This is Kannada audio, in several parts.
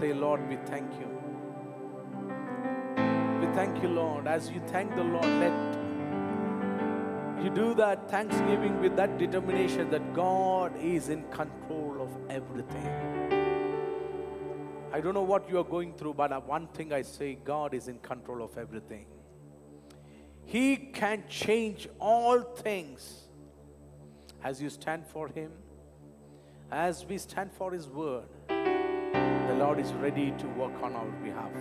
Say, Lord, we thank you. We thank you, Lord. As you thank the Lord, let you do that thanksgiving with that determination that God is in control of everything. I don't know what you are going through, but one thing I say, God is in control of everything. He can change all things. As you stand for Him, as we stand for His word, the Lord is ready to work on our behalf.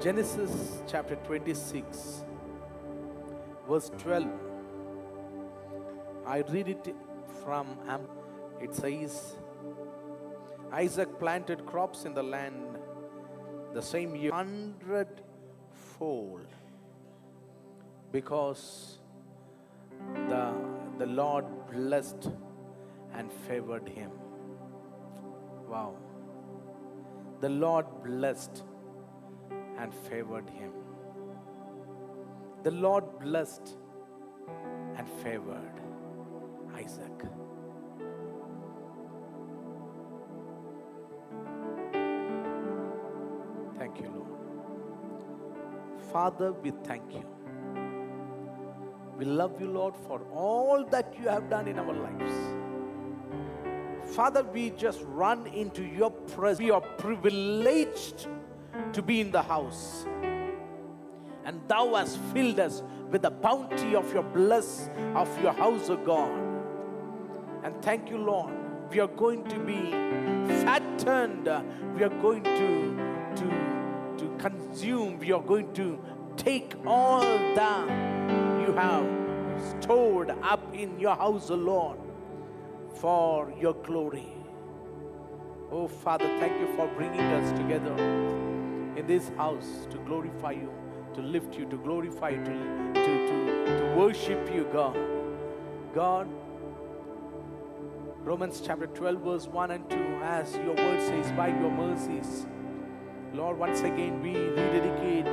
Genesis chapter 26, verse 12. I read it from it says, Isaac planted crops in the land the same year 100-fold, because the Lord blessed and favored him. Wow. The Lord blessed and favored him. The Lord blessed and favored Isaac. Thank you, Lord. Father, we thank you. We love you, Lord, for all that you have done in our lives. Father, we just run into your presence. We are privileged to be in the house, and thou hast filled us with the bounty of your of your house, O God. And thank you, Lord. We are going to be fattened. We are going to consume. We are going to take all that you have stored up in your house, O Lord, for your glory. Oh Father, thank you for bringing us together in this house to glorify you, to lift you, to glorify you, to worship you, God. God, Romans chapter 12, verse 1 and 2, as your word says, by your mercies, Lord, once again we rededicate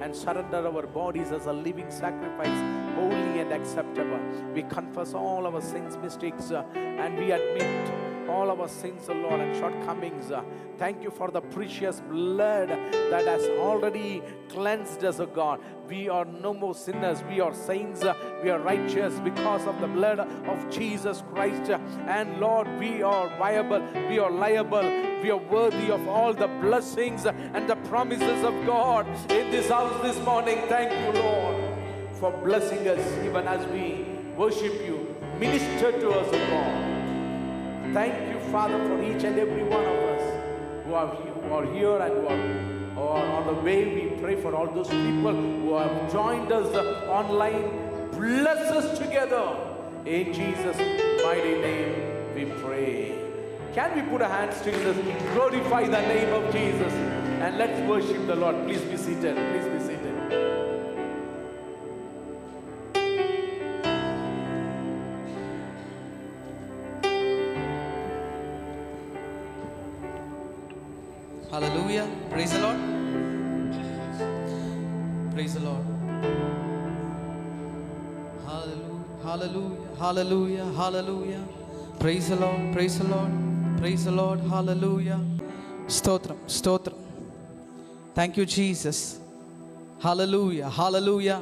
and surrender our bodies as a living sacrifice, holy and acceptable. We confess all our sins, mistakes, and we admit all our sins, O Lord, and shortcomings. Thank you for the precious blood that has already cleansed us, O God. We are no more sinners. We are saints. We are righteous because of the blood of Jesus Christ. And Lord, we are viable. We are liable. We are worthy of all the blessings and the promises of God in this house this morning. Thank you, Lord, for blessing us even as we worship you. Minister to us, O God. Thank you, Father, for each and every one of us who are here and who are on the way. We pray for all those people who have joined us online. Bless us together. In Jesus' mighty name we pray. Can we put our hands together, glorify the name of Jesus, and let's worship the Lord. Please be seated. Please be seated. Hallelujah. Praise the Lord. Praise the Lord. Hallelujah. Hallelujah. Hallelujah. Hallelujah. Praise the Lord. Praise the Lord. Praise the Lord. Hallelujah. Stotram. Stotram. Thank you, Jesus. Hallelujah. Hallelujah.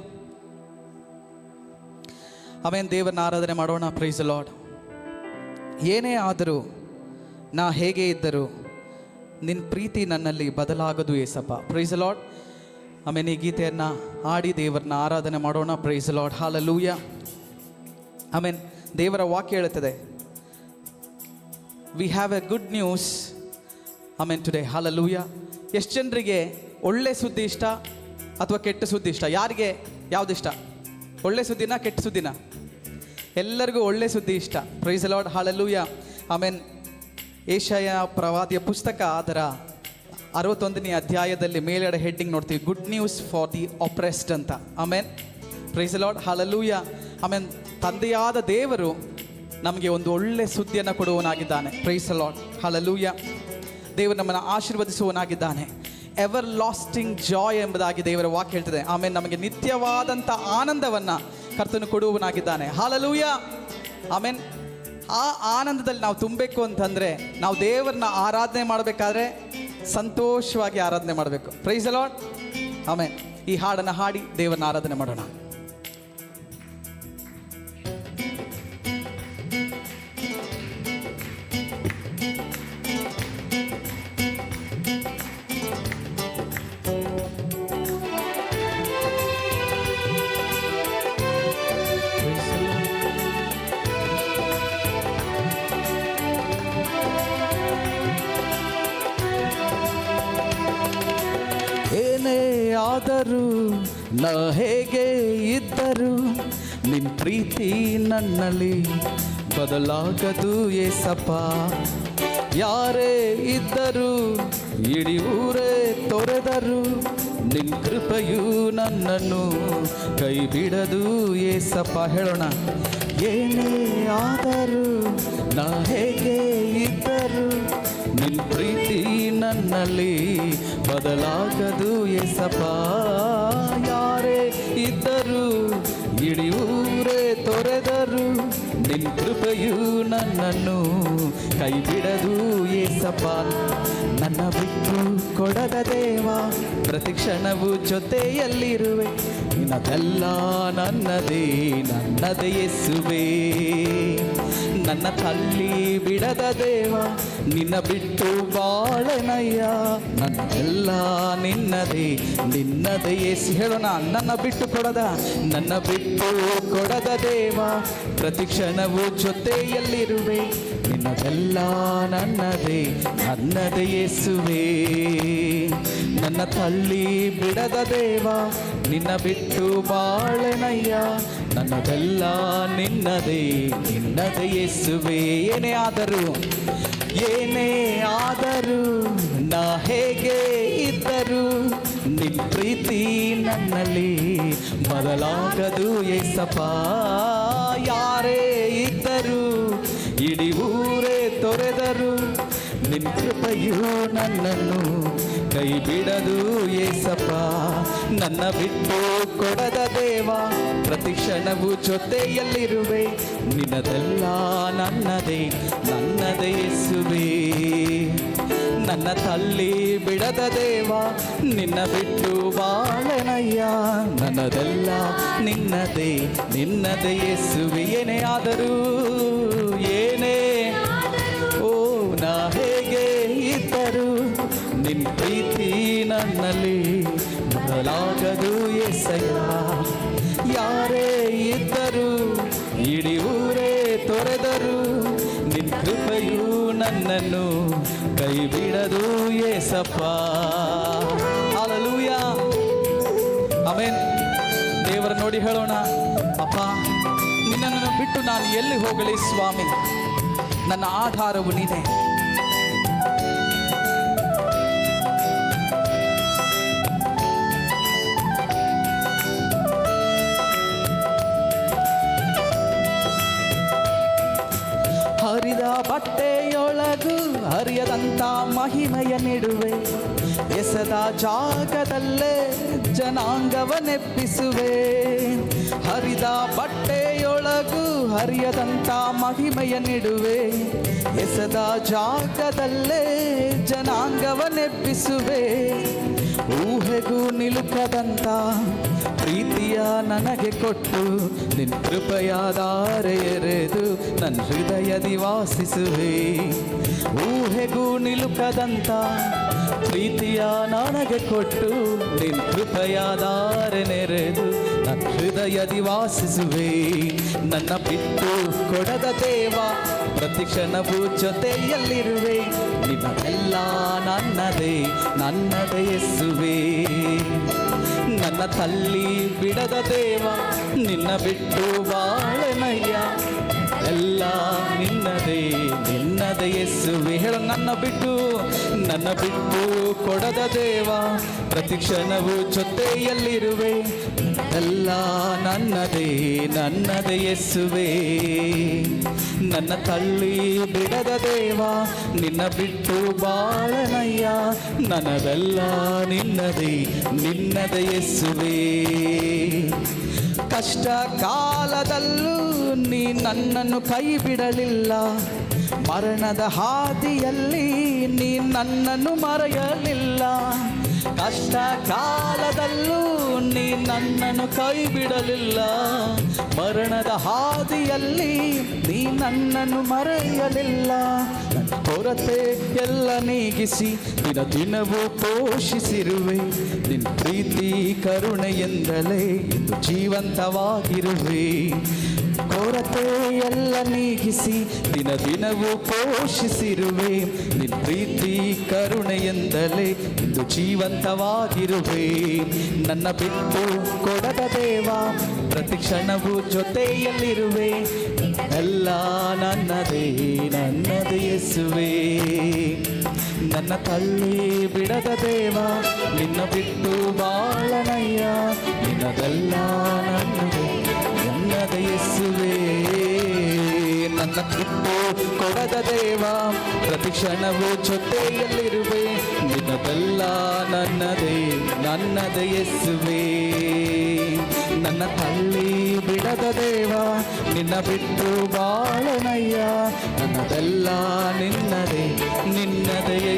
Amen. ದೇವರನ್ನ ಆರಾಧನೆ ಮಾಡೋಣ. Praise the Lord. ಏನೇ ಆದರೂ, ನಾ ಹೇಗೆ ಇದ್ದರೂ, ನಿನ್ನ ಪ್ರೀತಿ ನನ್ನಲ್ಲಿ ಬದಲಾಗದು ಏಸಪ್ಪ. Praise the Lord. ಆಮೇಲೆ ಈ ಗೀತೆಯನ್ನು ಹಾಡಿ ದೇವರನ್ನ ಆರಾಧನೆ ಮಾಡೋಣ. Praise the Lord. Hallelujah. Amen. ದೇವರ ವಾಕ್ಯ ಹೇಳುತ್ತದೆ, we have a good news amen today. Hallelujah. ಎಷ್ಟು ಜನರಿಗೆ ಒಳ್ಳೆ ಸುದ್ದಿ ಇಷ್ಟ ಅಥವಾ ಕೆಟ್ಟ ಸುದ್ದಿ ಇಷ್ಟ? ಯಾರಿಗೆ ಯಾವ್ದು ಇಷ್ಟ? ಒಳ್ಳೆ ಸುದ್ದಿನ ಕೆಟ್ಟ ಸುದ್ದಿನ? ಎಲ್ಲರಿಗೂ ಒಳ್ಳೆ ಸುದ್ದಿ ಇಷ್ಟ. Praise the Lord. Hallelujah. Amen. ಏಷಯ ಪ್ರವಾದಿಯ ಪುಸ್ತಕ ಅದರ 61ನೇ ಅಧ್ಯಾಯದಲ್ಲಿ ಮೇಲ್ಗಡೆ ಹೆಡ್ಡಿಂಗ್ ನೋಡ್ತೀವಿ, good news for the oppressed ಅಂತ. Amen. Praise the Lord. Hallelujah. Amen. ತಂದೆಯಾದ ದೇವರು ನಮಗೆ ಒಂದು ಒಳ್ಳೆ ಸುದ್ದಿಯನ್ನು ಕೊಡುವವನಾಗಿದ್ದಾನೆ. Praise the Lord. ಹಾಲೆಲೂಯ. ದೇವರು ನಮ್ಮನ್ನು ಆಶೀರ್ವದಿಸುವವನಾಗಿದ್ದಾನೆ. ಎವರ್ ಲಾಸ್ಟಿಂಗ್ ಜಾಯ್ ಎಂಬುದಾಗಿ ದೇವರ ವಾಕ್ಯ ಹೇಳ್ತದೆ. ಆಮೇಲೆ ನಮಗೆ ನಿತ್ಯವಾದಂಥ ಆನಂದವನ್ನು ಕರ್ತನು ಕೊಡುವನಾಗಿದ್ದಾನೆ. ಹಾಲೆಲೂಯಾ, ಆಮೇನ್. ಆ ಆನಂದದಲ್ಲಿ ನಾವು ತುಂಬಬೇಕು ಅಂತಂದರೆ ನಾವು ದೇವರನ್ನ ಆರಾಧನೆ ಮಾಡಬೇಕಾದ್ರೆ ಸಂತೋಷವಾಗಿ ಆರಾಧನೆ ಮಾಡಬೇಕು. ಪ್ರೈಸ್ ದಿ ಲಾರ್ಡ್, ಆಮೇನ್. ಈ ಹಾಡನ್ನು ಹಾಡಿ ದೇವರನ್ನ ಆರಾಧನೆ ಮಾಡೋಣ. ಏನೇ ಆದರೂ ನಾ ಹೇಗೆ ಇದ್ದರೂ ನಿನ್ನ ಪ್ರೀತಿ ನನ್ನಲ್ಲಿ ಬದಲಾಗದು ಏಸಪ್ಪ. ಯಾರೇ ಇದ್ದರೂ ಇಡೀ ಊರೇ ತೊರೆದರು ನಿನ್ನ ಕೃಪೆಯು ನನ್ನನ್ನು ಕೈ ಬಿಡದು ಏಸಪ್ಪ. ಹೇಳೋಣ. ಏನೇ ಆದರೂ ನಾ ಹೇಗೆ ಇದ್ದರೂ ನಿನ್ನ ಪ್ರೀತಿ ನನ್ನಲ್ಲಿ ಬದಲಾಗದು ಏಸಪ್ಪ. ಯಾರೇ ಇದ್ದರೂ ಇಡೀ ಊರೇ ತೊರೆದರು ನಿನ್ನ ಕೃಪೆಯು ನನ್ನನ್ನು ಕೈ ಬಿಡದು ಏಸಪ್ಪ. ನನ್ನ ಬಿಟ್ಟು ಕೊಡದ ದೇವ, ಪ್ರತಿ ಕ್ಷಣವೂ ಜೊತೆಯಲ್ಲಿರುವೆ. ನಿನ್ನದೆಲ್ಲ ನನ್ನದೇ ನನ್ನದೇ ಯೇಸುವೇ. ನನ್ನ ತಳ್ಳಿ ಬಿಡದ ದೇವ, ನಿನ್ನ ಬಿಟ್ಟು ಬಾಳೆನಯ್ಯ. ನನ್ನೆಲ್ಲ ನಿನ್ನದೇ ನಿನ್ನದೇ ಯೇಸು. ಹೇಳೋಣ. ನನ್ನ ಬಿಟ್ಟು ಕೊಡದ ದೇವ, ಪ್ರತಿ ಕ್ಷಣವೂ ಜೊತೆಯಲ್ಲಿರುವೆ. ನಿನ್ನದೆಲ್ಲ ನನ್ನದೇ ನನ್ನದೇ ಯೇಸುವೇ. ನನ್ನ ತಳ್ಳಿ ಬಿಡದ ದೇವ, ನಿನ್ನ ಬಿಟ್ಟು ಬಾಳೆನಯ್ಯ. ನನ್ನದೆಲ್ಲ ನಿನ್ನದೇ ನಿನ್ನದೇ ಯೇಸುವೇ. ಏನೇ ಆದರೂ ನಾ ಹೇಗೆ ಇದ್ದರೂ ನಿನ್ನ ಪ್ರೀತಿ ನನ್ನಲ್ಲಿ ಬದಲಾಗದು ಏಸಪ್ಪ. ಯಾರೇ ಇದ್ದರೂ ಇಡೀ ಊರೇ ತೊರೆದರು ನಿನ್ನ ಕೃಪೆಯು ನನ್ನನ್ನು ಕೈ ಬಿಡದು ಏಸಪ್ಪ. ನನ್ನ ಬಿಟ್ಟು ಕೊಡದ ದೇವ, ಪ್ರತಿ ಕ್ಷಣವೂ ಜೊತೆಯಲ್ಲಿರುವೆ. ನಿನ್ನದೆಲ್ಲ ನನ್ನದೇ ನನ್ನದೇ ಯೇಸುವೇ. ನನ್ನ ತಳ್ಳಿ ಬಿಡದ ದೇವ, ನಿನ್ನ ಬಿಟ್ಟು ಬಾಳೆನಯ್ಯ. ನನ್ನದೆಲ್ಲ ನಿನ್ನದೇ ನಿನ್ನದೇ ಯೇಸುವೇ. ಏನೇ ಓ ನಾ ಹೇಗೆ ಇದ್ದರೂ ನಿನ್ನ ಪ್ರೀತಿ ನನ್ನಲ್ಲಿ ಬದಲಾಗದು ಏಸಯ್ಯ. ಯಾರೇ ಇದ್ದರೂ ಇಡೀ ಊರೇ ತೊರೆದರು ನಿನ್ನ ಕೃಪೆಯು ನನ್ನನ್ನು ಕೈ ಬಿಡದು ಏಸಪ್ಪ. Hallelujah, amen. ದೇವರ ನೋಡಿ ಹೇಳೋಣ. ಅಪ್ಪ, ನಿನ್ನನ್ನು ಬಿಟ್ಟು ನಾನು ಎಲ್ಲಿ ಹೋಗಲಿ ಸ್ವಾಮಿ? ನನ್ನ ಆಧಾರವು ನೀನೇ. ಹರಿದ ಬಟ್ಟೆಯೊಳಗೂ ಹರಿಯದಂಥ ಮಹಿಮೆಯ ನೀಡುವೆ. ಎಸೆದ ಜಾಗದಲ್ಲೇ ಜನಾಂಗವನ್ನೆಪ್ಪಿಸುವೆ. ಹರಿದ ಬಟ್ಟೆಯೊಳಗೂ ಹರಿಯದಂಥ ಮಹಿಮೆಯ ನೀಡುವೆ. ಎಸೆದ ಜಾಗದಲ್ಲೇ ಜನಾಂಗವನ್ನೆಪ್ಪಿಸುವೆ. ಊಹೆಗೂ ನಿಲುಕದಂಥ ಪ್ರೀತಿಯ ನನಗೆ ಕೊಟ್ಟು ನಿನ್ನ ಕೃಪೆಯಾದರೆ ಎರೆದು ನನ್ನ ಹೃದಯದಿ ವಾಸಿಸುವೆ. ಊಹೆಗೂ ನಿಲುಕದಂಥ ಪ್ರೀತಿಯ ನನಗೆ ಕೊಟ್ಟು ನಿನ್ನ ಕೃಪೆಯಾದರೆ ನೆರೆದು ನನ್ನ ಹೃದಯದಿ ವಾಸಿಸುವೆ. ನನ್ನ ಬಿಟ್ಟು ಕೊಡದ ದೇವ, ಪ್ರತಿ ಕ್ಷಣವೂ ಜೊತೆಯಲ್ಲಿರುವೆ. ನಿನ್ನದೆಲ್ಲ ನನ್ನದೇ ನನ್ನದೇ ಯೇಸುವೇ. ನನ್ನ ತಳ್ಳಿ ಬಿಡದ ದೇವ, ನಿನ್ನ ಬಿಟ್ಟು ಬಾಳೆನಯ್ಯ. ಎಲ್ಲ ನಿನ್ನದೇ ನಿನ್ನದೇ ಯೇಸುವೆ. ಹೇಳು, ನನ್ನ ಬಿಟ್ಟು ಕೊಡದ ದೇವ, ಪ್ರತಿ ಕ್ಷಣವೂ ಜೊತೆಯಲ್ಲಿರುವೆ. ಎಲ್ಲ ನನ್ನದೇ ಯೇಸುವೆ. ನನ್ನ ತಳ್ಳಿ ಬಿಡದ ದೇವ, ನಿನ್ನ ಬಿಟ್ಟು ಬಾಳನಯ್ಯ. ನನ್ನದೆಲ್ಲ ನಿನ್ನದೇ ಯೇಸುವೆ. ಕಷ್ಟ ಕಾಲದಲ್ಲೂ ನೀ ನನ್ನನ್ನು ಕೈ ಬಿಡಲಿಲ್ಲ. ಮರಣದ ಹಾದಿಯಲ್ಲಿ ನೀ ನನ್ನನ್ನು ಮರೆಯಲಿಲ್ಲ. ಕಷ್ಟ ಕಾಲದಲ್ಲೂ ನೀ ನನ್ನನ್ನು ಕೈ ಬಿಡಲಿಲ್ಲ. ಮರಣದ ಹಾದಿಯಲ್ಲಿ ನೀ ನನ್ನನ್ನು ಮರೆಯಲಿಲ್ಲ. ನನ್ನ ಕೊರತೆ ಎಲ್ಲ ನೀಗಿಸಿ ದಿನವೂ ಪೋಷಿಸಿರುವೆ. ನಿನ್ನ ಪ್ರೀತಿ ಕರುಣೆಯಿಂದಲೇ ಇಂದು ಜೀವಂತವಾಗಿರುವೆ. ಕೊರತೆ ಎಲ್ಲ ನೀಗಿಸಿ ದಿನವೂ ಪೋಷಿಸಿರುವೆ. ನಿನ್ನ ಪ್ರೀತಿ ಕರುಣೆಯಿಂದಲೇ ಇಂದು ಜೀವಂತವಾಗಿರುವೆ. ನನ್ನ ಬಿಟ್ಟು ಕೊಡದ ದೇವ, ಪ್ರತಿ ಕ್ಷಣವೂ ಜೊತೆಯಲ್ಲಿರುವೆ. ಎಲ್ಲ ನನ್ನದೇ ಯೇಸುವೆ. ನನ್ನ ತಳ್ಳಿ ಬಿಡದ ದೇವ, ನಿನ್ನ ಬಿಟ್ಟು ಬಾಳನಯ್ಯ. ನಿನ್ನದೆಲ್ಲ ನನ್ನದೇ ಯೇಸುವೆ. ನನ್ನ ಬಿಟ್ಟು ಕೊಡದ ದೇವ, ಪ್ರತಿ ಕ್ಷಣವೂ ಜೊತೆಯಲ್ಲಿರುವೆ. ನಿನ್ನದೆಲ್ಲ ನನ್ನದೇ ಯೇಸುವೆ. ನನ್ನ ತಳ್ಳಿ ಬಿಡದ ದೇವ, ನಿನ್ನ ಬಿಟ್ಟು ಬಾಳನಯ್ಯ. ನನ್ನದೆಲ್ಲ ನಿನ್ನದೇ.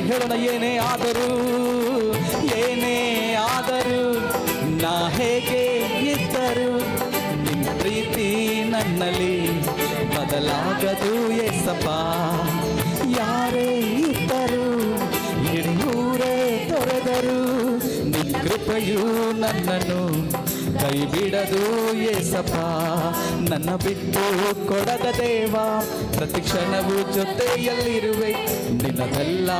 ಹೇಳೋಣ, ಏನೇ ಆದರೂ ನಾ ಹೇಗೆ ಇದ್ದರು ನಿನ್ನ ಪ್ರೀತಿ ನನ್ನಲ್ಲಿ ಬದಲಾಗದು ಏಸಪ್ಪ. ಯಾರೇ ಇದ್ದರು ಇಡೀ ಊರೇ ತೊರೆದರು, ನಿನ್ನ ಕೃಪೆಯು ನನ್ನನ್ನು ಕೈ ಬಿಡದು ಏಸಪ್ಪ. ನನ್ನ ಬಿಟ್ಟು ಕೊಡದ ದೇವ, ಪ್ರತಿ ಕ್ಷಣವೂ ಜೊತೆಯಲ್ಲಿರುವೆ. ನಿನ್ನದೆಲ್ಲ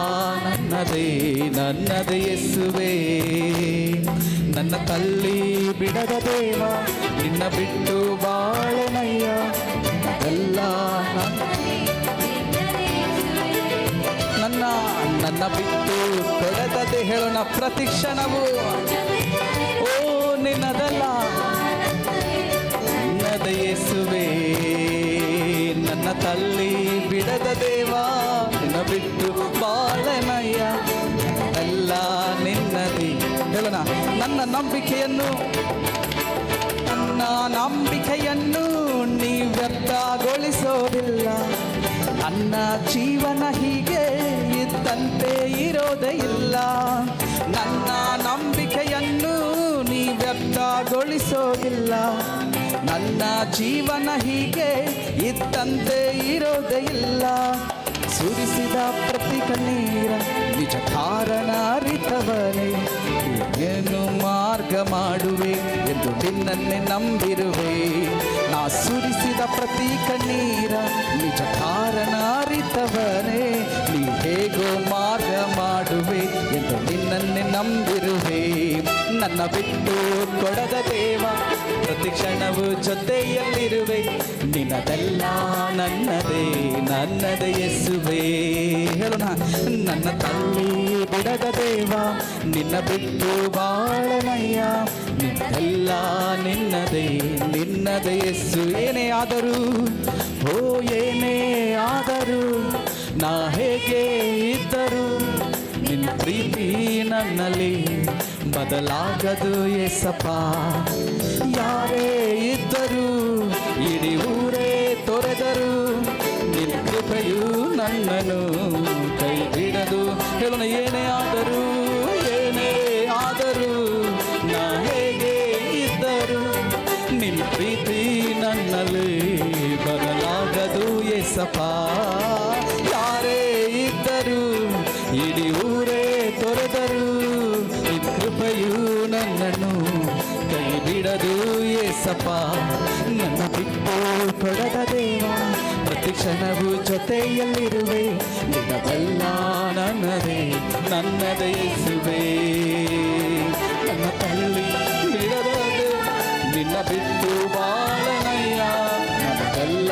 ನನ್ನದೇ ಯೇಸುವೆ. ನನ್ನ ತಳ್ಳಿ ಬಿಡದ ದೇವ, ನಿನ್ನ ಬಿಟ್ಟು ಬಾಳನಯ್ಯ. ಎಲ್ಲ ನನ್ನ ಬಿಟ್ಟು ಕೊಡದೆ. ಹೇಳೋಣ, ಪ್ರತಿ ಕ್ಷಣವೂ ಓ ನಿನ್ನದಲ್ಲ ನನ್ನದೇ ಯೇಸುವೆ. ನನ್ನ ತಳ್ಳಿ ಬಿಡದ ದೇವ, ನಿನ್ನ ಬಿಟ್ಟು ಬಾಳನಯ್ಯ. ಎಲ್ಲ ನಿನ್ನದೇ. ಹೇಳೋಣ, ನನ್ನ ನಂಬಿಕೆಯನ್ನು ನೀ ವ್ಯರ್ಥಗೊಳಿಸೋದಿಲ್ಲ. ನನ್ನ ಜೀವನ ಹೀಗೆ ಇದ್ದಂತೆ ಇರೋದೇ ಇಲ್ಲ. ನನ್ನ ನಂಬಿಕೆಯನ್ನು ನೀ ವ್ಯರ್ಥಗೊಳಿಸೋದಿಲ್ಲ. ನನ್ನ ಜೀವನ ಹೀಗೆ ಇದ್ದಂತೆ ಇರೋದೇ ಇಲ್ಲ. ಸುರಿಸಿದ ಪ್ರತಿ ಕಣ್ಣೀರ ನಿಜ ಕಾರಣ ಅರಿತವನೇ. ಏನು ಮಾರ್ಗ ಮಾಡುವೆ ಎಂದು ನಿನ್ನನ್ನೇ ನಂಬಿರುವೆ. ನಾ ಸುರಿಸಿದ ಪ್ರತಿ ಕಣ್ಣೀರ ನಿಜ ಕಾರಣ ಅರಿತವನೇ. ನೀ ಹೇಗೋ ಮಾರ್ಗ ಮಾಡುವೆ ಎಂದು ನಿನ್ನನ್ನೇ ನಂಬಿರುವೆ. ನನ್ನ ಬಿಟ್ಟು ಕೊಡದ ದೇವ, ಪ್ರತಿ ಕ್ಷಣವೂ ಜೊತೆಯಲ್ಲಿರುವೆ. ನಿನ್ನದೆಲ್ಲ ನನ್ನದೇ ಯೇಸುವೆ. ಹೇಳೋಣ, ನನ್ನ ತಳ್ಳಿ ಬಿಡದ ದೇವ, ನಿನ್ನ ಬಿಟ್ಟು ಬಾಳನಯ್ಯ. ನಿನ್ನೆಲ್ಲ ನಿನ್ನದೇ ಯೇಸು. ಏನೇ ಆದರೂ ನಾ ಹೇಗೆ ಇದ್ದರು ನಿನ್ನ ಪ್ರೀತಿ ನನ್ನಲ್ಲಿ ಬದಲಾಗದು ಏಸಪ್ಪ. ಯಾರೇ ಇದ್ದರು ಇಡೀ ಊರೇ ತೊರೆದರು, ನಿನ್ನ ಕೃಪೆಯು ನನ್ನನ್ನು ಕೈ ಬಿಡದು. ಹೇಳೋಣ, ಏನೇ ಆದರೂ ನಾ ಹೇಗೆ ಇದ್ದರು ನಿನ್ನ ಪ್ರೀತಿ ನನ್ನಲ್ಲಿ ಬದಲಾಗದು ಏಸಪ್ಪ. ಯಾರೇ ಇದ್ದರು ಇಡೀ ಊರೇ ತೊರೆದರು, ನಿನ್ನ ಕೃಪೆಯು ನನ್ನನ್ನು ಕೈ ಬಿಡದು ಏಸಪ್ಪ. ನನ್ನ ಬಿಟ್ಟು ಕೊಡದ ದೇವ, ಪ್ರತಿ ಕ್ಷಣವೂ ಜೊತೆಯಲ್ಲಿರುವೆ. ನಿನ್ನದೆಲ್ಲ ನನ್ನದೇ ಯೇಸುವೆ. ನನ್ನ ತಳ್ಳಿ ಬಿಡದೆ ನಿನ್ನ ಬಿಟ್ಟು ಬಾಳನಯ್ಯ. ನನ್ನದೆಲ್ಲ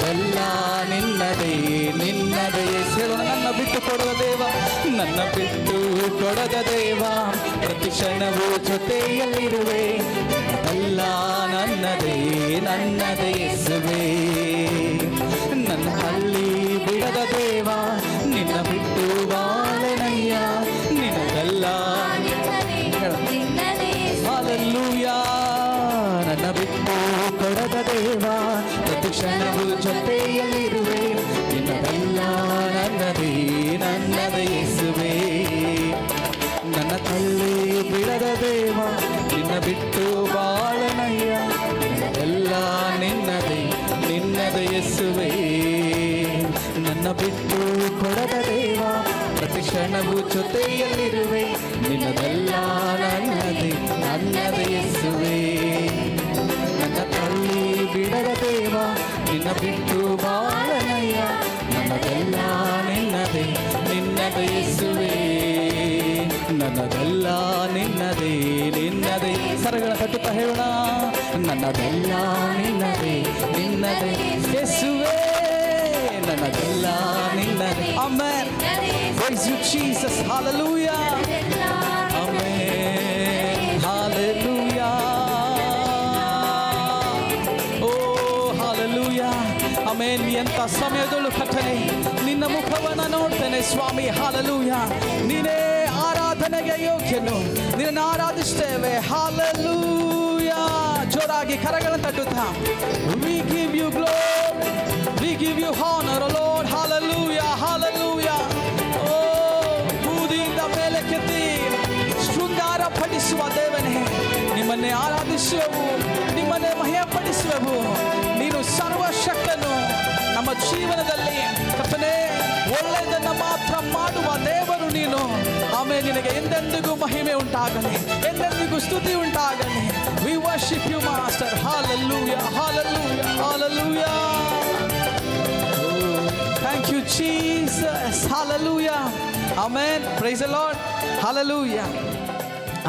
ನನ್ನದೆಲ್ಲ ನಿನ್ನದೇ ನಿನ್ನದೇ. ಹೇಳೋಣ, ನನ್ನ ಬಿಟ್ಟು ಕೊಡದ ದೇವ, ನನ್ನ ಬಿಟ್ಟು ಕೊಡದ ದೇವ, ಪ್ರತಿ ಕ್ಷಣವೂ ಜೊತೆಯಲ್ಲಿರುವೆ. ನನ್ನದೆಲ್ಲ ನನ್ನದೇ ನನ್ನದೇ ಯೇಸುವೇ. ನನ್ನ ಹಳ್ಳಿ ಬಿಡದ ದೇವ, ನಿನ್ನ ಬಿಟ್ಟು ಬಾಳೆನಯ್ಯ. ನಿನ್ನದೆಲ್ಲ ಹಾಲೆಲೂಯಾ. ನನ್ನ ಬಿಟ್ಟು ಕೊಡದ ದೇವ, ಪ್ರತಿ ಕ್ಷಣವೂ ಜೊತೆಯಲ್ಲಿರುವೆ. ನಿನ್ನದೆಲ್ಲ ನನ್ನದೇ ನನ್ನದೇ ಯೇಸುವೇ. ನನ್ನ ತಲ್ಲಿ ಬಿಡದ ದೇವ, ನಿನ್ನ ಬಿಟ್ಟು ಬಾಳನಯ್ಯ. ಎಲ್ಲ ನಿನ್ನದೇ ನಿನ್ನದೇ ಯೇಸುವೇ. ನನ್ನ ಬಿಟ್ಟು ಕೊಡದ ದೇವ, ಪ್ರತಿ ಕ್ಷಣವೂ ಜೊತೆಯಲ್ಲಿರುವೆ. ನಿನ್ನದೆಲ್ಲ ನನ್ನದೇ ನನ್ನದೇ ಯೇಸುವೇ. ನನ್ನ ತಲ್ಲಿ ಬಿಡದ ದೇವ, ನಿನ್ನ ಬಿಟ್ಟು ಬಾಳನಯ್ಯ. ನನ್ನದೆಲ್ಲ ನಿನ್ನದೇ ನಿನ್ನದೇ ಯೇಸುವೇ. ನನ್ನದೆಲ್ಲ ನಿನ್ನದೇ ನಿನ್ನದೇ. ಸರಗಳ ತಟ್ಟುತ್ತಾ ಹೇಳೋಣ, ನನ್ನದೆಲ್ಲ ನಿನ್ನದೇ ನಿನ್ನದೇ ಯೇಸುವೇ. ನನ್ನದೆಲ್ಲ ನಿನ್ನದೇ. Amen. Praise you Jesus. Hallelujah. Amen. Hallelujah. Oh hallelujah. Amen. ಎಂತ ಸಮಯದಲ್ಲೂ ಕರ್ತನೇ ನಿನ್ನ ಮುಖವನ್ನು ನೋಡ್ತೇನೆ ಸ್ವಾಮಿ. Hallelujah. ನೀನೇ ಆರಾಧನೆಗೆ ಯೋಗ್ಯನು, ನಿನ್ನನ್ನು ಆರಾಧಿಸ್ತೇವೆ. Hallelujah. ಜೋರಾಗಿ ಕರಗಳನ್ನು ತಟ್ಟುತ್ತಾ, we give you glory, we give you honor, O Lord. Hallelujah. Hallelujah. ಬೂದಿಯಿಂದ ಮೇಲೆ ಕೆತ್ತಿ ಶೃಂಗಾರ ಪಡಿಸುವ ದೇವನೇ, ನಿಮ್ಮನ್ನೇ ಆರಾಧಿಸುವೆವು, ನಿಮ್ಮನ್ನೇ ಮಹಿಮೆಪಡಿಸುವೆವು. ನೀನು ಸರ್ವಶಕ್ತನು ನಮ್ಮ ಜೀವನದಲ್ಲಿ ಕರ್ತನೇ. ಒಳ್ಳೆಯದನ್ನು ಮಾತ್ರ ಮಾಡುವ ದೇವರು ನೀನು. ಆಮೇಲೆ ನಿನಗೆ ಎಂದೆಂದಿಗೂ ಮಹಿಮೆ ಉಂಟಾಗಲಿ, ಎಂದೆಂದಿಗೂ ಸ್ತುತಿ ಉಂಟಾಗಲಿ. We worship you master. Hallelujah. Hallelujah. Hallelujah. Thank you Jesus. Hallelujah. Amen. Praise the Lord. Hallelujah.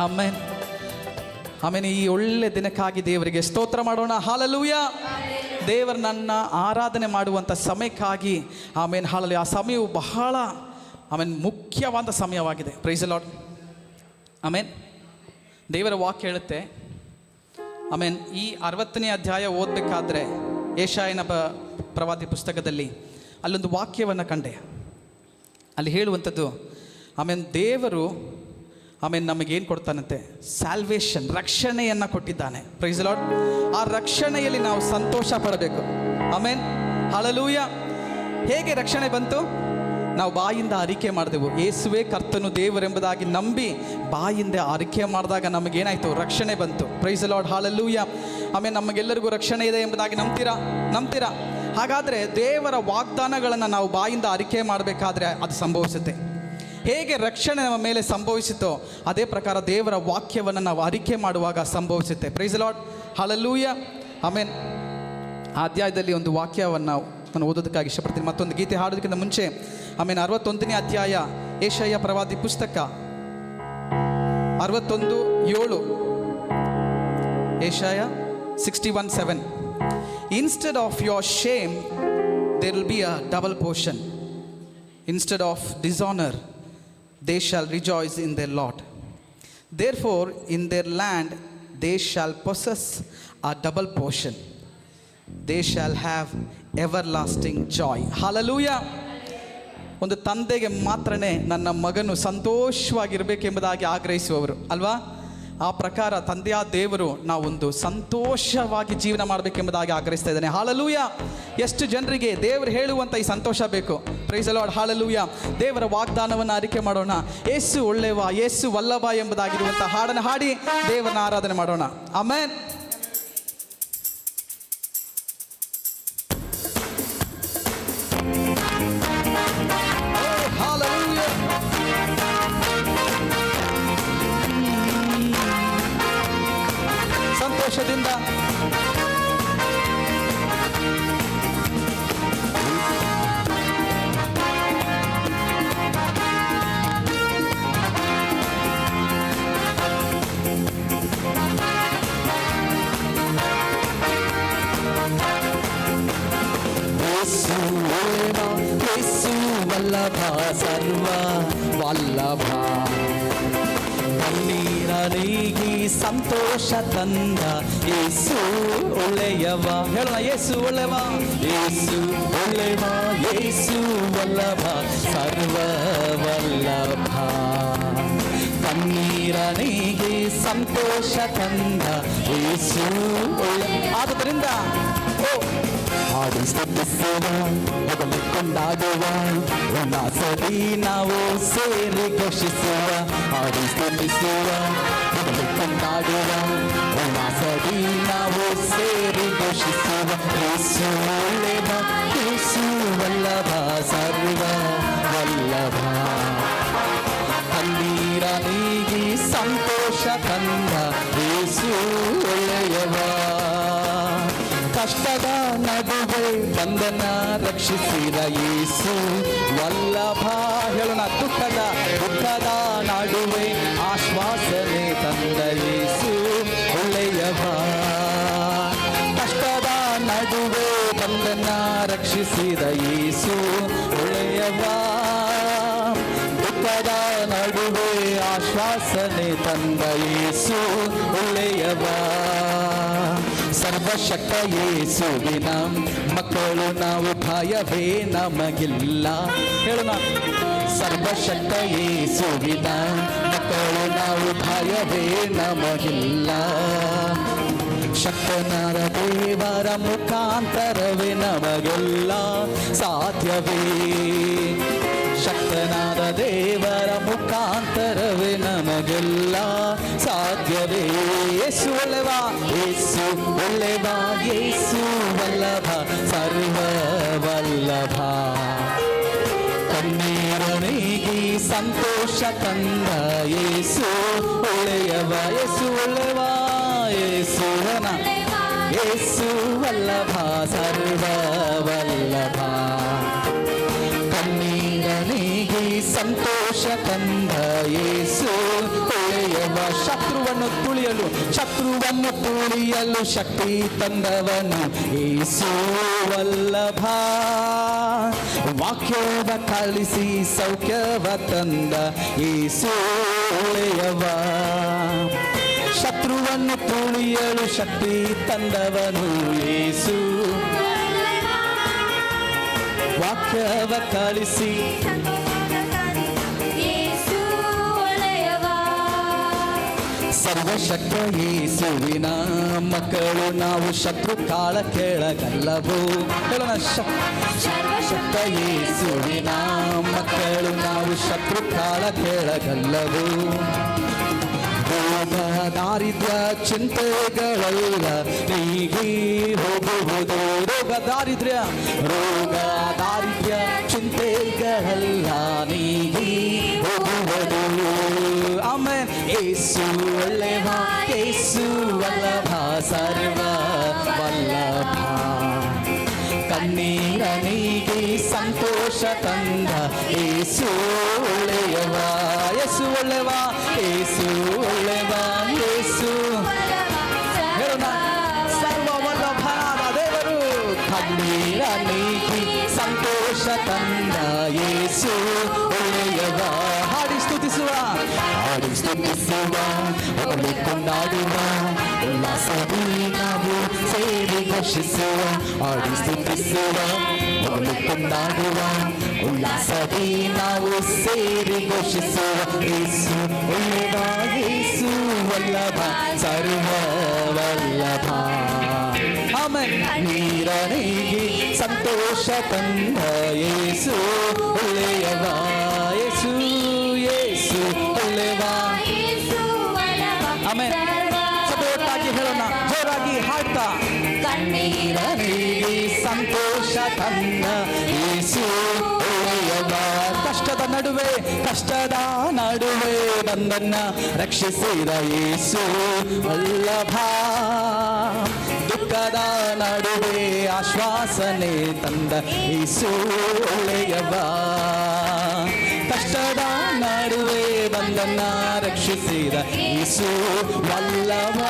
Amen. ಆಮೇಲೆ ಈ ಒಳ್ಳೆ ದಿನಕ್ಕಾಗಿ ದೇವರಿಗೆ ಸ್ತೋತ್ರ ಮಾಡೋಣ. Hallelujah. ದೇವರು ನನ್ನ ಆರಾಧನೆ ಮಾಡುವಂಥ ಸಮಯಕ್ಕಾಗಿ ಆಮೇಲೆ ಹಾಲಲ್ಲಿ ಆ ಸಮಯವು ಬಹಳ ಆಮೇಲೆ ಮುಖ್ಯವಾದ ಸಮಯವಾಗಿದೆ. Praise the Lord. ಆಮೇನ್. ದೇವರ ವಾಕ್ಯ ಹೇಳುತ್ತೆ ಆಮೇನ್. ಈ 60ನೇ ಅಧ್ಯಾಯ ಓದಬೇಕಾದ್ರೆ ಯೆಶಾಯನ ಪ್ರವಾದಿ ಪುಸ್ತಕದಲ್ಲಿ ಅಲ್ಲೊಂದು ವಾಕ್ಯವನ್ನು ಕಂಡೆ. ಅಲ್ಲಿ ಹೇಳುವಂಥದ್ದು ಆಮೇಲೆ ದೇವರು ಆಮೇಲೆ ನಮಗೇನು ಕೊಡ್ತಾನಂತೆ? ಸ್ಯಾಲ್ವೇಷನ್, ರಕ್ಷಣೆಯನ್ನು ಕೊಟ್ಟಿದ್ದಾನೆ. Price the lord. ಆ ರಕ್ಷಣೆಯಲ್ಲಿ ನಾವು ಸಂತೋಷ ಪಡಬೇಕು. ಆಮೇನ್. ಹಲ್ಲೆಲೂಯಾ. ಹೇಗೆ ರಕ್ಷಣೆ ಬಂತು? ನಾವು ಬಾಯಿಂದ ಅರಿಕೆ ಮಾಡಿದೆವು, ಯೇಸುವೇ ಕರ್ತನು ದೇವರೆಂಬುದಾಗಿ ನಂಬಿ ಬಾಯಿಂದ ಅರಿಕೆ ಮಾಡಿದಾಗ ನಮಗೇನಾಯಿತು? ರಕ್ಷಣೆ ಬಂತು. Price the Lord. ಹಲ್ಲೆಲೂಯಾ. ಆಮೇಲೆ ನಮಗೆಲ್ಲರಿಗೂ ರಕ್ಷಣೆ ಇದೆ ಎಂಬುದಾಗಿ ನಂಬ್ತೀರಾ? ಹಾಗಾದರೆ ದೇವರ ವಾಗ್ದಾನಗಳನ್ನು ನಾವು ಬಾಯಿಂದ ಅರಿಕೆ ಮಾಡಬೇಕಾದ್ರೆ ಅದು ಸಂಭವಿಸುತ್ತೆ. ಹೇಗೆ ರಕ್ಷಣೆ ನಮ್ಮ ಮೇಲೆ ಸಂಭವಿಸಿತೋ ಅದೇ ಪ್ರಕಾರ ದೇವರ ವಾಕ್ಯವನ್ನು ನಾವು ಅರಿಕೆ ಮಾಡುವಾಗ ಸಂಭವಿಸುತ್ತೆ. Praise the Lord. Hallelujah. Amen. ಆ ಅಧ್ಯಾಯದಲ್ಲಿ ಒಂದು ವಾಕ್ಯವನ್ನು ನಾನು ಓದೋದಕ್ಕಾಗಿ ಇಷ್ಟಪಡ್ತೀನಿ. ಮತ್ತೊಂದು ಗೀತೆ ಹಾಡೋದಕ್ಕಿಂತ ಮುಂಚೆ ಆಮೇಲೆ 61ನೇ ಅಧ್ಯಾಯ ಯೆಶಾಯ ಪ್ರವಾದಿ ಪುಸ್ತಕ 61:7. ಯೆಶಾಯ 61:7. Instead of your shame there will be a double portion. Instead of dishonor they shall rejoice in their Lord. Therefore in their land they shall possess a double portion. They shall have everlasting joy. Hallelujah. ಒಂದು ತಂದೆಗೆ ಮಾತ್ರನೇ ನನ್ನ ಮಗನು ಸಂತೋಷವಾಗಿರಬೇಕೆಂಬುದಾಗಿ ಆಗ್ರಹಿಸುವವರು ಅಲ್ವಾ? ಆ ಪ್ರಕಾರ ತಂದೆಯ ದೇವರು ನಾವೊಂದು ಸಂತೋಷವಾಗಿ ಜೀವನ ಮಾಡಬೇಕೆಂಬುದಾಗಿ ಆಗ್ರಹಿಸ್ತಾ ಇದ್ದಾನೆ. ಹಾಲೆಲೂಯಾ. ಎಷ್ಟು ಜನರಿಗೆ ದೇವರು ಹೇಳುವಂಥ ಈ ಸಂತೋಷ ಬೇಕು? Price the lord. ಹಾಲೆಲೂಯಾ. ದೇವರ ವಾಗ್ದಾನವನ್ನು ಅರಿಕೆ ಮಾಡೋಣ. ಯೇಸು ಒಳ್ಳೆಯವ, ಯೇಸು ವಲ್ಲಭ ಎಂಬುದಾಗಿರುವಂಥ ಹಾಡನ್ನು ಹಾಡಿ ದೇವರನ್ನ ಆರಾಧನೆ ಮಾಡೋಣ. ಆಮೆನ್. ಸಂತೋಷದಿಂದ ವಲ್ಲಭ ಸರ್ವ ವಲ್ಲಭ ಕಣ್ಣೀರ ನೀಗಿ ಸಂತೋಷ ತಂದ ಯೇಸು ಒಳ್ಳೆಯವ. ಹೇಳೋಣ, ಯೇಸು ಒಳ್ಳೆಯವ, ಯೇಸು ಒಳ್ಳೆಯವ, ಯೇಸು ವಲ್ಲಭ ಸರ್ವ ವಲ್ಲಭ. ಕಣ್ಣೀರ ನೀಗಿ ಸಂತೋಷ ತಂದ ಯೇಸು ಒಳ್ಳೆ. ಆದುದರಿಂದ ಹಾಡಿ ಸ್ತುತಿಸುವ, ಮೊದಲು ಕೊಂಡಾಡುವ, ಉಲ್ಲಾಸದಿ ನಾವು ಸೇರಿ ಘೋಷಿಸುವ. ಹಾಡಿ ಸ್ತುತಿಸುವ, ಮೊದಲು ಕೊಂಡಾಡುವ, ಉಲ್ಲಾಸದಿ ನಾವು ಸೇರಿ ಘೋಷಿಸುವ. ಯೇಸು ಒಳ್ಳೆಯ, ಯೇಸು ವಲ್ಲಭ ಸರ್ವ ವಲ್ಲಭ. ಕಣ್ಣೀರ ನೀಗಿ ಸಂತೋಷ ತಂದ ಯೇಸು ಒಳ್ಳೆಯವ. ಕಷ್ಟದ ನಡುವೆ ಬಂಧನ ರಕ್ಷಿಸಿದ ಯೇಸು ವಲ್ಲಭ. ಹೇಳೋಣ, ದುಃಖದ ನಡುವೆ ಆಶ್ವಾಸನೆ ತಂದ ಯೇಸು ಒಳ್ಳೆಯವ. ಕಷ್ಟದ ನಡುವೆ ಬಂಧನ ರಕ್ಷಿಸಿದ ಯೇಸು ಒಳ್ಳೆಯವ. ದುಃಖದ ನಡುವೆ ಆಶ್ವಾಸನೆ ತಂದ ಯೇಸು ಒಳ್ಳೆಯವ. ಸರ್ವಶಕ್ತ ಯೇಸುವಿನ ಮಕ್ಕಳು ನಾವು, ಭಯವೇ ನಮಗಿಲ್ಲ. ಹೇಳೋಣ, ಸರ್ವಶಕ್ತ ಯೇಸುವಿನ ಮಕ್ಕಳು ನಾವು, ಭಯವೇ ನಮಗಿಲ್ಲ. ಶಕ್ತನಾದ ದೇವರ ಮುಖಾಂತರವೇ ನಮಗೆಲ್ಲ ಸಾಧ್ಯವೇ. ಶಕ್ತನಾದ ದೇವರ ಮುಖಾಂತರವೇ ನಮಗೆಲ್ಲ ಸಾಧ್ಯವೇ. ಯೇಸು ಒಳ್ಳೆವ, ಯೇಸು ಒಳ್ಳೆವ, ಯೇಸು ವಲ್ಲಭ ಸರ್ವ ವಲ್ಲಭ. ಕಣ್ಣೀರ ನೀಗಿ ಸಂತೋಷ ತಂದ ಯೇಸು ಒಳ್ಳೆಯವ. ಯೇಸು ಒಳ್ಳೆವ, ಯೇಸುವನ, ಯೇಸು ವಲ್ಲಭ ಸರ್ವ ವಲ್ಲಭ. ಕಣ್ಣೀರ ನೀಗಿ ಸಂತೋಷ ತಂದ ಯೇಸು ಒಳ್ಳೆಯವ. ಶತ್ರುವನ್ನು ತುಳಿಯಲು ಶಕ್ತಿ ತಂದವನು ಯೇಸು ವಲ್ಲಭ. ವಾಕ್ಯವ ಕಳಿಸಿ ಸೌಖ್ಯವ ತಂದ ಯೇಸು ಒಳ್ಳೆಯವ. ಶತ್ರುವನ್ನು ತುಳಿಯಲು ಶಕ್ತಿ ತಂದವನು ಯೇಸು. ವಾಕ್ಯವ ಕಳಿಸಿ ಸರ್ವಶಕ್ತ ಯೇಸುವಿನ ಮಕ್ಕಳು ನಾವು, ಶತ್ರು ಕಾಳ ಕೆಳಗಲ್ಲವು. ಹೇಳೋಣ, ಸರ್ವಶಕ್ತ ಯೇಸುವಿನ ಮಕ್ಕಳು ನಾವು, ಶತ್ರು ಕಾಳ ಕೆಳಗಲ್ಲವು. ರೋಗ ದಾರಿದ್ರ್ಯ ಚಿಂತೆಗಳೆಲ್ಲ ನೀಗಿ ಹೋಗುವುದು. ರೋಗ ದಾರಿದ್ರ್ಯ ಚಿಂತೆಗಳೆಲ್ಲ ನೀಗಿ ಹೋಗುವುದು. ಆಮೆನ್. ಯೇಸು ಒಳ್ಳೆವ, ಯೇಸು ವಲ್ಲಭ ಸರ್ವ ವಲ್ಲಭ. ಕಣ್ಣೀರ ನೀಗಿ ಸಂತೋಷ ತಂದ ಯೇಸು ಒಳ್ಳೆಯವ. ಯೇಸು ಒಳ್ಳೆವ, ಯೇಸು ಒಳ್ಳೆವ, ಯೇಸು. ಹೇಳೋಣ, ಸರ್ವ ವಲ್ಲಭನಾದ ದೇವರು. ಕಣ್ಣೀರ ನೀಗಿ ಸಂತೋಷ ತಂದ ಯೇಸು ಒಳ್ಳೆಯವ. ಹಾಡಿ ಸ್ತುತಿಸುವ, ಹೊಗಳಿ ಕೊಂಡಾಡುವ, ಉಲ್ಲಾಸದಿ ನಾವು ಸೇರಿ ಘೋಷಿಸುವ. ಹಾಡಿ ಸ್ತುತಿಸುವ, ಹೊಗಳಿ ಕೊಂಡಾಡುವ, ಉಲ್ಲಾಸದಿ ನಾವು ಸೇರಿ ಘೋಷಿಸುವ. ಯೇಸು ಒಳ್ಳೆಯ, ಯೇಸು ವಲ್ಲಭ ಸರ್ವ ವಲ್ಲಭ. ಆಮೆನ್. ನೀರ ನೀಗಿ ಸಂತೋಷ ತಂದ ಯೇಸು ಒಳ್ಳೆಯವ. ಯೇಸು, ಯೇಸು ಒಳ್ಳೆಯವ. ಆಮೆನ್. ಸಪೋರ್ಟಾಗಿ ಹೇಳೋಣ, ಜೋರಾಗಿ ಹಾಡ್ತಾ. ಕಣ್ಣೀರ ನೀಗಿ ಸಂತೋಷ ತಂದ ಯೇಸು ಒಳ್ಳೆಯವ. ಕಷ್ಟದ ನಡುವೆ ಬಂದನ್ನ ರಕ್ಷಿಸಿದ ಯೇಸು ವಲ್ಲಭ. ದುಃಖದ ನಡುವೆ ಆಶ್ವಾಸನೆ ತಂದ ಯೇಸು ಒಳ್ಳೆಯವ. ಕಷ್ಟದ ನಡುವೆ ಬಂದನ್ನ ರಕ್ಷಿಸಿದ ಯೇಸು ವಲ್ಲಭ.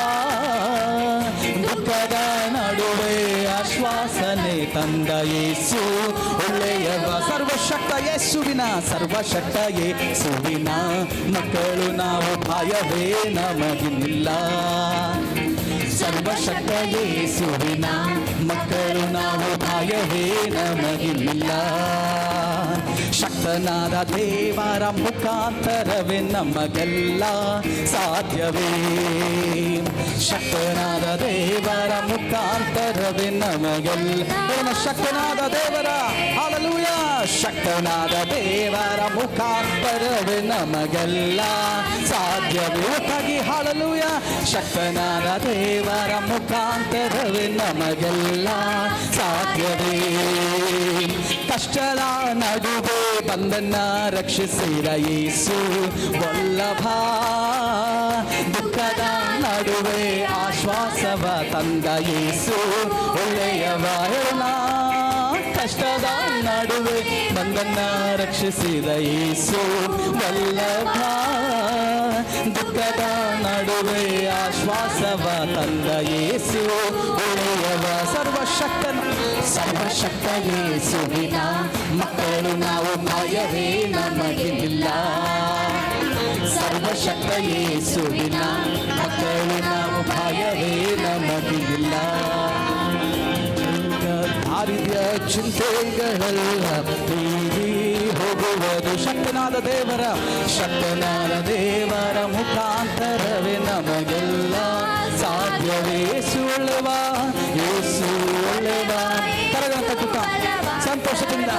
ದುಃಖದ ನಡುವೆ ಆಶ್ವಾಸನೆ ತಂದ ಯೇಸು ಒಳ್ಳೆಯವ. ಸರ್ವಶಕ್ತ ಯೇಸುವಿನ ಮಕ್ಕಳು ನಾವು, ಭಯವೇ ನಮಗಿಲ್ಲ. ಸರ್ವಶಕ್ತ ಯೇಸುವಿನ ಮಕ್ಕಳು ನಾವು, ಭಯವೇ ನಮಗಿಲ್ಲ. ಶಕ್ತನಾದ ದೇವರ ಮುಖಾಂತರವೇ ನಮಗೆಲ್ಲ ಸಾಧ್ಯವೇ. ಶಕ್ತನಾದ ದೇವರ ಮುಖಾಂತರವೇ ನಮಗೆಲ್ಲ. ಶಕ್ತನಾದ ದೇವರ ಹಲ್ಲೆಲೂಯ. ಶಕ್ತನಾದ ದೇವರ ಮುಖಾಂತರವೇ ನಮಗೆಲ್ಲ ಸಾಧ್ಯವೇ. ಒಟ್ಟಾಗಿ ಹಲ್ಲೆಲೂಯ. ಶಕ್ತನಾದ ದೇವರ ಮುಖಾಂತರವೇ ನಮಗೆಲ್ಲ ಸಾಧ್ಯವೇ. ಕಷ್ಟದ ನಡುವೆ ಬಂದನ್ನ ರಕ್ಷಿಸಿದ ಯೇಸು ವಲ್ಲಭ. ದುಃಖದ ನಡುವೆ ಆಶ್ವಾಸವ ತಂದ ಯೇಸು ಒಳ್ಳೆಯವ. ಕಷ್ಟದ ನಡುವೆ ಬಂದನ್ನ ರಕ್ಷಿಸಿದ ಯೇಸು ವಲ್ಲಭ. ದುಃಖದ ನಡುವೆ ಆಶ್ವಾಸವ ತಂದ ಯೇಸು ಒಳ್ಳೆಯವ. ಸರ್ವಶಕ್ತ ಯೇಸುವಿನ ಮಕ್ಕಳು ನಾವು, ಭಯವೇ ನಮಗಿಲ್ಲ. ಸರ್ವಶಕ್ತ ಯೇಸುವಿನ ಮಕ್ಕಳು ನಾವು, ಭಯವೇ ನಮಗಿಲ್ಲ. ದಾರಿದ್ರ್ಯ ಚಿಂತೆಗಳೆಲ್ಲ ತೀರಿ ಹೋಗುವುದು ಶಕ್ತನಾದ ದೇವರ ಮುಖಾಂತರವೇ ನಮಗೆಲ್ಲ ಸಾಧ್ಯವೇ. ಯೇಸು ಒಳ್ಳೆವ. ಕರಗಳನ್ನು ತಟ್ಟುತ್ತ ಸಂತೋಷದಿಂದ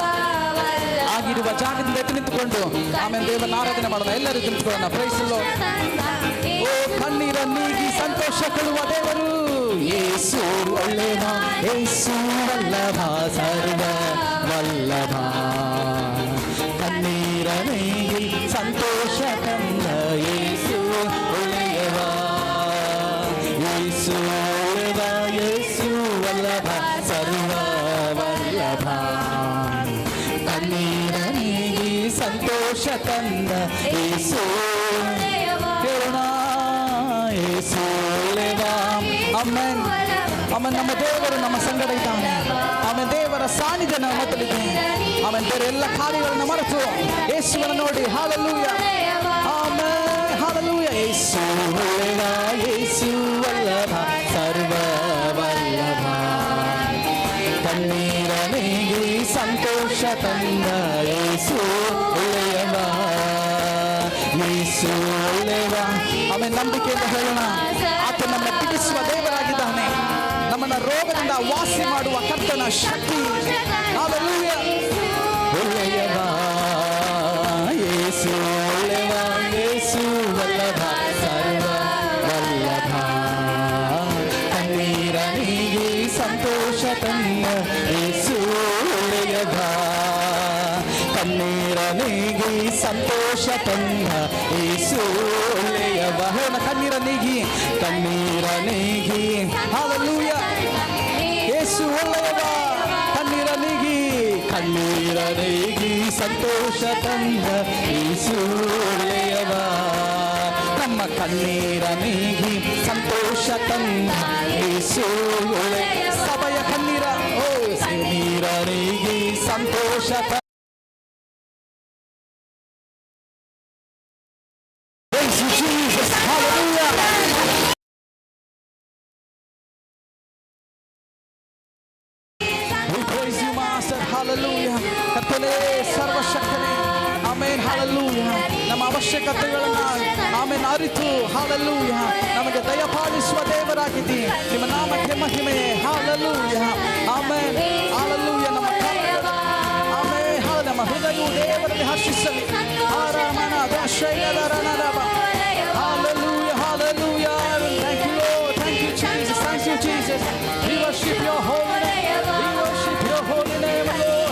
ಆಗಿರುವ ಜಾಗದಿಂದ ಎದ್ದು ನಿಂತುಕೊಂಡು ಆಮೇಲೆ ದೇವರನ್ನ ಆರಾಧನೆ ಮಾಡೋಣ. ಎಲ್ಲರೂ ನಿಂತುಕೊಳ್ಳೋಣ. Praise the Lord. ಓ ಕಣ್ಣೀರ ನೀಗಿ ಸಂತೋಷ ಕೊಡುವ ದೇವರು ಯೇಸು ಒಳ್ಳೆವ. ಯೇಸು ವಲ್ಲಭ, ಸರ್ವ ವಲ್ಲಭ. ಕಣ್ಣೀರ ನೀಗಿ ಸಂತೋಷ ತಂದ ಯೇಸು ಒಳ್ಳೆಯವ. ಯೇಸು ಒಳ್ಳೆವ, ಯೇಸು ವಲ್ಲಭ, ಸರ್ವ ವಲ್ಲಭ. ಕಣ್ಣೀರ ನೀಗಿ ಸಂತೋಷ ತಂದ ಯೇಸು ಕೇಳೋಣ. ಯೇಸು ಒಳ್ಳೆವ. ಆಮೆನ್. ಆಮೇಲೆ ನಮ್ಮ ದೇವರು ನಮ್ಮ ಸಂಗಡ ಇದ್ದಾನೆ. ಆಮೇಲೆ ದೇವರ ಸಾನ್ನಿಧ್ಯ ನಮ್ಮ ಮಧ್ಯದಲ್ಲಿದೆ. ಆಮೇಲೆ ಬೇರೆ ಎಲ್ಲ ಕಾರ್ಯಗಳನ್ನು ಮರೆತು ಯೇಸುವನ್ನು ನೋಡಿ ಹಲ್ಲೆಲೂಯ. ಆಮೆನ್. ಹಲ್ಲೆಲೂಯ. ಯೇಸು ಒಳ್ಳೆವ, ಯೇಸು ವಲ್ಲಭ, ಸರ್ವ ವಲ್ಲಭ. ಕಣ್ಣೀರ ನೀಗಿ ಸಂತೋಷ ತಂದ ಯೇಸು ಒಳ್ಳೆಯವ. ಯೇಸು ಒಳ್ಳೆಯವ. ಆಮೇಲೆ ನಂಬಿಕೆಯಿಂದ ಹೇಳೋಣ, ಆತ ನಮ್ಮ ಬಿಡಿಸುವ ದೇವರಾಗಿದ್ದಾನೆ. ನಮ್ಮನ್ನ ರೋಗದಿಂದ ವಾಸಿ ಮಾಡುವ ಕರ್ತನ ಶಕ್ತಿ. ಹಲ್ಲೆಲೂಯ. ಒಳ್ಳೆಯವ ಯೇಸು ಒಳ್ಳೆಯವ. ಯೇಸು ವಲ್ಲಭ, ಸರ್ವ ವಲ್ಲಭ. ಕಣ್ಣೀರ ನೀಗಿ ಸಂತೋಷ ತಂದ ಯೇಸು ಒಳ್ಳೆಯವ. ಕಣ್ಣೀರ ನೀಗಿ ಸಂತೋಷ ತಂದ ಯೇಸು ಒಳ್ಳೆಯವ. ಹೇಳ ಕಣ್ಣೀರ ನೀಗಿ ಹಲ್ಲೆಲೂಯ. ಯೇಸು ಒಳ್ಳೆಯವ. ಕಣ್ಣೀರ ನೀಗಿ ಸಂತೋಷ ತಂದ ಯೇಸು ಒಳ್ಳೆಯವ. ನಮ್ಮ ಕಣ್ಣೀರ ನೀಗಿ ಸಂತೋಷ ತಂದ ಯೇಸು ಒಳ್ಳೆಯ. ಸಭೆಯ ಕಣ್ಣೀರ ನೀಗಿ ಸಂತೋಷ ಕರ್ತನೇ ಸರ್ವಶಕ್ತನೇ. ಆಮೇನ್. ಹಲ್ಲೆಲೂಯ. ನಮ್ಮ ಅವಶ್ಯಕತೆಗಳನ್ನು ಆಮೇನ್ ಅರಿತು ಹಲ್ಲೆಲೂಯ ನಮಗೆ ದಯಪಾಲಿಸುವ ದೇವರಾಗಿದ್ದಿ. ನಿಮ್ಮ ನಾಮಕ್ಕೆ ಮಹಿಮೆ. ಹಲ್ಲೆಲೂಯ. ಆಮೇನ್. ಹಲ್ಲೆಲೂಯ. ನಮ್ಮ ಆಮೇನ್. ನಮ್ಮ ಹೃದಯವು ದೇವರಲ್ಲಿ ಹರ್ಷಿಸಲಿ. ಆರಾಮನ ದಶಯದ ರಣರವ. Hallelujah. Hallelujah. Thank you Lord. Thank you Jesus. Thank you Jesus. We worship your holy name. We worship your holy name Lord.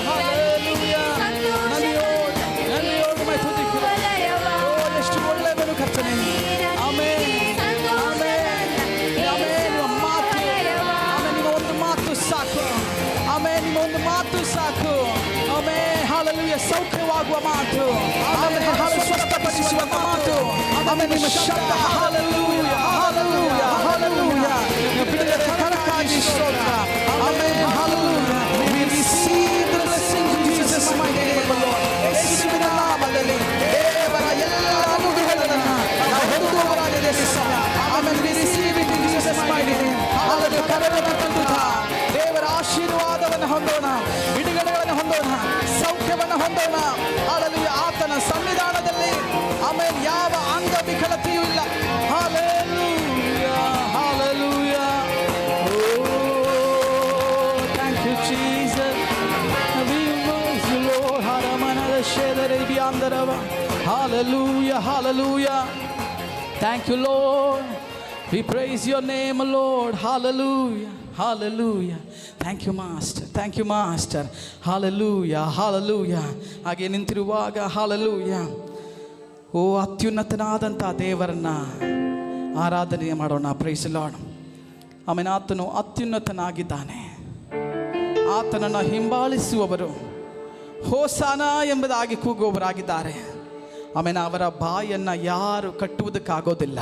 ಒಂದು ಮಾತು ಸಾಕು. ಆಮೆನ್. ಹಲ್ಲೆಲೂಯ. ಸೌಖ್ಯವಾಗುವ ಮಾತು. ಆಮೆನ್. ಸ್ವಸ್ಥಪಡಿಸುವ ಮಾತು. ಆಮೆನ್. ನಿಮ್ಮ ಶಬ್ದ. ಹಲ್ಲೆಲೂಯ. ಹಲ್ಲೆಲೂಯ. ಹಲ್ಲೆಲೂಯ. ಬಿಡುಗಡೆ ಕರಕ್ಕಾಗಿ ಸ್ತೋತ್ರ. Amen. Hallelujah. Hallelujah, hallelujah. Thank you, Lord. We praise your name, Lord. Hallelujah, hallelujah. Thank you, Master. Thank you, Master. Hallelujah, hallelujah. ಹಾಗೆ ನಿಂತಿರುವಾಗ hallelujah. ಓ ಅತ್ಯುನ್ನತನಾದಂಥ ದೇವರನ್ನ ಆರಾಧನೆ ಮಾಡೋಣ. Praise the Lord. ಆಮೇಲೆ ಆತನು ಅತ್ಯುನ್ನತನಾಗಿದ್ದಾನೆ. ಆತನನ್ನು ಹಿಂಬಾಲಿಸುವವರು ಹೋಸಾನ ಎಂಬುದಾಗಿ ಕೂಗುವವರಾಗಿದ್ದಾರೆ. ಆಮೇಲೆ ಅವರ ಬಾಯನ್ನು ಯಾರು ಕಟ್ಟುವುದಕ್ಕಾಗೋದಿಲ್ಲ,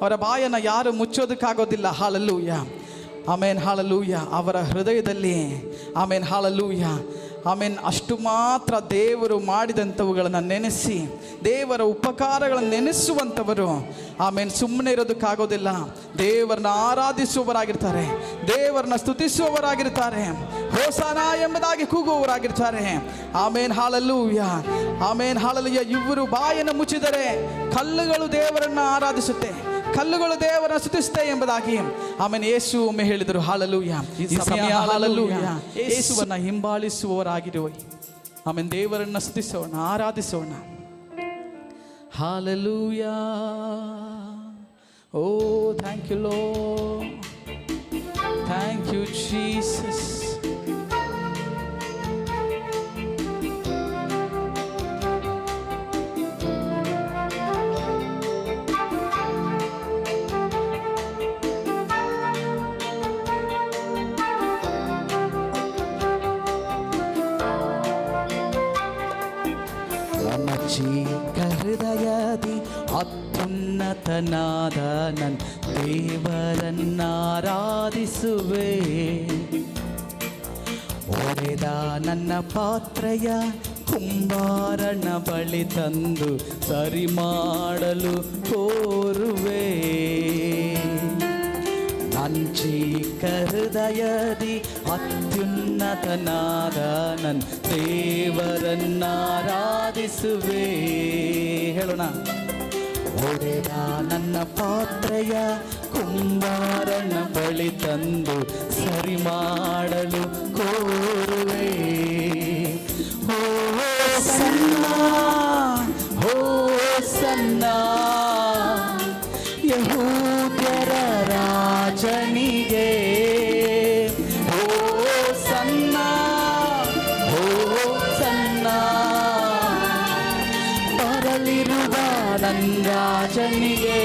ಅವರ ಬಾಯನ್ನು ಯಾರು ಮುಚ್ಚೋದಕ್ಕಾಗೋದಿಲ್ಲ. ಹಾಲೆಲೂಯ, ಆಮೇನ್, ಹಾಲೆಲೂಯ. ಅವರ ಹೃದಯದಲ್ಲಿ ಆಮೇನ್, ಹಾಲೆಲೂಯ, ಆಮೇನ್, ಅಷ್ಟು ಮಾತ್ರ ದೇವರು ಮಾಡಿದಂಥವುಗಳನ್ನು ನೆನೆಸಿ, ದೇವರ ಉಪಕಾರಗಳನ್ನು ನೆನೆಸುವಂಥವರು ಆಮೇನ್ ಸುಮ್ಮನೆ ಇರೋದಕ್ಕಾಗೋದಿಲ್ಲ. ದೇವರನ್ನ ಆರಾಧಿಸುವವರಾಗಿರ್ತಾರೆ, ದೇವರನ್ನ ಸ್ತುತಿಸುವವರಾಗಿರ್ತಾರೆ, ಹೋಸಾನ ಎಂಬುದಾಗಿ ಕೂಗುವವರಾಗಿರ್ತಾರೆ. ಆಮೇನ್, ಹಾಲೆಲೂಯ, ಆಮೇನ್, ಹಾಲೆಲೂಯ. ಇವರು ಬಾಯನ್ನು ಮುಚ್ಚಿದರೆ ಕಲ್ಲುಗಳು ದೇವರನ್ನ ಆರಾಧಿಸುತ್ತೆ, ಕಲ್ಲುಗಳು ದೇವರನ್ನ ಸ್ತುತಿಸುತ್ತೆ ಎಂಬುದಾಗಿ ಆಮೇಲೆ ಯೇಸು ಒಮ್ಮೆ ಹೇಳಿದರು. ಹಾಲೆಲೂಯ. ಈ ಸಮಯ ಹಾಲೆಲೂಯ ಯೇಸುವನ್ನ ಹಿಂಬಾಲಿಸುವವರಾಗಿರುವ ಆಮೇಲೆ ದೇವರನ್ನ ಸ್ತುತಿಸೋಣ, ಆರಾಧಿಸೋಣ. Hallelujah. Oh thank you Lord, thank you Jesus. ಹೃದಯದಿ ಅತ್ಯುನ್ನತನಾದ ನನ್ನ ದೇವರನ್ನಾರಾಧಿಸುವೆ. ಒಡೆದ ನನ್ನ ಪಾತ್ರೆಯ ಕುಂಬಾರನ ಬಳಿ ತಂದು ಸರಿ ಮಾಡಲು ಕೋರುವೆ. ಚಿಕ್ಕ ಹೃದಯದಿ ಅತ್ಯುನ್ನತನಾದ ನನ್ನ ದೇವರನ್ನಾರಾಧಿಸುವೆ. ಹೇಳೋಣ. ಒಡೆದ ನನ್ನ ಪಾತ್ರೆಯ ಕುಂಬಾರನ ಬಳಿ ತಂದು ಸರಿ ಮಾಡಲು ಕೋರುವೆ. ಹೋ ಸನ್ನ, ಹೋ ಸನ್ನ, ಯಹೂದ್ಯರ ರಾಜನಿಗೆ. ಹೋ ಸನ್ನ, ಹೋ ಸನ್ನ, ಬರಲಿರುವ ನನ್ನ ರಾಜನಿಗೆ.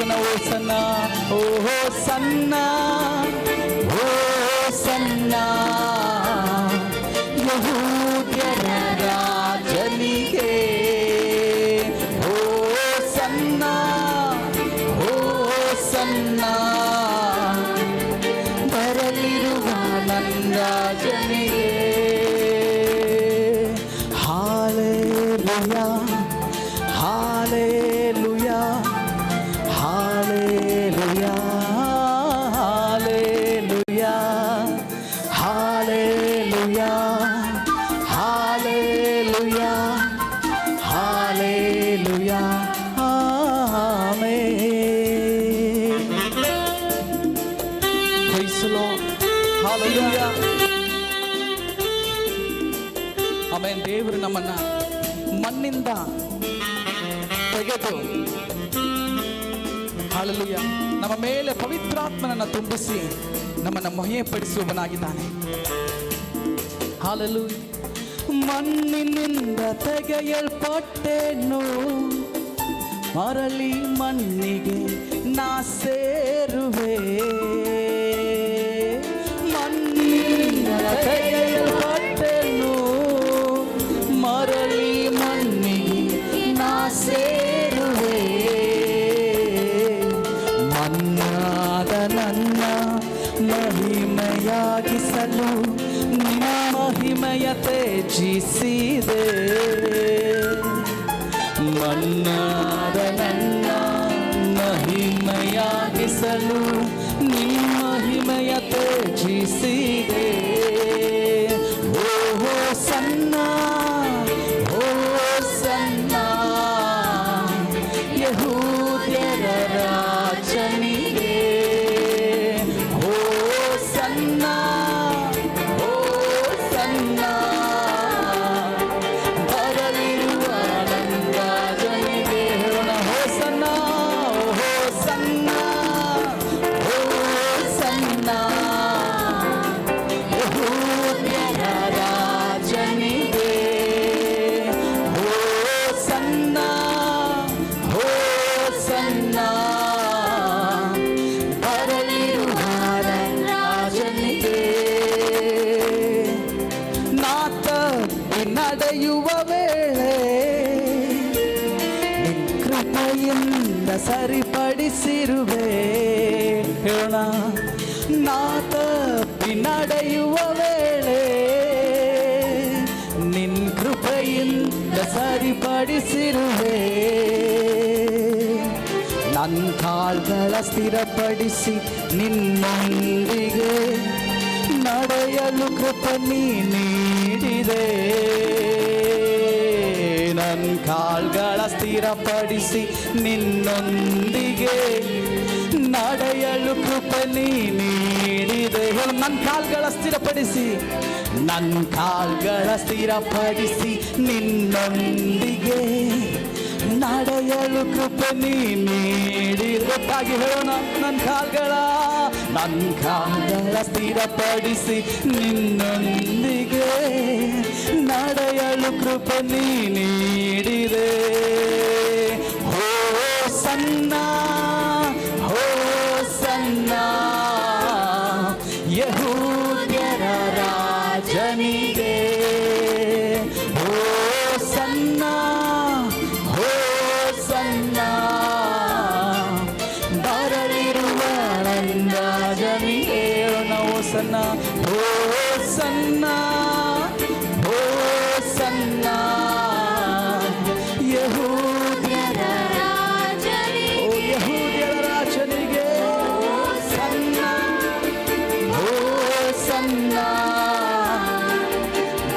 ಹೋ ಸನ್ನ, ಓ ಸನ್ನ, ಹೋ ಸನ್ನ, ಯಹೂದ್ಯರ ರಾಜನಿಗೆ. ಹೋ ಸನ್ನ, ಹೋ ಸನ್ನ, ಬರಲಿರುವ ನನ್ನ ರಾಜನಿಗೆ. Hallelujah, hallelujah, hallelujah, hallelujah, hallelujah, hallelujah, hallelujah. Amen. Praise the Lord. Hallelujah. Amen. ದೇವರು ನಮ್ಮನ್ನ ಮಣ್ಣಿಂದ ತೆಗೆದು ಹಾಲೆಲೂಯ ನಮ್ಮ ಮೇಲೆ ಪವಿತ್ರಾತ್ಮನನ್ನು ತುಂಬಿಸಿ ನಮ್ಮನ್ನು ಮಹಿಮೆಪಡಿಸುವವನಾಗಿದ್ದಾನೆ. ಹಾಲೆಲೂಯ. ಮಣ್ಣಿನಿಂದ ತೆಗೆಯಲ್ಪಟ್ಟೆನು, ಮರಳಿ ಮಣ್ಣಿಗೆ ನಾ ಸೇರುವೆ. ಮಣ್ಣಿನಿಂದ ತೆಗೆಯಲ್ಪಟ್ಟೆನು, ಮರಳಿ ಮಣ್ಣಿಗೆ ನಾ ಸೇರುವೆ. ಮಣ್ಣಾದ ನನ್ನ ಮಹಿಮೆಯಾಗಿಸಲು ನಿನ್ನ ಮಹಿಮೆಯ ತ್ಯಜಿಸಿದೆ. ಮಣ್ಣಾದ ನನ್ನ ಮಹಿಮೆಯಾಗಿಸಲು ನಿನ್ನ ಮಹಿಮೆಯ ತ್ಯಜಿಸಿದೆ. ಓ ಸನ್ನ, ಓ ಸನ್ನ, ಯಹೂದ್ಯರ ರಾಜನಿಗೆ. ಓ ಸನ್ನ, ಓ ಸನ್ನ, ಬರಲಿರುವ ಕೃಪೆಯಿಂದ ಸರಿಪಡಿಸಿರುವೆ. ಹೇಳೋಣ. ನಾ ತಪ್ಪಿ ನಡೆಯುವ ವೇಳೆ ನಿನ್ ಕೃಪೆಯಿಂದ ಸರಿಪಡಿಸಿರುವೆ. ನನ್ನ ಕಾಲ್ಗಳ ಸ್ಥಿರಪಡಿಸಿ ನಿನ್ನೊಂದಿಗೆ ನಡೆಯಲು ಕೃಪೆ ನೀ ನೀಡಿದೆ. ನನ್ನ ಕಾಲ್ಗಳ ಸ್ಥಿರಪಡಿಸಿ ನಿನ್ನೊಂದಿಗೆ ನಡೆಯಲು ಕೃಪೆ ನೀ ನೀಡಿದೆ. ನನ್ನ ಕಾಲ್ಗಳ ಸ್ಥಿರಪಡಿಸಿ, ನನ್ನ ಕಾಲ್ಗಳ ಸ್ಥಿರಪಡಿಸಿ ನಿನ್ನೊಂದಿಗೆ ನಡೆಯಲು ಕೃಪೆ ನೀ ನೀಡಿರುತ್ತಾಗಿ ಹೇಳೋಣ. ನನ್ನ ಕಾಲ್ಗಳ ಸ್ಥಿರಪಡಿಸಿ ನಿನ್ನೊಂದಿಗೆ ನಡೆಯಲು ಕೃಪೆ ನೀ ನೀಡಿದೆ. ಹೋ ಸನ್ನ ಯೆಹೂದ್ಯರ ರಾಜನಿಗೆ. ಹೋ ಸನ್ನ ಬರಲಿರುವ ನನ್ನ ರಾಜನಿಗೆ. ನಾವು ಸನ್ನ ಯೆಹೂದ್ಯರ ರಾಜನಿಗೆ. ಸನ್ನ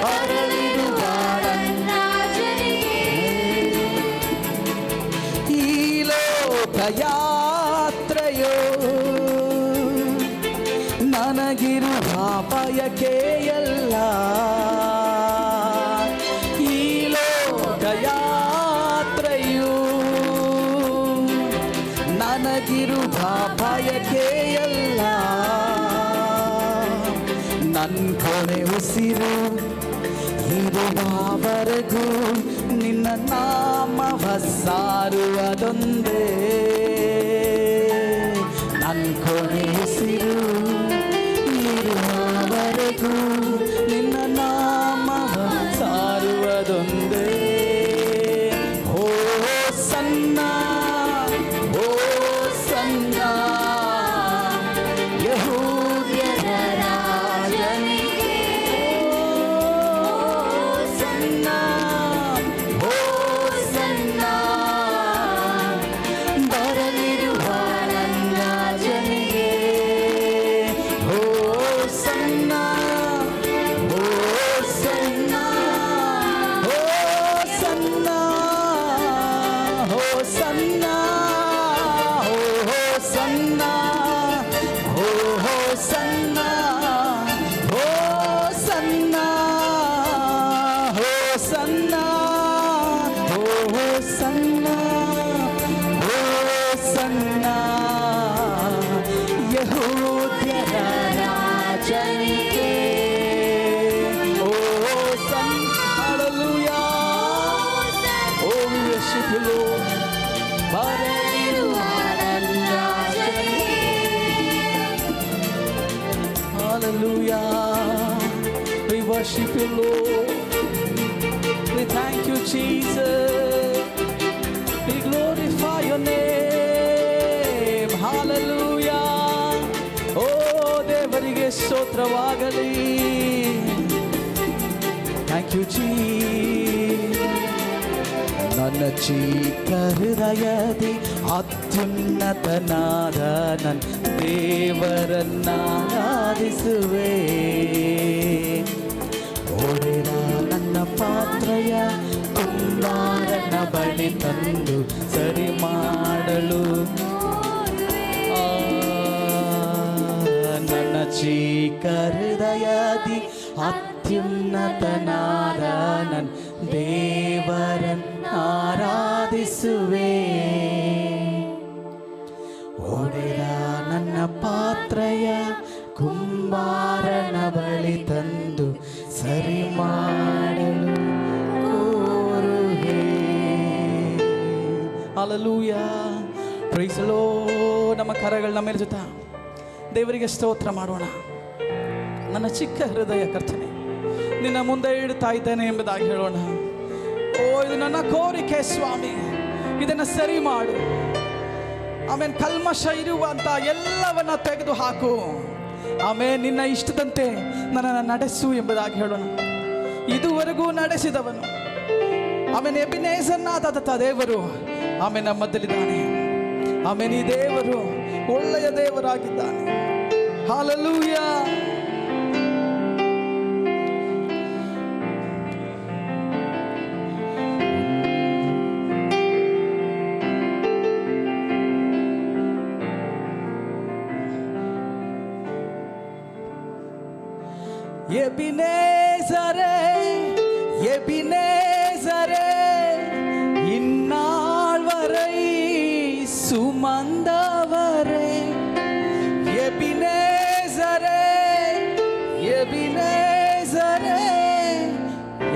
ಬರಲಿರುವ ನನ್ನ ಈ ಲೋಕ ಯಾತ್ರೆಯೋ ನನಗಿರುವ ಬಯಕೆಯಲ್ಲ. ಈ ಲೋಕ ಯಾತ್ರೆಯು ನನಗಿರುವ ಬಯಕೆಯಲ್ಲ. ನನ್ನ ಕೊನೆ ಉಸಿರು ಇರುವವರೆಗೂ ನಿನ್ನ ನಾಮವ ಸಾರುವುದೊಂದೇ. ನನ್ನ ಕೊನೆ ಉಸಿರು ಇರುವವರೆಗೂ ನಿನ್ನ ನಾಮವ ಸಾರುವುದೊಂದೇ. ಹೋ ಸನ್ನ ಯೆಹೂದ್ಯರ ರಾಜನಿಗೆ. ಬರಲಿರುವ ನನ್ನ ರಾಜನಿಗೆ. ಹೋ ಸನ್ನ ಯೆಹೂದ್ಯರ ರಾಜನಿಗೆ. Hallelujah. Oh, we worship you, Lord. ಬರಲಿರುವ ನನ್ನ ರಾಜನಿಗೆ. Hallelujah. We worship you, Lord. We thank you, Jesus. We glorify your name. Hallelujah. Oh, ದೇವರಿಗೆ ಸ್ತೋತ್ರವಾಗಲಿ. Thank you, Jesus. ನನ್ನ ಚಿಕ್ಕ ಹೃದಯದಿ ಅತ್ಯುನ್ನತನಾದ ನನ್ನ ದೇವರನ್ನಾರಾಧಿಸುವೆ. ಒಡೆದ ನನ್ನ ಪಾತ್ರೆಯ ಕುಂಬಾರನ ಬಳಿ ತಂದು ಸರಿ ಮಾಡಲು ನನ್ನ ಚಿಕ್ಕ ಹೃದಯದಿ ಅತ್ಯುನ್ನತನಾದ ನನ್ನ ದೇವರನ್ನ ಆರಾಧಿಸುವೆ. ಒಡೆದ ನನ್ನ ಪಾತ್ರೆಯ ಕುಂಬಾರನ ಬಳಿ ತಂದು ಸರಿ ಮಾಡಲು ಕೋರುವೆ. Hallelujah. Praise the Lord. ನಮ್ಮ ಕರಗಳನ್ನ ಮೇಲ್ಸುತ್ತಾ ದೇವರಿಗೆ ಸ್ತೋತ್ರ ಮಾಡೋಣ. ನನ್ನ ಚಿಕ್ಕ ಹೃದಯ ಕರ್ತನೆ ನಿನ್ನ ಮುಂದೆ ಇಡ್ತಾ ಇದ್ದೇನೆ ಎಂಬುದಾಗಿ ಹೇಳೋಣ. ಓ, ಇದು ನನ್ನ ಕೋರಿಕೆ ಸ್ವಾಮಿ. ಇದನ್ನು ಸರಿ ಮಾಡು. ಆಮೇಲೆ ಕಲ್ಮಶ ಇರುವಂತ ಎಲ್ಲವನ್ನ ತೆಗೆದು ಹಾಕು. ಆಮೇಲೆ ನಿನ್ನ ಇಷ್ಟದಂತೆ ನನ್ನನ್ನು ನಡೆಸು ಎಂಬುದಾಗಿ ಹೇಳೋಣ. ಇದುವರೆಗೂ ನಡೆಸಿದವನು ಆಮೇಲೆ ಎಬಿನೇಜರ್ನಾದಂಥ ದೇವರು ಆಮೇಲೆ ನಮ್ಮ ಮಧ್ಯದಲ್ಲಿದ್ದಾನೆ. ಆಮೇಲೆ ಈ ದೇವರು ಒಳ್ಳೆಯ ದೇವರಾಗಿದ್ದಾನೆ. ಹಲ್ಲೆಲೂಯಾ. எபினேசரே எபினேசரே இந்நாள் வரை சுமந்தவரே. எபினேசரே எபினேசரே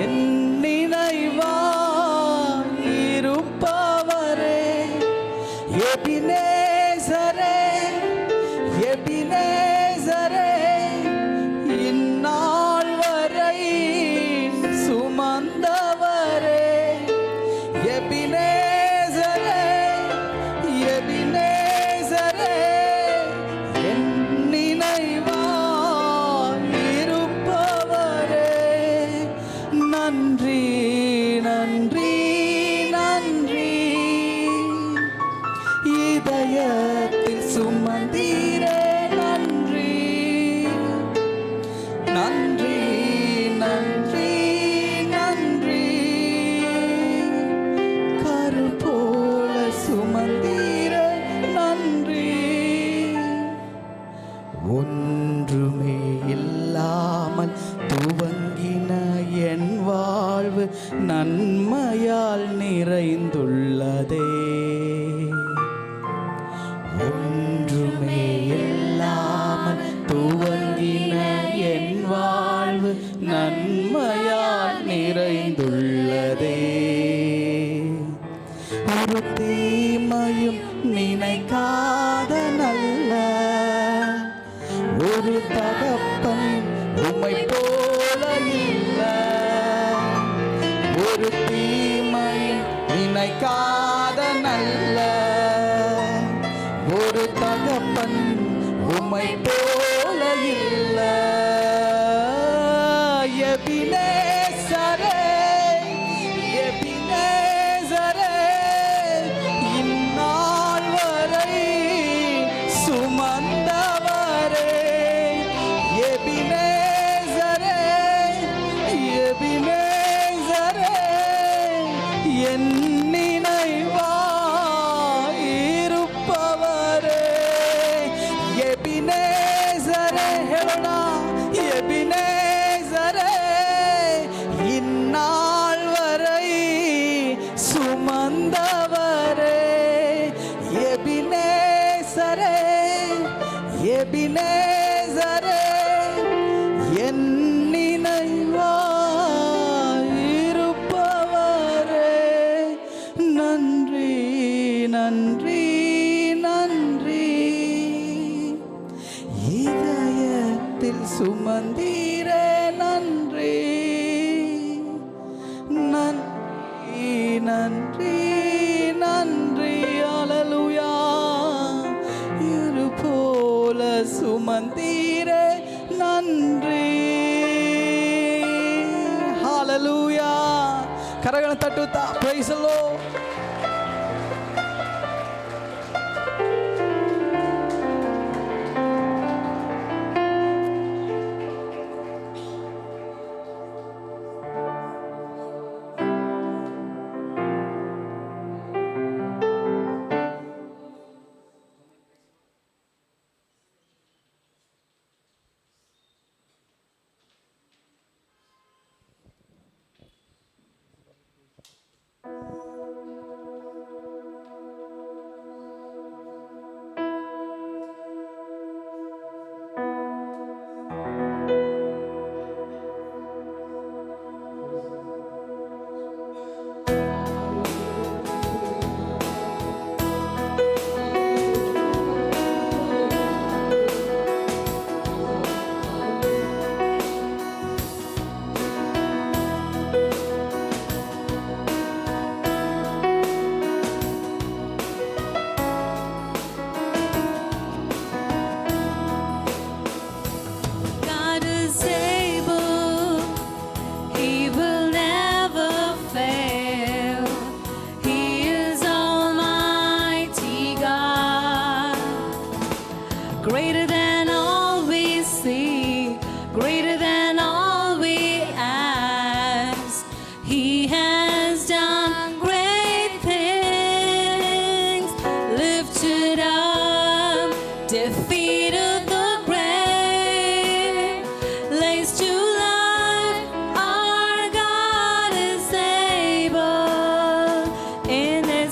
என் நினைவாய் இருப்பவரே. எபினேசரே எபினேசரே இந்நாள் வரை சுமந்தவரே. எபினேசரே எபினேசரே என் நினைவாய் இருப்பவரே. நன்றி நன்றி நன்றி, இதயத்தில் சுமந்தீரே. நன்றி நன்றி நன்றி நன்றி, கரு போல சுமந்தீரே. நன்றி. ஒன்றுமே இல்லாமல் துவங்கின என் வாழ்வு நன்மையால் நிறைந்துள்ளதே. ஒன்றுமே இல்லாமல் துவங்கின என் வாழ்வு நன்மையால் நிறைந்துள்ளதே. ஒரு தீமையும் நினைக்காத நல்ல ஒரு தகப்பன் உம்மை போல இல்ல. ஒரு தீமையும் நினைக்காத நல்ல ஒரு தகப்பன் உம்மை போல இல்ல. எபினேசரே எபினேசரே இந்நாள் வரை சுமந்தவரே. எபினேசரே எபினேசரே என் நினைவாய் இருப்பவரே. எபினேசரே ಹೇಳೋಣ. எபினேசரே இந்நாள் வரை சுமந்தவரே. எபினேசரே எபினேசரே என் நினைவாய் இருப்பவரே. நன்றி நன்றி நன்றி, இதயத்தில் சுமந்தீரே. நன்றி நன்றி நன்றி நன்றி. ஹல்லேலூயா. இரு போல சுமந்தீரே. நன்றி. ஹல்லேலூயா. ಕರಗಳನ್ನು ತಟ್ಟುತ್ತಾ praise the Lord.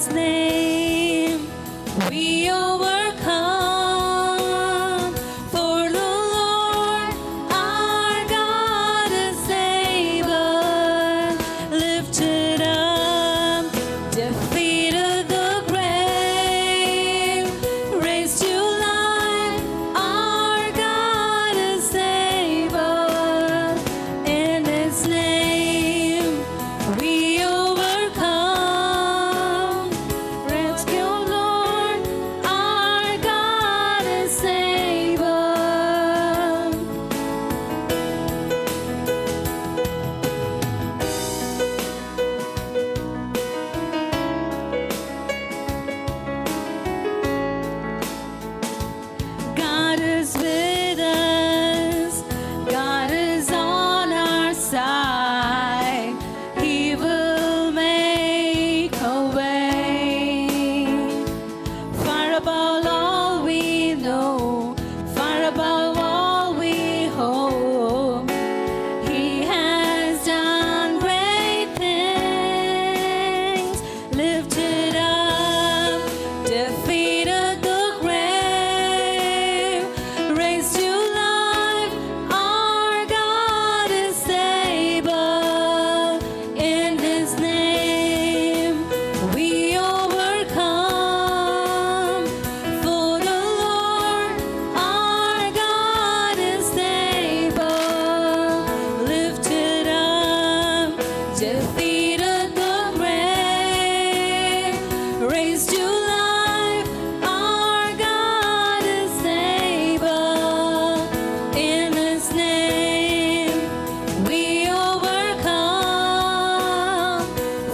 His name we overcome. For the Lord our God is able, lifted up, defeated the grave, raised to life. Our God is able. In His name we overcome. Rescue, Lord, our God is able. God is with us. God is on our side. He will make a way. Far above all we know, far above all we hope. He has done great things, lifted up, defeated the grave, raised to life. Our God is able. In His name we overcome. For the Lord our God is able, lifted up, defeated the grave, raised to life. Our God is able. In His name we overcome.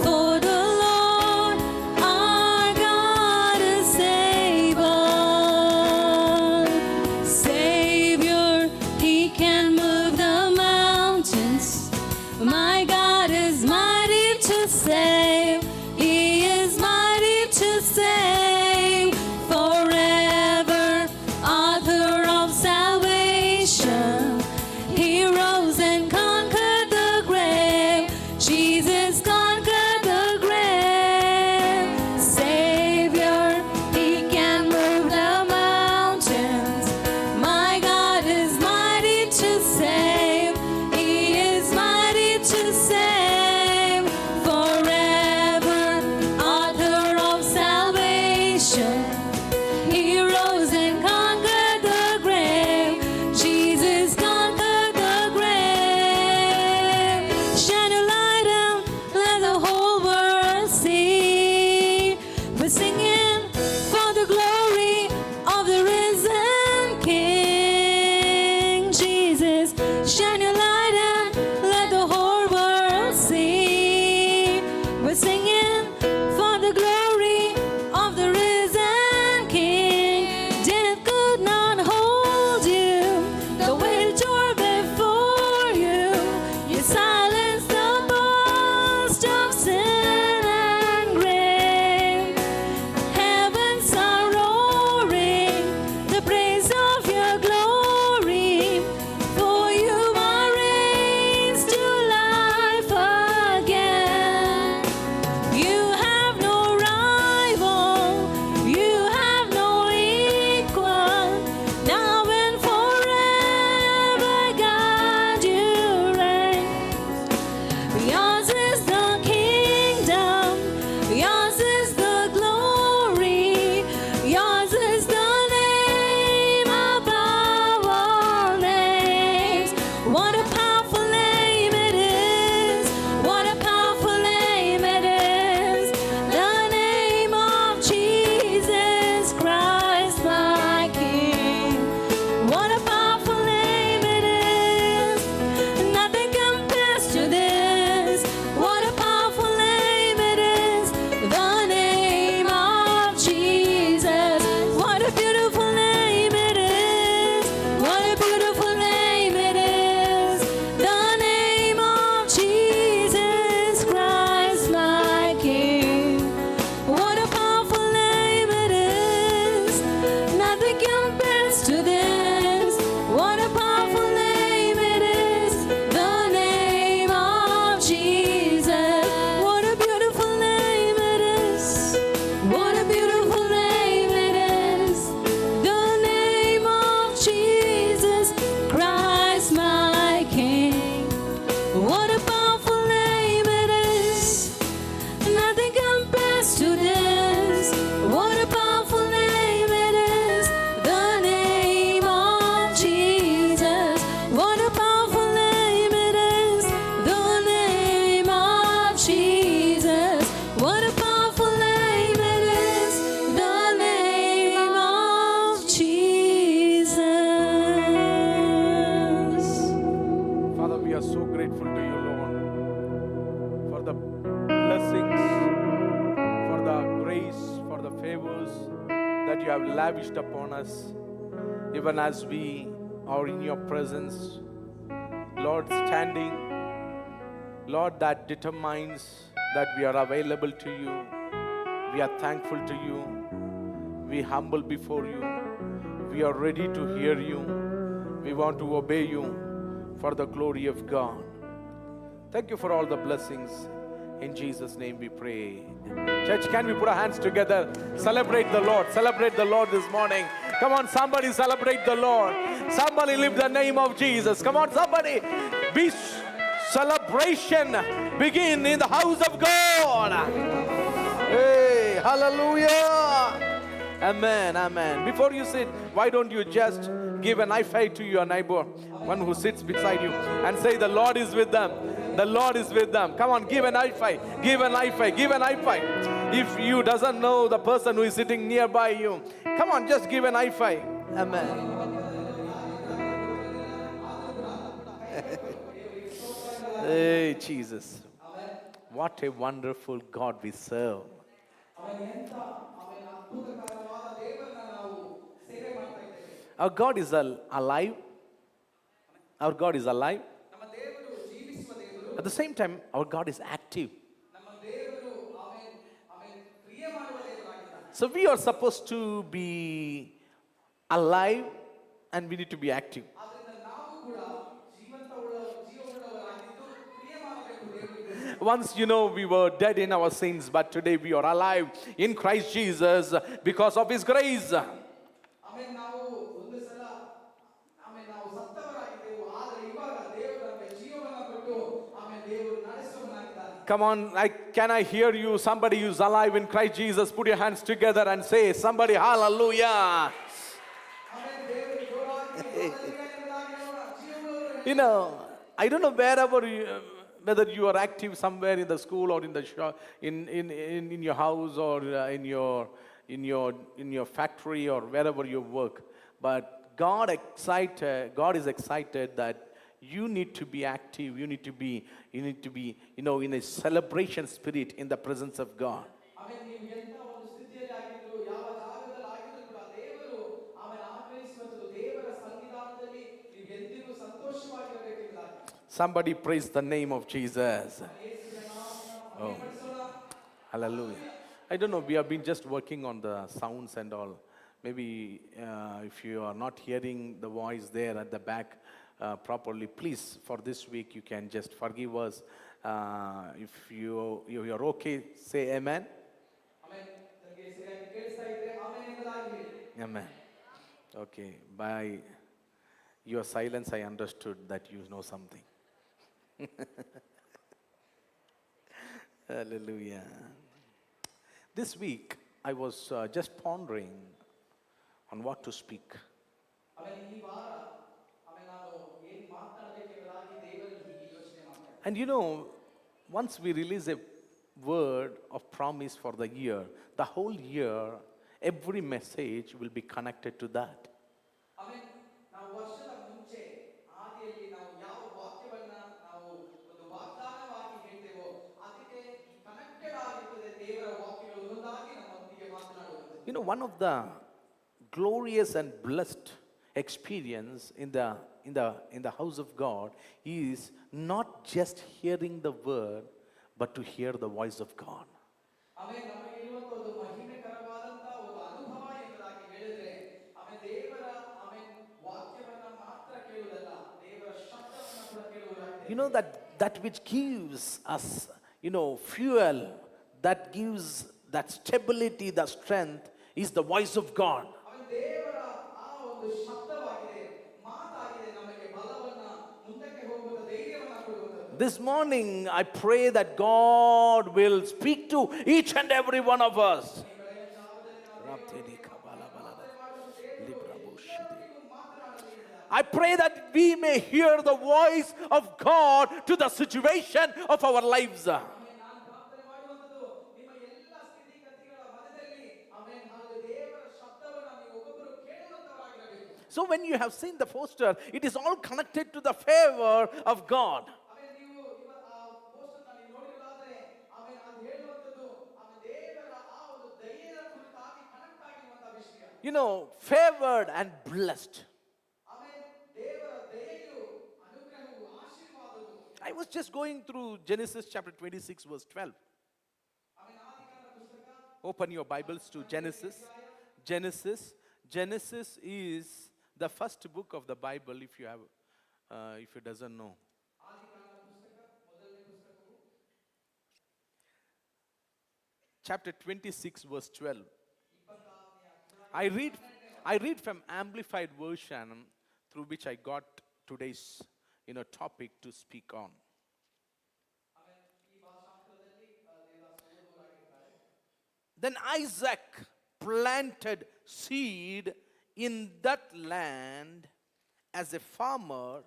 For the Lord our God is able. Savior, He can move the mountains. My God is mighty to save. He is mighty to save. that you have lavished upon us, even as we are in your presence. Lord, standing, Lord, that determines that we are available to you. We are thankful to you. We humble before you. We are ready to hear you. We want to obey you for the glory of God. Thank you for all the blessings. In Jesus' name we pray. Church, can we put our hands together? Celebrate the Lord. Celebrate the Lord this morning. Come on, somebody celebrate the Lord. Somebody lift the name of Jesus. Come on, somebody. Be celebration begin in the house of God. Hey, hallelujah. Amen, amen. Before you sit, why don't you just give an high five to your neighbor, one who sits beside you, and say, the Lord is with them. The Lord is with them. Come on, give an high five. Give an high five. Give an high five. If you doesn't know the person who is sitting nearby you, come on, just give an high five. Amen. Hey, Jesus. What a wonderful God we serve. Our God is alive. Our God is alive. At the same time, our God is active. So we are supposed to be alive and we need to be active. Once, we were dead in our sins, but today we are alive in Christ Jesus because of His grace. Come on, can I hear you? Somebody who's alive in Christ Jesus, put your hands together and say, somebody, hallelujah. I don't know whether you are active somewhere in the school or in the shop, in your house or in your factory or wherever you work, but God is excited that you need to be active. You need to be in a celebration spirit in the presence of God. Somebody praise the name of Jesus. Oh, hallelujah. I don't know, we have been just working on the sounds and all. Maybe if you are not hearing the voice there at the back properly, please, for this week, you can just forgive us. If you're okay, say amen. Amen. Okay, by your silence, I understood that you know something. Hallelujah. This week, I was just pondering on what to speak. And once we release a word of promise for the year, the whole year, every message will be connected to that. One of the glorious and blessed experience in the house of God is not just hearing the word, but to hear the voice of God. That which gives us, fuel, that gives that stability, the strength, is the voice of God. This morning, I pray that God will speak to each and every one of us. I pray that we may hear the voice of God to the situation of our lives. So when you have seen the poster, it is all connected to the favor of God. favored and blessed. I was just going through Genesis chapter 26 verse 12. Open your Bibles to Genesis. Genesis is the first book of the Bible, if you doesn't know. Chapter 26 verse 12. I read from Amplified Version, through which I got today's topic to speak on. Then Isaac planted seed in that land as a farmer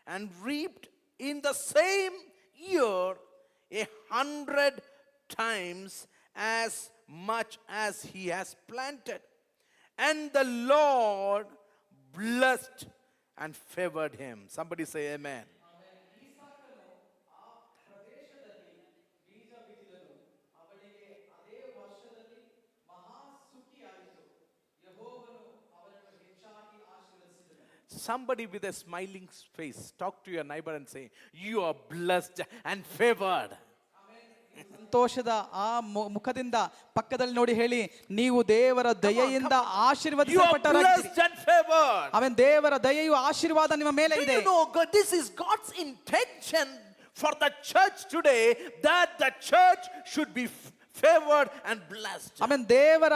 and reaped in the same year 100 times as much as he has planted. And the Lord blessed and favored him. Somebody say amen. Somebody with a smiling face, talk to your neighbor and say, you are blessed and favored. ಸಂತೋಷದ ಆ ಮುಖದಿಂದ ಪಕ್ಕದಲ್ಲಿ ನೋಡಿ ಹೇಳಿ, ನೀವು ದೇವರ ದಯೆಯಿಂದ You are ಆಶೀರ್ವದಿಸಲ್ಪಟ್ಟವರಾಗಿದ್ದೀರಿ. blessed and favored. Amen. ದೇವರ ದಯೆಯು ಆಶೀರ್ವಾದ ನಿಮ್ಮ ಮೇಲೆ Do ಇದೆ. you know God, this is God's intention for the church today, that the church should be favored and blessed. Amen. ದೇವರ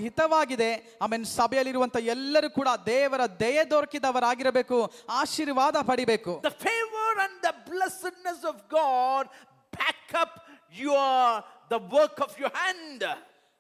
ಹಿತವಾಗಿದೆ. ಆಮೆನ್. ಸಭೆಯಲ್ಲಿರುವಂತ ಎಲ್ಲರೂ ಕೂಡ ದೇವರ ದಯೆ ದೊರಕಿದವರಾಗಿರಬೇಕು, ಆಶೀರ್ವಾದ ಪಡಿಬೇಕು. The favor and the blessedness of God back up the work of your hand.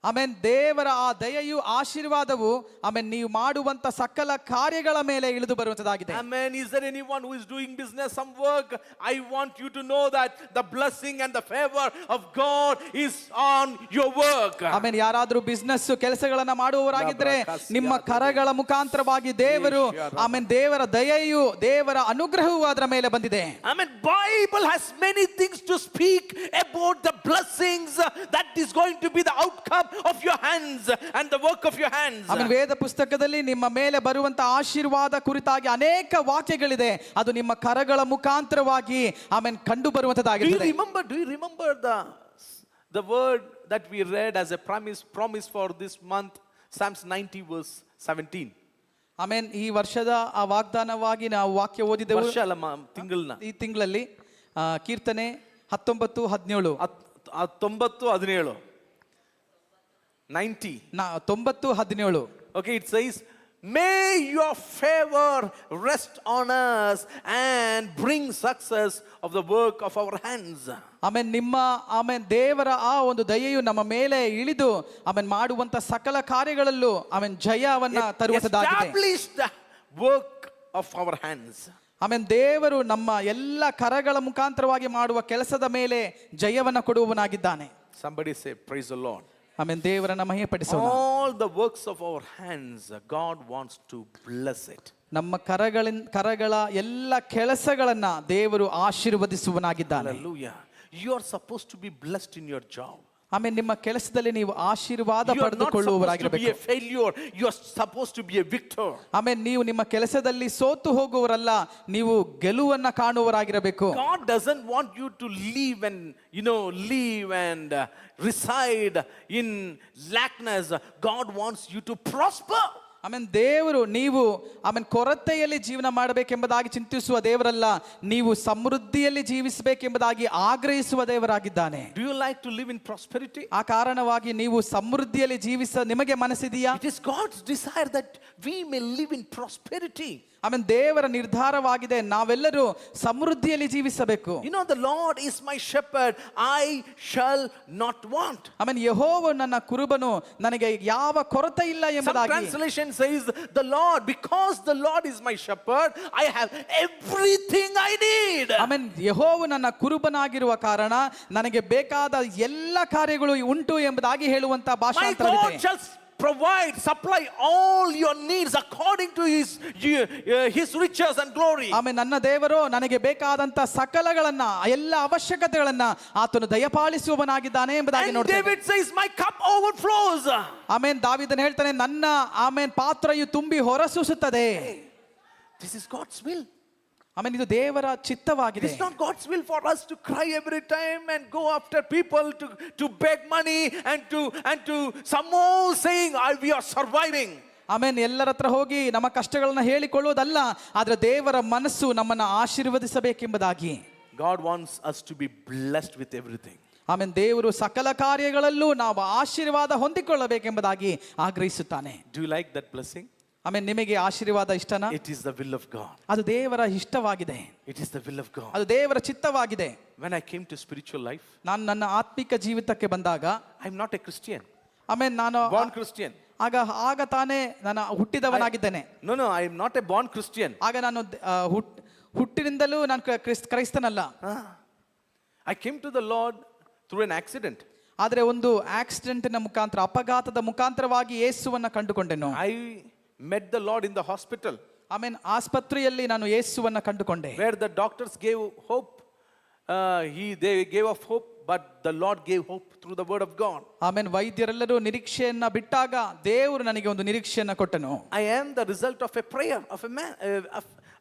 Amen. ದೇವರ ಆ ದಯೆಯು ಆಶೀರ್ವಾದವು ಆಮೆನ್ ನೀವು ಮಾಡುವಂತ ಸಕಲ ಕಾರ್ಯಗಳ ಮೇಲೆ ಇಳಿದು ಬರುವಂತದಾಗಿದೆ. Amen. Is there anyone who is doing business, some work? I want you to know that the blessing and the favor of God is on your work. Amen. ಯಾರಾದರೂ ಬಿಸ್ನೆಸ್ ಕೆಲಸಗಳನ್ನ ಮಾಡುವವರಾಗಿದ್ರೆ ನಿಮ್ಮ ಕರಗಳ ಮುಖಾಂತರವಾಗಿ ದೇವರು ಆಮೆನ್ ದೇವರ ದಯೆಯು ದೇವರ ಅನುಗ್ರಹವು ಅದರ ಮೇಲೆ ಬಂದಿದೆ. Amen. Bible has many things to speak about the blessings that is going to be the outcome of your hands and the work of your hands. Amen. ವೇದ ಪುಸ್ತಕದಲ್ಲಿ ನಿಮ್ಮ ಮೇಲೆ ಬರುವಂತ ಆಶೀರ್ವಾದ ಕುರಿತಾಗಿ ಅನೇಕ ವಾಕ್ಯಗಳಿದೆ. ಅದು ನಿಮ್ಮ ಕರಗಳ ಮುಖಾಂತರವಾಗಿ ಆಮೆನ್ ಕಂಡು ಬರುವಂತದಾಗಿದೆ. Do you remember the word that we read as a promise for this month, Psalms 90 verse 17? Amen. ಈ ವರ್ಷದ ಆ ವಾಗ್ದಾನವಾಗಿ ನಾವು ವಾಕ್ಯ ಓದಿದೆವು. ಈ ತಿಂಗಳಲ್ಲಿ ಕೀರ್ತನೆ 19:17 90:17. Okay, it says, may your favor rest on us and bring success of the work of our hands. Amen. ನಿಮ್ಮ ಆಮೆನ್ ದೇವರ ಆ ಒಂದು ದಯೆಯು ನಮ್ಮ ಮೇಲೆ ಇಳಿದು ಆಮೆನ್ ಮಾಡುವಂತ ಸಕಲ ಕಾರ್ಯಗಳಲ್ಲೂ ಆಮೆನ್ ಜಯವನ್ನ ತರುವಂತದಾಗಿದೆ. Establish the work of our hands. Amen. ದೇವರು ನಮ್ಮ ಎಲ್ಲ ಕರಗಳ ಮುಖಾಂತರವಾಗಿ ಮಾಡುವ ಕೆಲಸದ ಮೇಲೆ ಜಯವನ್ನ ಕೊಡುವವನಾಗಿದ್ದಾನೆ. Somebody say praise the Lord. Amen. ದೇವರನ್ನ ಮಹಿಮೆಪಡಿಸೋಣ. All the works of our hands, God wants to bless it. ನಮ್ಮ ಕರಗಳ ಎಲ್ಲ ಕೆಲಸಗಳನ್ನ ದೇವರು ಆಶೀರ್ವದಿಸುವನಾಗಿದ್ದಾನೆ. Hallelujah. You are supposed to be blessed in your job. Amen. ನಿಮ್ಮ ಕೆಲಸದಲ್ಲಿ ನೀವು ಆಶೀರ್ವಾದ You are not supposed to ಪಡೆದುಕೊಳ್ಳುವವರಾಗಿರಬೇಕು. be a failure. You are supposed to be a victor. Amen. ನೀವು ನಿಮ್ಮ ಕೆಲಸದಲ್ಲಿ ಸೋತು ಹೋಗುವವರಲ್ಲ, ನೀವು ಗೆಲುವನ್ನ ಕಾಣುವವರಾಗಿರಬೇಕು. God doesn't want you to live and reside in lackness. God wants you to prosper. Amen. ದೇವರು ನೀವು ಆಮೆನ್ ಕೊರತೆಯಲ್ಲಿ ಜೀವನ ಮಾಡಬೇಕೆಂಬುದಾಗಿ ಚಿಂತಿಸುವ ದೇವರಲ್ಲ, ನೀವು ಸಮೃದ್ಧಿಯಲ್ಲಿ ಜೀವಿಸಬೇಕೆಂಬುದಾಗಿ ಆಗ್ರಹಿಸುವ ದೇವರಾಗಿದ್ದಾನೆ. Do you like to live in prosperity? ಆ ಕಾರಣವಾಗಿ ನೀವು ಸಮೃದ್ಧಿಯಲ್ಲಿ ನಿಮಗೆ ಮನಸ್ಸಿದೆಯಾ? It is God's desire that we may live in prosperity. Amen. ದೇವರ ನಿರ್ಧಾರವಾಗಿದೆ ನಾವೆಲ್ಲರೂ ಸಮೃದ್ಧಿಯಲ್ಲಿ ಜೀವಿಸಬೇಕು. The Lord is my shepherd, I shall not want. Amen. ಯೆಹೋವನು ನನ್ನ ಕುರುಬನು, ನನಗೆ ಯಾವ ಕೊರತೆ ಇಲ್ಲ Some ಎಂಬುದಾಗಿ. translation says because the Lord is my shepherd, I have everything I need. Amen. ಯೆಹೋವನು ನನ್ನ ಕುರುಬನಾಗಿರುವ ಕಾರಣ ನನಗೆ ಬೇಕಾದ ಎಲ್ಲ ಕಾರ್ಯಗಳು ಉಂಟು ಎಂಬುದಾಗಿ ಹೇಳುವಂತ My ಭಾಷಾಂತರವಿದೆ. God shall supply all your needs according to his riches and glory. Amen. ನನ್ನ ದೇವರು ನನಗೆ ಬೇಕಾದಂತ ಸಕಲಗಳನ್ನ ಎಲ್ಲ ಅವಶ್ಯಕತೆಗಳನ್ನ ಆತನು ದಯಪಾಲಿಸುವವನಾಗಿದ್ದಾನೆ ಎಂಬುದಾಗಿ And ನೋಡ್ತೇವೆ. David says, my cup overflows. ಆಮೇನ್ ದಾವೀದನು ಹೇಳ್ತಾನೆ, ನನ್ನ ಆಮೇನ್ ಪಾತ್ರೆಯು ತುಂಬಿ ಹೊರಸೂಸುತ್ತದೆ. This is God's will. ಆಮೇನ್ ಇದು ದೇವರ ಚಿತ್ತವಾಗಿದೆ. It's not God's will for us to cry every time and go after people to beg money and to somehow saying we are surviving. ಆಮೇನ್ ಎಲ್ಲರ ಹತ್ರ ಹೋಗಿ ನಮ್ಮ ಕಷ್ಟಗಳನ್ನ ಹೇಳಿಕೊಳ್ಳುವುದಲ್ಲ, ಆದ್ರೆ ದೇವರ ಮನಸ್ಸು ನಮ್ಮನ್ನ ಆಶೀರ್ವದಿಸಬೇಕೆಂಬುದಾಗಿ. God wants us to be blessed with everything. ಆಮೇನ್ ದೇವರು ಸಕಲ ಕಾರ್ಯಗಳಲ್ಲೂ ನಾವು ಆಶೀರ್ವಾದ ಹೊಂದಿಕೊಳ್ಳಬೇಕೆಂಬುದಾಗಿ ಆಗ್ರಹಿಸುತ್ತಾನೆ. Do you like that blessing? ಆಮೇನ್ ನಿಮಗೆ ಆಶೀರ್ವಾದ ಇಷ್ಟನಾ? It is the will of God. ಅದು ದೇವರ ಇಷ್ಟವಾಗಿದೆ. It is the will of God. ಅದು ದೇವರ ಚಿತ್ತವಾಗಿದೆ. When I came to spiritual life, ನಾನು ನನ್ನ ಆತ್ಮಿಕ ಜೀವಿತಕ್ಕೆ ಬಂದಾಗ, I'm not a Christian. ಆಮೇನ್ ನಾನು Born Christian. ಆಗ ತಾನೇ ನಾನು ಹುಟ್ಟಿದವನಾಗಿದ್ದೇನೆ. No, I am not a born Christian. ಆಗ ನಾನು ಹುಟ್ಟಿನಿಂದಲೂ ನಾನು ಕ್ರೈಸ್ತನಲ್ಲ. I came to the Lord through an accident. ಆದ್ರೆ ಒಂದು ಆಕ್ಸಿಡೆಂಟಿನ ಮುಖಾಂತರ, ಅಪಘಾತದ ಮುಖಾಂತರವಾಗಿ ಯೇಸುವನ್ನ ಕಂಡುಕೊಂಡೆನು. I met the Lord in the hospital. ಆಮೇನ್ ಆಸ್ಪತ್ರೆಯಲ್ಲಿ ನಾನು ಯೇಸುವನ್ನ ಕಂಡುಕೊಂಡೆ. Where the doctors gave hope, they gave of hope, but the Lord gave hope through the word of God. ಆಮೇನ್ ವೈದ್ಯರೆಲ್ಲರೂ ನಿರೀಕ್ಷೆಯನ್ನ ಬಿಟ್ಟಾಗ ದೇವರು ನನಗೆ ಒಂದು ನಿರೀಕ್ಷೆಯನ್ನ ಕೊಟ್ಟನು. I am the result of a prayer of a man,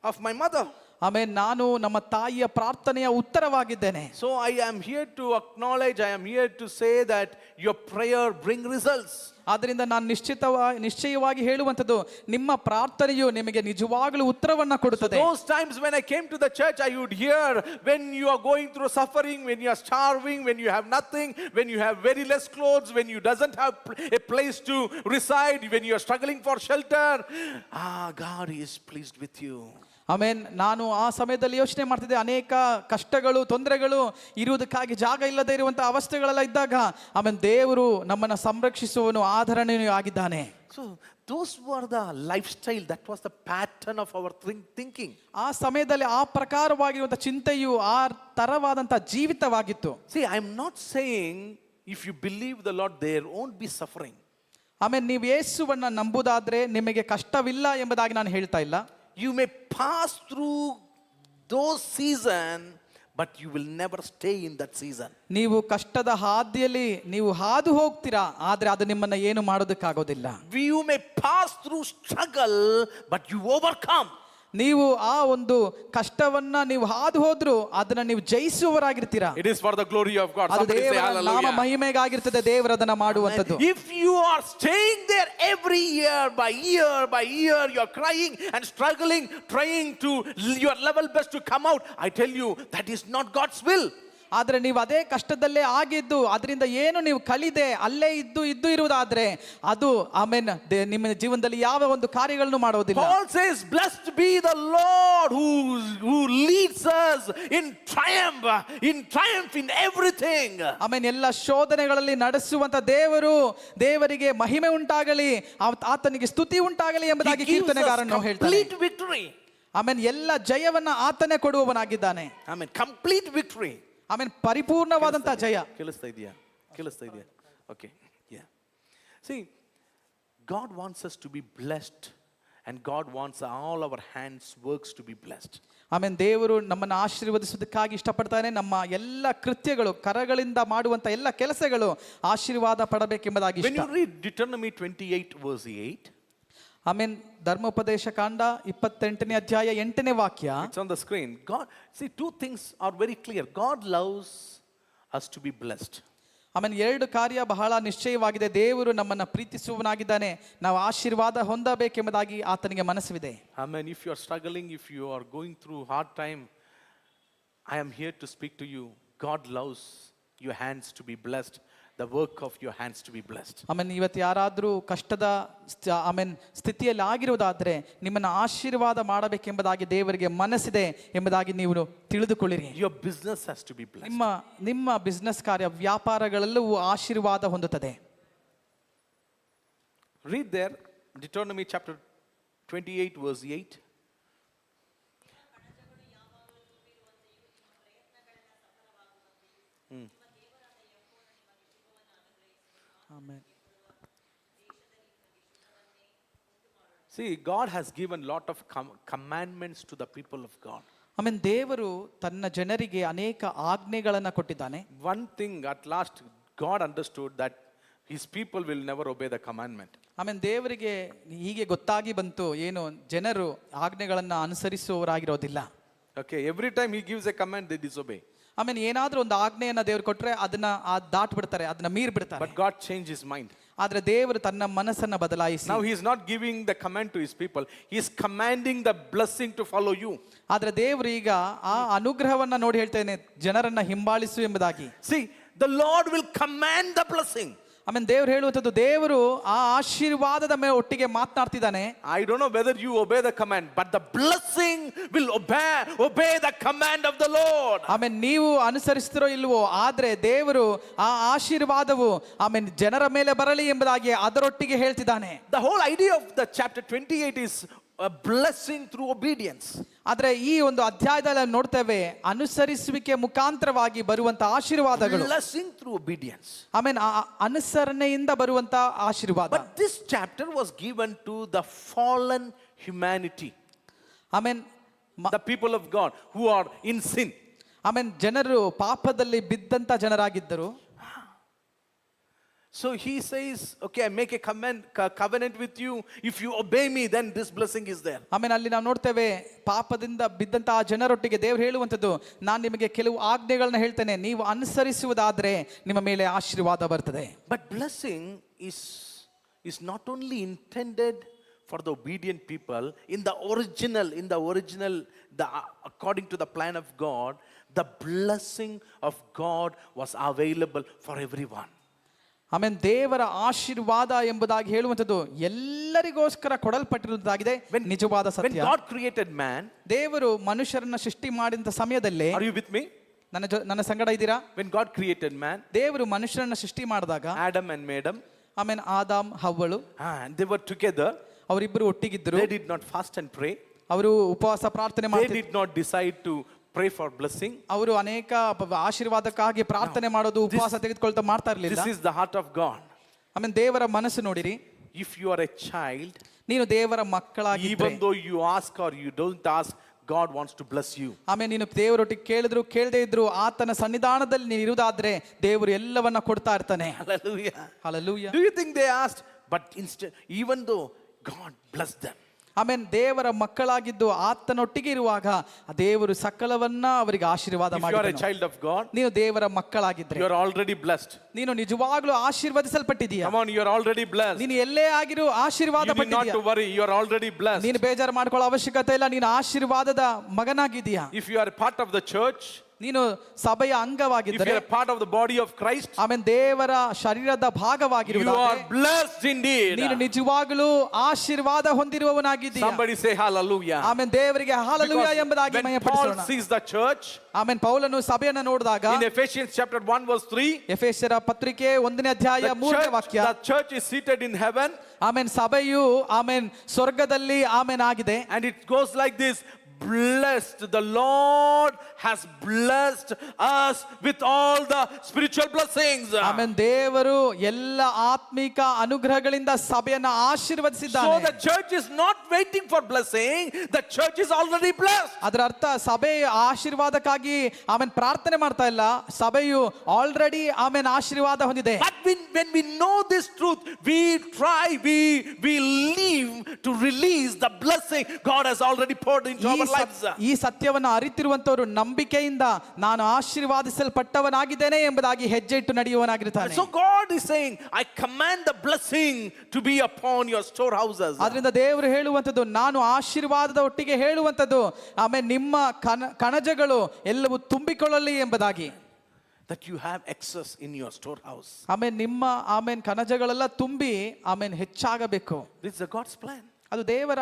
of my mother. ಆಮೇನ್ ನಾನು ನಮ್ಮ ತಾಯಿಯ ಪ್ರಾರ್ಥನೆಯ ಉತ್ತರವಾಗಿದ್ದೇನೆ. So I am here to acknowledge, I am here to say that your prayer bring results. ಆದ್ದರಿಂದ ನಾನು ನಿಶ್ಚಯವಾಗಿ ಹೇಳುವಂಥದ್ದು, ನಿಮ್ಮ ಪ್ರಾರ್ಥನೆಯು ನಿಮಗೆ ನಿಜವಾಗಲೂ ಉತ್ತರವನ್ನ ಕೊಡುತ್ತದೆ. Those times when I came to the church, I would hear, when you are going through suffering, when you are starving, when you have nothing, when you have very less clothes, when you doesn't have a place to reside, when you are struggling for shelter, God is pleased with you. ಆಮೇನ್ ನಾನು ಆ ಸಮಯದಲ್ಲಿ ಯೋಚನೆ ಮಾಡ್ತಿದ್ದೆ, ಅನೇಕ ಕಷ್ಟಗಳು, ತೊಂದರೆಗಳು, ಇರುವುದಕ್ಕಾಗಿ ಜಾಗ ಇಲ್ಲದೆ ಇರುವಂತಹ ಅವಸ್ಥೆಗಳೆಲ್ಲ ಇದ್ದಾಗ ಆಮೇನ್ ದೇವರು ನಮ್ಮನ್ನ ಸಂರಕ್ಷಿಸುವನು, ಆಧರಣೆಯೂ ಆಗಿದ್ದಾನೆ. So those were the lifestyle, that was the pattern of our thinking. ಆ ಸಮಯದಲ್ಲಿ ಆ ಪ್ರಕಾರವಾಗಿರುವಂತಹ ಚಿಂತೆಯು ಆ ತರವಾದಂತ ಜೀವಿತವಾಗಿತ್ತು. See, I am not saying if you believe the Lord there won't be suffering. ಆಮೇನ್ ನೀವು ಯೇಸುವನ್ನ ನಂಬುದಾದ್ರೆ ನಿಮಗೆ ಕಷ್ಟವಿಲ್ಲ ಎಂಬುದಾಗಿ ನಾನು ಹೇಳ್ತಾ ಇಲ್ಲ. You may pass through those seasons, but you will never stay in that season. ನೀವು ಕಷ್ಟದ ಹಾದಿಯಲ್ಲಿ ನೀವು ಹಾದು ಹೋಗ್ತೀರಾ, ಆದ್ರೆ ಅದು ನಿಮ್ಮನ್ನ ಏನು ಮಾಡೋದಕ್ಕಾಗೋದಿಲ್ಲ. You may pass through struggle, but you overcome. ನೀವು ಆ ಒಂದು ಕಷ್ಟವನ್ನ ನೀವು ಹಾದು ಹೋದ್ರು ಅದನ್ನ ನೀವು ಜಯಿಸುವವರಾಗಿರ್ತೀರಾ. It is for the glory of God. ಅದು Somebody say ದೇವರ ನಾಮ hallelujah. ಮಹಿಮೆಗಾಗಿರ್ತದೆ, ದೇವರದನ್ನ ಮಾಡುವಂತದ್ದು. If you are staying there every year by year, you are crying and struggling, trying to your level best to come out, I tell you, that is not God's will. ಆದ್ರೆ ನೀವು ಅದೇ ಕಷ್ಟದಲ್ಲೇ ಆಗಿದ್ದು ಅದರಿಂದ ಏನು ನೀವು ಕಲಿದೆ ಅಲ್ಲೇ ಇದ್ದು ಇರುವುದಾದ್ರೆ ಅದು ಆಮೇನ್ ನಿಮ್ಮ ಜೀವನದಲ್ಲಿ ಯಾವ ಒಂದು ಕಾರ್ಯಗಳನ್ನು ಮಾಡೋದಿಲ್ಲ. Paul says, blessed be the Lord who leads us in triumph in everything. ಆಮೇನ್ ಎಲ್ಲ ಶೋಧನೆಗಳಲ್ಲಿ ನಡೆಸುವಂತ ದೇವರಿಗೆ ಮಹಿಮೆ ಉಂಟಾಗಲಿ, ಆತನಿಗೆ ಸ್ತುತಿ ಉಂಟಾಗಲಿ ಎಂಬುದಾಗಿ ಕೀರ್ತನೆಗಾರನು ಹೇಳ್ತಾನೆ. Complete victory. ಆಮೇನ್ ಎಲ್ಲ ಜಯವನ್ನ ಆತನೇ ಕೊಡುವವನಾಗಿದ್ದಾನೆ. Amen. Complete victory. ಆಮೇನ್ ಪರಿಪೂರ್ಣವಾದಂತಹ ಜಯ. ಕೇಳಿಸ್ತಾ ಇದೆಯಾ? Okay. Yeah. See, God wants us to be blessed, and God wants all our hands works to be blessed. ಆಮೇನ್ ದೇವರು ನಮ್ಮನ್ನು ಆಶೀರ್ವದಿಸುವುದಕ್ಕಾಗಿ ಇಷ್ಟಪಡ್ತಾನೆ. ನಮ್ಮ ಎಲ್ಲ ಕೃತ್ಯಗಳು, ಕರಗಳಿಂದ ಮಾಡುವಂತ ಎಲ್ಲ ಕೆಲಸಗಳು ಆಶೀರ್ವಾದ ಪಡಬೇಕೆಂಬುದಾಗಿ When you read Deuteronomy 28 verse 8, ಆಮೇನ್ ಧರ್ಮೋಪದೇಶ ಕಾಂಡ 28ನೇ ಅಧ್ಯಾಯ 8ನೇ ವಾಕ್ಯ. it's on the screen. God, see, two things are very clear. God loves us to be blessed. ಆಮೇನ್ ಎರಡು ಕಾರ್ಯ ಬಹಳ ನಿಶ್ಚಯವಾಗಿದೆ. ದೇವರು ನಮ್ಮನ್ನ ಪ್ರೀತಿಸುವವನಾಗಿದ್ದಾನೆ, ನಾವು ಆಶೀರ್ವಾದ ಹೊಂದಬೇಕೆಂಬುದಾಗಿ ಆತನಿಗೆ ಮನಸ್ಸಿದೆ. Amen. If you are struggling, if you are going through hard time, I am here to speak to you. God loves your hands to be blessed, the work of your hands to be blessed. ಆಮೇನ್ ಇವತ್ತು ಯಾರಾದ್ರೂ ಕಷ್ಟದ ಆಮೇನ್ ಸ್ಥಿತಿಯಲ್ಲಿ ಆಗಿರುವುದಾದ್ರೆ ನಿಮ್ಮನ್ನ ಆಶೀರ್ವಾದ ಮಾಡಬೇಕೆಂಬುದಾಗಿ ದೇವರಿಗೆ ಮನಸ್ಸಿದೆ ಎಂಬುದಾಗಿ ನೀವು ತಿಳಿದುಕೊಳ್ಳಿರಿ. Your business has to be blessed. ನಿಮ್ಮ ಬಿಸ್ನೆಸ್ ಕಾರ್ಯ, ವ್ಯಾಪಾರಗಳೆಲ್ಲವೂ ಆಶೀರ್ವಾದ ಹೊಂದುತ್ತದೆ. Read there Deuteronomy chapter 28 verse 8. Amen. See, God has given lot of commandments to the people of God. ಆಮೇನ್ ದೇವರು ತನ್ನ ಜನರಿಗೆ ಅನೇಕ ಆಜ್ಞೆಗಳನ್ನು ಕೊಟ್ಟಿದ್ದಾನೆ. One thing at last God understood, that his people will never obey the commandment. ಆಮೇಲೆ ದೇವರಿಗೆ ಹೀಗೆ ಗೊತ್ತಾಗಿ ಬಂತು, ಏನು ಜನರು ಆಜ್ಞೆಗಳನ್ನ ಅನುಸರಿಸುವವರಾಗಿರೋದಿಲ್ಲ. Okay, every time he gives a command, they disobey. ಆಮೇಲೆ ಏನಾದ್ರೂ ಒಂದು ಆಜ್ಞೆಯನ್ನ ದೇವ್ರು ಕೊಟ್ರೆ ಅದನ್ನ ದಾಟ್ ಬಿಡ್ತಾರೆ, ಅದನ್ನ ಮೀರ್ ಬಿಡ್ತಾರೆ. But God changed his mind. ಆದ್ರೆ ದೇವರು ತನ್ನ ಮನಸ್ಸನ್ನ ಬದಲಾಯಿಸಿ Now he is not giving the command to his people. He is commanding the blessing to follow you. ಆದ್ರೆ ದೇವರು ಈಗ ಆ ಅನುಗ್ರಹವನ್ನ ನೋಡಿ ಹೇಳ್ತೇನೆ, ಜನರನ್ನ ಹಿಂಬಾಲಿಸು ಎಂಬುದಾಗಿ. See, the Lord will command the blessing. ಆಮೇಲೆ ದೇವ್ರು ಹೇಳುವಂಥದ್ದು, ದೇವರು ಆ ಆಶೀರ್ವಾದದ ಮೇಲೆ ಒಟ್ಟಿಗೆ ಮಾತನಾಡ್ತಿದ್ದಾನೆ. I don't know whether you obey the command, but the blessing will obey the command of the Lord. ಆಮೇಲೆ ನೀವು ಅನುಸರಿಸ್ತಿರೋ ಇಲ್ವೋ, ಆದ್ರೆ ದೇವರು ಆ ಆಶೀರ್ವಾದವು ಆಮೇಲೆ ಜನರ ಮೇಲೆ ಬರಲಿ ಎಂಬುದಾಗಿ ಅದರೊಟ್ಟಿಗೆ ಹೇಳ್ತಿದ್ದಾನೆ. The whole idea of the chapter 28 is a blessing through obedience. ಆದ್ರೆ ಈ ಒಂದು ಅಧ್ಯಾಯದಲ್ಲಿ ನೋಡ್ತೇವೆ, ಅನುಸರಿಸುವಿಕೆ ಮುಖಾಂತರವಾಗಿ ಬರುವಂತ ಆಶೀರ್ವಾದಗಳು. Blessing through obedience. ಆಮೇಲೆ ಅನುಸರಣೆಯಿಂದ ಬರುವಂತ ಆಶೀರ್ವಾದ. But this chapter was given to the fallen humanity. ಆಮೇಲೆ The people of God who are in sin. ಆಮೇಲೆ ಜನರು ಪಾಪದಲ್ಲಿ ಬಿದ್ದಂತ ಜನರಾಗಿದ್ದರು. So he says, okay, I make a covenant with you. If you obey me, then this blessing is there. ಆಮೇಲೆ ಅಲ್ಲಿ ನಾವು ನೋಡ್ತೇವೆ, ಪಾಪದಿಂದ ಬಿದ್ದಂತ ಆ ಜನರೊಟ್ಟಿಗೆ ದೇವರು ಹೇಳುವಂಥದ್ದು, ನಾನು ನಿಮಗೆ ಕೆಲವು ಆಜ್ಞೆಗಳನ್ನ ಹೇಳ್ತೇನೆ, ನೀವು ಅನುಸರಿಸುವುದಾದ್ರೆ ನಿಮ್ಮ ಮೇಲೆ ಆಶೀರ್ವಾದ ಬರ್ತದೆ. But blessing is not only intended for the obedient people. In the original, according to the plan of God, the blessing of God was available for everyone. ಆಮೇಲೆ ದೇವರ ಆಶೀರ್ವಾದ ಎಂಬುದಾಗಿ ಹೇಳುವಂಥದ್ದು ಎಲ್ಲರಿಗೋಸ್ಕರ ಕೊಡಲ್ಪಟ್ಟಿರುವುದಾಗಿದೆ. ನಿಜವಾದ When ಸತ್ಯ. God created man, ದೇವರು ಮನುಷ್ಯರನ್ನ ಸೃಷ್ಟಿ ಮಾಡಿದಂತ ಸಮಯದಲ್ಲೇ, are you with me? ನನ್ನ ಸಂಗಡ ಇದ್ದೀರಾ? When God created man, ದೇವರು ಮನುಷ್ಯರನ್ನ ಸೃಷ್ಟಿ ಮಾಡಿದಾಗ Adam and Madam, ಆಮೇಲೆ Adam ಹವ್ವಳು and they were together. ಅವರಿಬ್ಬರು ಒಟ್ಟಿಗಿದ್ರು. They did not fast and pray. ಅವರು ಉಪವಾಸ ಪ್ರಾರ್ಥನೆ They ಮಾಡ್ತಿದ್ರು. did not decide to pray for blessing. ಅವರು ಅನೇಕ ಆಶೀರ್ವಾದಕ್ಕಾಗಿ ಪ್ರಾರ್ಥನೆ ಮಾಡೋದು, ಉಪವಾಸ ತೆಗೆದುಕೊಳ್ತಾ ಮಾಡ್ತಾ ಇರಲಿಲ್ಲ. This is the heart of God. ಆಮೇಲೆ ದೇವರ ಮನಸ್ಸು ನೋಡಿರಿ, If you are a child, ನೀನು ದೇವರ ಮಕ್ಕಳಾಗಿದ್ರೆ, even though you ask or you don't ask, God wants to bless you. ಆಮೇಲೆ ನೀನು ದೇವರೊಟ್ಟಿಗೆ ಕೇಳಿದ್ರು ಕೇಳದೇ ಇದ್ರು ಆತನ ಸನ್ನಿಧಾನದಲ್ಲಿ ನೀನು ಇರುವುದಾದ್ರೆ ದೇವರು ಎಲ್ಲವನ್ನ ಕೊಡ್ತಾ ಇರ್ತಾನೆ. Hallelujah. Hallelujah. Do you think they asked? But instead, even though God blessed them. ಆಮೇಲೆ ದೇವರ ಮಕ್ಕಳಾಗಿದ್ದು ಆತನೊಟ್ಟಿಗೆ ಇರುವಾಗ ದೇವರು ಸಕಲವನ್ನ ಅವರಿಗೆ ಆಶೀರ್ವಾದ If you are a ಮಾಡಿದನು. child of God, ನೀನು ದೇವರ ಮಕ್ಕಳಾಗಿದ್ರೆ you are already blessed. ನೀನು ನಿಜವಾಗ್ಲೂ ಆಶೀರ್ವದಿಸಲ್ಪಟ್ಟಿದೀಯ. Come on, you are already blessed. ನೀನು ಎಲ್ಲೇ ಆಗಿರು ಆಶೀರ್ವಾದ You need not ಪಟ್ಟಿದೀಯ. to worry. You are already blessed. ನೀನು ಬೇಜಾರು ಮಾಡ್ಕೊಳ್ಳೋ ಅವಶ್ಯಕತೆ ಇಲ್ಲ, ನೀನು ಆಶೀರ್ವಾದದ ಮಗನಾಗಿದೀಯ. If you are a part of the church, ನೀನು ಸಭೆಯ if ಅಂಗವಾಗಿದ್ದರೆ, you are a part of the body of Christ, ಆಮೇಲೆ ದೇವರ ಶರೀರದ you are ಭಾಗವಾಗಿರುವುದಾದರೆ blessed indeed. ನೀನು ನಿಜವಾಗಲೂ ಆಶೀರ್ವಾದ ಹೊಂದಿರುವವನಾಗಿದ್ದೀಯ. Somebody say hallelujah. ಆಮೇಲೆ ದೇವರಿಗೆ ಹಲ್ಲೆಲೂಯಾ Because ಎಂಬುದಾಗಿ when ಮಹಿಮೆ Paul ಪಡಿಸೋಣ. sees the church, ಆಮೇಲೆ ಪೌಲನು ಸಭೆಯನ್ನು ನೋಡಿದಾಗ, in Ephesians chapter 1 verse 3, ಎಫೆಸರ ಪತ್ರಿಕೆ 1ನೇ ಅಧ್ಯಾಯ 3ನೇ ವಾಕ್ಯ, the church is seated in heaven, ಆಮೇಲೆ ಸಭೆಯು ಆಮೇಲೆ ಸ್ವರ್ಗದಲ್ಲಿ ಆಮೇಲೆ ಆಗಿದೆ. and it goes like this: blessed, the Lord has blessed us with all the spiritual blessings. ಆಮೇಲೆ ದೇವರು ಎಲ್ಲ ಆತ್ಮಿಕ ಅನುಗ್ರಹಗಳಿಂದ ಸಭೆಯನ್ನ So ಆಶೀರ್ವದಿಸಿದ್ದಾನೆ. the church is not waiting for blessing, the church is already blessed. ಅದರ ಅರ್ಥ ಸಭೆ ಆಶೀರ್ವಾದಕ್ಕಾಗಿ ಆಮೇಲೆ ಪ್ರಾರ್ಥನೆ ಮಾಡ್ತಾ ಇಲ್ಲ, ಸಭೆಯು ಆಲ್ರೆಡಿ ಆಮೇಲೆ ಆಶೀರ್ವಾದ ಹೊಂದಿದೆ. But when we know this truth, we live to release the blessing God has already poured into our lives. ಈ ಸತ್ಯವನ್ನು ಅರಿತಿರುವಂತವರು ನಂಬಿಕೆಯಿಂದ ನಾನು ಆಶೀರ್ವಾದಿಸಲ್ಪಟ್ಟವನಾಗಿದ್ದೇನೆ ಎಂಬುದಾಗಿ ಹೆಜ್ಜೆ ಇಟ್ಟು ನಡೆಯುವವನಾಗಿರ್ತಾನೆ. So God is saying, I command the blessing to be upon your storehouses. ಆದ್ರಿಂದ ದೇವರು ಹೇಳುವಂಥದ್ದು, ನಾನು ಆಶೀರ್ವಾದದ ಒಟ್ಟಿಗೆ ಹೇಳುವಂಥದ್ದು, ಆಮೇಲೆ ನಿಮ್ಮ ಕಣಜಗಳು ಎಲ್ಲವೂ ತುಂಬಿಕೊಳ್ಳಲಿ ಎಂಬುದಾಗಿ. That you have excess in your storehouse. ಆಮೇಲೆ ನಿಮ್ಮ ಆಮೇಲೆ ಕಣಜಗಳೆಲ್ಲ ತುಂಬಿ ಆಮೇಲೆ ಹೆಚ್ಚಾಗಬೇಕು. This is God's plan. ಅದು ದೇವರ